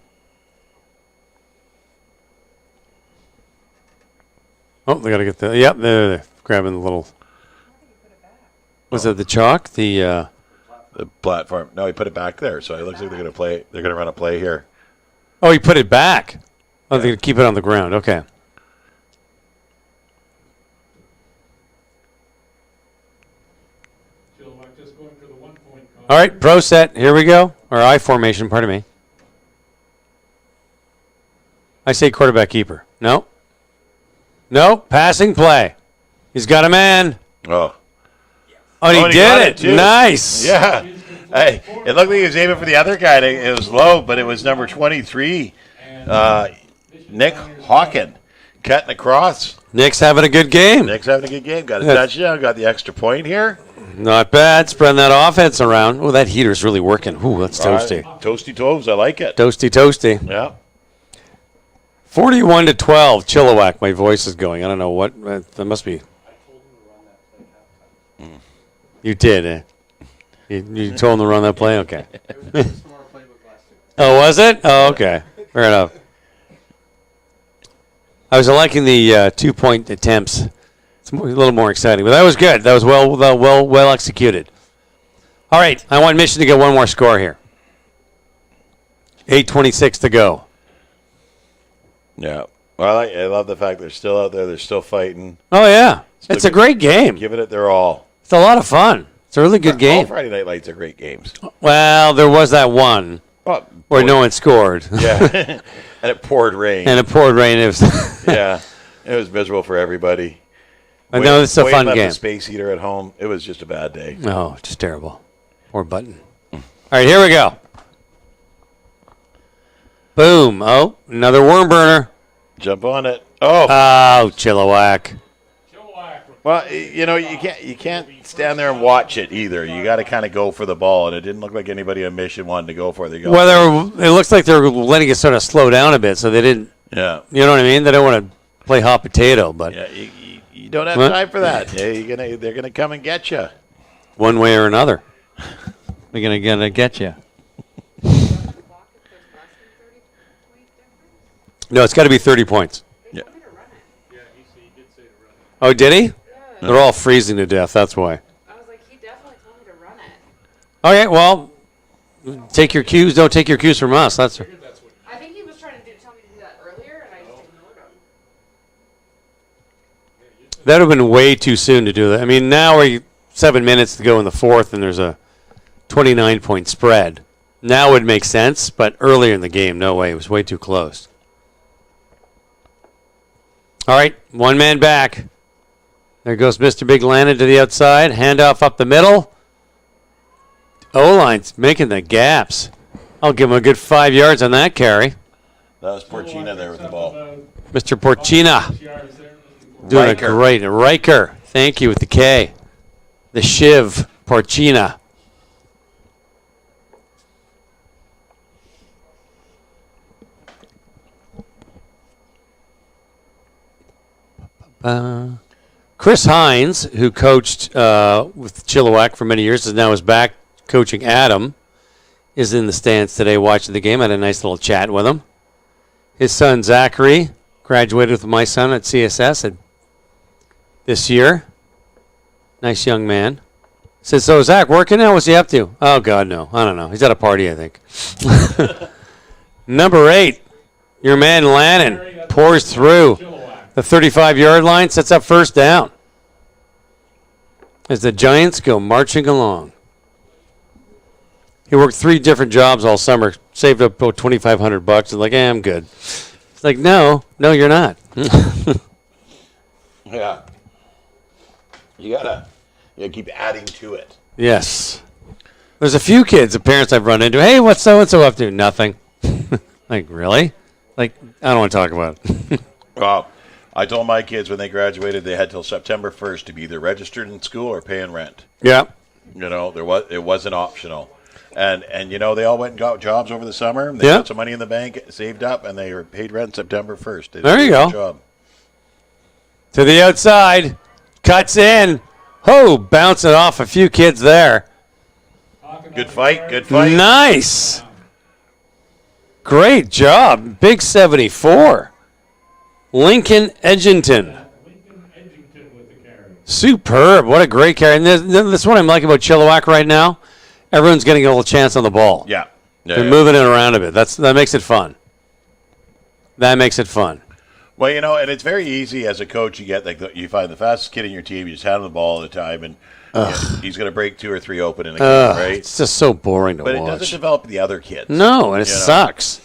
Oh, they got to get the. Yep, they're grabbing the little. Was it the chalk? The platform. No, he put it back there, so it looks like they're going to play. They're going to run a play here. Oh, he put it back. Oh, they're going to keep it on the ground. Okay. Chilliwack just going for the 1-point convert. All right, pro set. Here we go. Or I formation, pardon me. I say quarterback keeper. No. No, passing play. He's got a man. Oh. Oh, he did it. Nice. Yeah. Hey, it looked like he was aiming for the other guy. It was low, but it was number 23, Nick Hawken, cutting across. Nick's having a good game. Nick's having a good game. Got a touchdown. Got the extra point here. Not bad. Spreading that offense around. Oh, that heater's really working. Ooh, that's toasty. Toasty toes. I like it. Toasty. Yeah. 41-12, Chilliwack. My voice is going. I don't know what. That must be. You did, eh? You told him to run that play? Okay. Oh, was it? Oh, okay. Fair enough. I was liking the 2-point attempts. It's a little more exciting, but that was good. That was well executed. All right, I want Mission to get one more score here. 8:26 to go. Yeah. Well, I love the fact they're still out there. They're still fighting. Oh, yeah. It's a great game. Giving it their all. It's a lot of fun. It's a really good game. All Friday Night Lights are great games. Well, there was that one where no one scored. Yeah. And it poured rain. It was yeah. It was miserable for everybody. I know it's a fun left game. The space heater at home. It was just a bad day. Oh, just terrible. Poor button. All right, here we go. Boom. Oh, another worm burner. Jump on it. Oh, Chilliwack. Well, you can't stand there and watch it either. You got to kind of go for the ball, and it didn't look like anybody on Mission wanted to go for it. Well, it looks like they're letting it sort of slow down a bit, so they didn't. Yeah. You know what I mean? They don't want to play hot potato, but yeah, you don't have time for that. Yeah, they're gonna come and get you, one way or another. They're gonna get you. No, it's got to be 30 points. Yeah. He did say to run it. Oh, did he? They're all freezing to death. That's why. I was like, he definitely told me to run it. Okay, well, take your cues. Don't take your cues from us. That's. I think he was trying to tell me to do that earlier, and I just ignored him. That would have been way too soon to do that. I mean, now we're 7 minutes to go in the fourth, and there's a 29-point spread. Now it would make sense, but earlier in the game, no way. It was way too close. All right, one man back. There goes Mr. Big Landon to the outside. Handoff up the middle. O-line's making the gaps. I'll give him a good 5 yards on that carry. That was Porcina there with the ball. Mr. Porcina doing a great. Riker, thank you with the K. The Shiv, Porcina. Chris Hines, who coached with Chilliwack for many years, is back coaching Adam, is in the stands today watching the game. I had a nice little chat with him. His son, Zachary, graduated with my son at CSS this year. Nice young man. Says, so Zach, working now? What's he up to? Oh, God, no. I don't know. He's at a party, I think. Number 8, your man Lannon pours through the 35-yard line, sets up first down as the Giants go marching along. He worked 3 different jobs all summer, saved up about $2,500. He's like, I'm good. It's like, no, you're not. Yeah. You gotta keep adding to it. Yes. There's a few kids, the parents I've run into. Hey, what's so-and-so up to? Nothing. Like, really? Like, I don't want to talk about it. Well, I told my kids when they graduated they had till September 1st to be either registered in school or paying rent. Yeah. It wasn't optional. And they all went and got jobs over the summer. They got some money in the bank, saved up, and they were paid rent September 1st. There you go. Job. To the outside. Cuts in. Bouncing off a few kids there. Good fight. Nice. Great job. Big 74. Lincoln Edgington. Superb. What a great carry. And this is what I'm liking about Chilliwack right now. Everyone's getting a little chance on the ball. Yeah. They're moving it around a bit. That makes it fun. Well, and it's very easy as a coach. You get you find the fastest kid in your team. You just hand him the ball all the time, and he's going to break 2 or 3 open in a game, right? It's just so boring to watch. But it doesn't develop the other kids. No, and it sucks.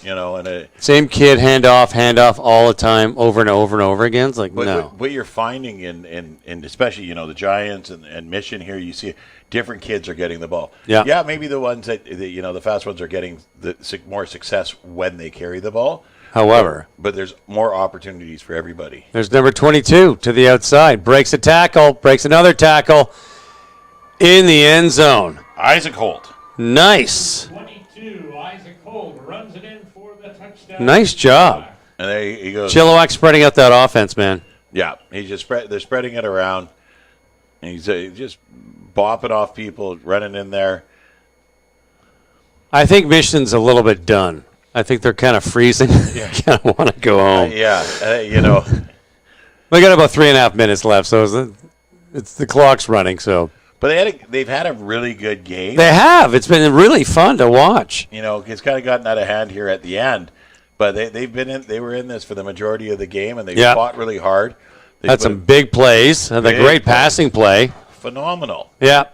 Same kid, handoff all the time, over and over and over again. It's like, no. What you're finding in especially the Giants and Mission here, you see different kids are getting the ball. Yeah, maybe the ones that the fast ones are getting the more success when they carry the ball. However, but there's more opportunities for everybody. There's number 22 to the outside. Breaks a tackle. Breaks another tackle. In the end zone. Isaac Holt. Nice. 22, Isaac Holt runs it in for the touchdown. Nice job. And there he goes. Chilliwack spreading out that offense, man. Yeah, they're spreading it around. And he's just bopping off people, running in there. I think Mission's a little bit done. I think they're kind of freezing. Yeah. Kind of want to go home. We got about 3.5 minutes left, so it's the clock's running. So, but they've had a really good game. They have. It's been really fun to watch. It's kind of gotten out of hand here at the end, but they were in this for the majority of the game, and they fought really hard. They had some big plays. Had a great passing play. Phenomenal. Yeah.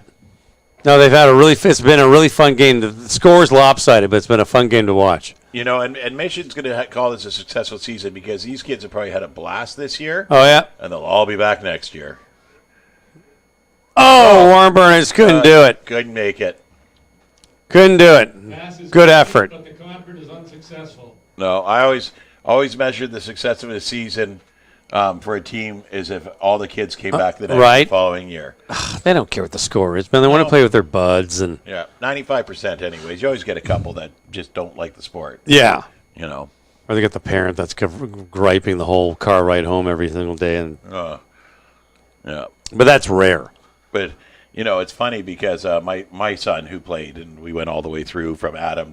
No, it's been a really fun game. The score's lopsided, but it's been a fun game to watch. And Mission's going to call this a successful season because these kids have probably had a blast this year. Oh, yeah. And they'll all be back next year. Warren Burners couldn't do it. Couldn't make it. Couldn't do it. Good effort. But the conference is unsuccessful. No, I always measured the success of a season for a team is if all the kids came back the following year. They don't care what the score is, man. They want to play with their buds. 95% anyways. You always get a couple that just don't like the sport. Yeah. Or they get the parent that's griping the whole car ride home every single day. Yeah. But that's rare. But, it's funny because my son who played, and we went all the way through from Adam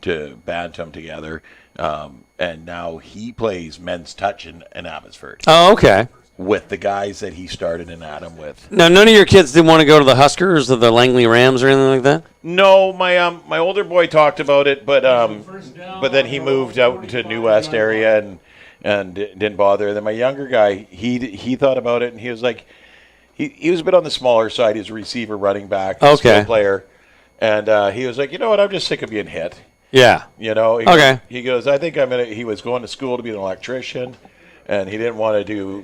to Bantam together, and now he plays men's touch in Abbotsford. Oh, okay. with the guys that he started in Adam with. Now, none of your kids didn't want to go to the Huskers or the Langley Rams or anything like that? No, my older boy talked about it, but then he moved out into New West area and didn't bother. And then my younger guy, he thought about it, and he was like, he was a bit on the smaller side. He's a receiver, running back, skill player, and he was like, you know what, I'm just sick of being hit. Yeah. You know. He goes, I think he was going to school to be an electrician, and he didn't want to do,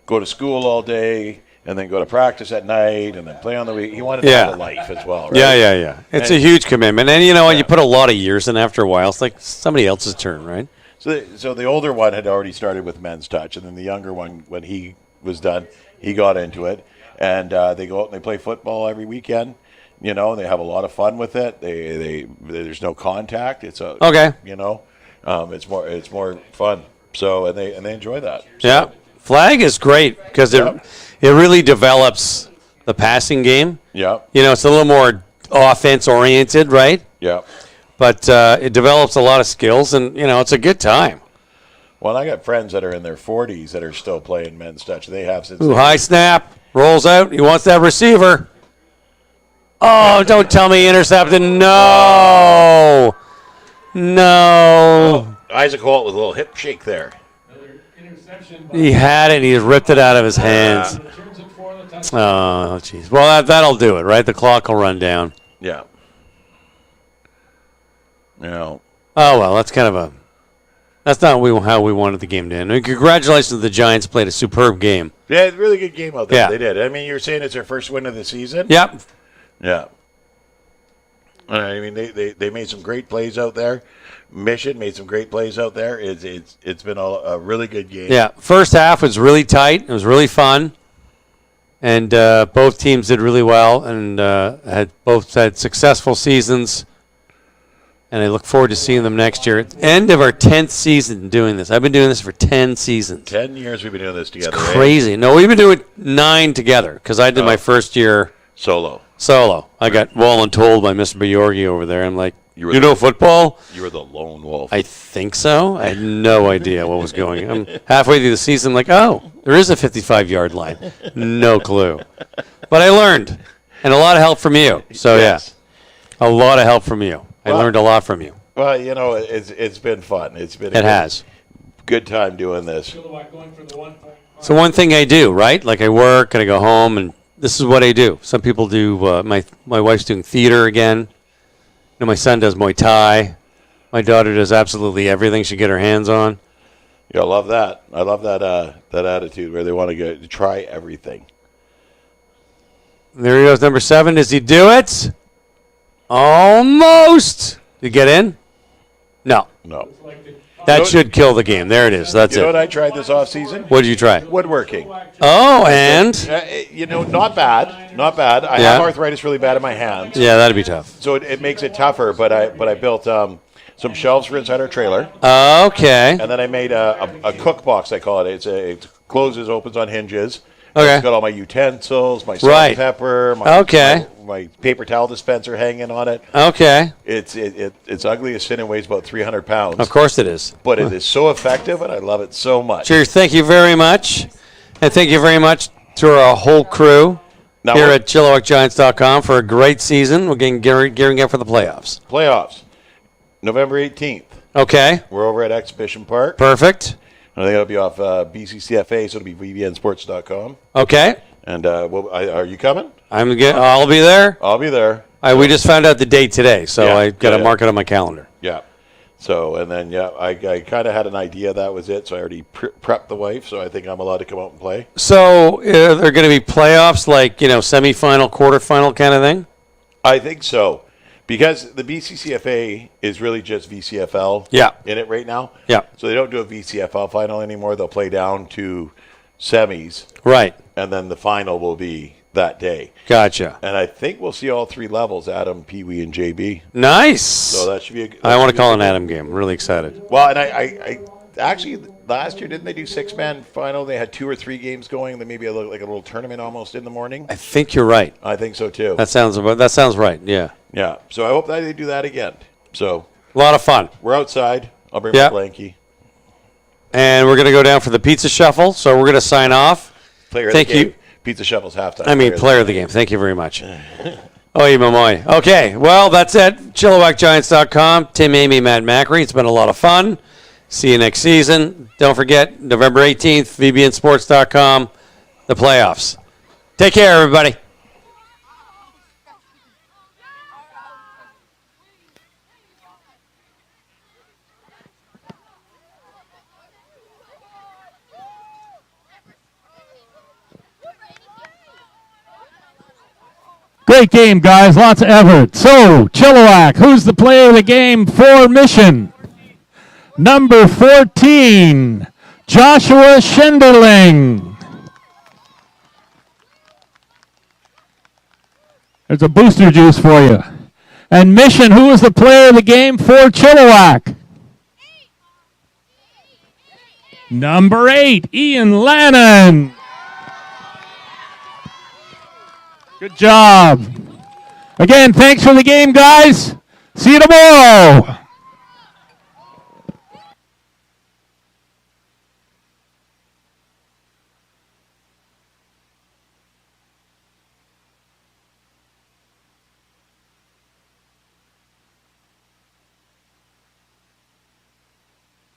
go to school all day and then go to practice at night and then play on the week. He wanted to have a life as well, right? Yeah. It's a huge commitment. And, you put a lot of years in after a while. It's like somebody else's turn, right? So the older one had already started with men's touch, and then the younger one, when he was done, he got into it. And they go out and they play football every weekend. They have a lot of fun with it. There's no contact. It's it's more fun. So and they enjoy that. So. Yeah, flag is great because it really develops the passing game. Yeah, it's a little more offense oriented, right? Yeah, but it develops a lot of skills, and it's a good time. Well, I got friends that are in their 40s that are still playing men's touch. They have since. Ooh, high snap, rolls out. He wants that receiver. Oh, don't tell me he intercepted. No. Isaac Holt with a little hip shake there. He had it, and he ripped it out of his hands. Oh, jeez. Well, that'll do it, right? The clock will run down. Yeah. Oh, well, that's kind of that's not how we wanted the game to end. I mean, congratulations, the Giants played a superb game. Yeah, really good game out there. Yeah. They did. I mean, you're saying it's their first win of the season? Yep. Yeah. I mean, they made some great plays out there. Mission made some great plays out there. It's been a really good game. Yeah, first half was really tight. It was really fun, and both teams did really well, and both had successful seasons. And I look forward to seeing them next year. End of our 10th season doing this. I've been doing this for 10 seasons. 10 years we've been doing this together. It's crazy. Right? No, we've been doing 9 together because I did my first year solo. I got voluntold by Mr. Bjorgi over there. I'm like, you know football? You were the lone wolf. I think so. I had no idea what was going on. I'm halfway through the season, like, oh, there is a 55-yard line. No clue. But I learned, and a lot of help from you. So, yes. A lot of help from you. I learned a lot from you. Well, it's been fun. It has. Good time doing this. So one thing I do, right? Like I work and I go home, and this is what I do. Some people do. My wife's doing theater again. My son does Muay Thai. My daughter does absolutely everything she can get her hands on. Yeah, I love that. I love that attitude where they want to try everything. There he goes, number 7. Does he do it? Almost. Did you get in? No. That should kill the game. There it is. That's it. You know what I tried this off season? What did you try? Woodworking. Oh, and? Not bad. Not bad. I have arthritis really bad in my hands. Yeah, that'd be tough. So it makes it tougher, but I built some shelves for inside our trailer. Okay. And then I made a cook box, I call it. It closes, opens on hinges. Okay. It's got all my utensils, my salt and pepper, my paper towel dispenser hanging on it. Okay. It's ugly as sin and weighs about 300 pounds. Of course it is. But it is so effective, and I love it so much. Cheers. Thank you very much. And thank you very much to our whole crew here at ChilliwackGiants.com for a great season. We're getting gearing up for the playoffs. November 18th. Okay. We're over at Exhibition Park. Perfect. I think it'll be off BCCFA, so it'll be VBNsports.com. Okay. And are you coming? I'll be there. I'll be there. We just found out the date today, so I got to mark it on my calendar. Yeah. So, and then, I kind of had an idea that was it, so I already prepped the wife, so I think I'm allowed to come out and play. So, they're going to be playoffs, like, semifinal, quarterfinal kind of thing? I think so. Because the BCCFA is really just VCFL in it right now. Yeah. So they don't do a VCFL final anymore. They'll play down to semis. Right. And then the final will be that day. Gotcha. And I think we'll see all 3 levels, Adam, Pee Wee, and JB. Nice. So that should be I want to call an Adam game. I'm really excited. Well, and I actually, last year, didn't they do 6-man final? They had 2 or 3 games going. Then maybe like a little tournament almost in the morning. I think you're right. I think so, too. That sounds right, yeah. Yeah, so I hope that they do that again. So a lot of fun. We're outside. I'll bring my blankie. And we're going to go down for the pizza shuffle, so we're going to sign off. Player Thank of the you. game. Pizza Shuffle's halftime. I mean, player of the game. Thank you very much. Oy, mamoy. Okay, well, that's it. ChilliwackGiants.com. Tim, Amy, Matt Macri. It's been a lot of fun. See you next season. Don't forget, November 18th, VBNSports.com, the playoffs. Take care, everybody. Great game, guys. Lots of effort. So, Chilliwack, who's the player of the game for Mission? Number 14, Joshua Schenderling. There's a booster juice for you. And Mission, who is the player of the game for Chilliwack? Number 8, Ian Lannon. Good job. Again, thanks for the game, guys. See you tomorrow.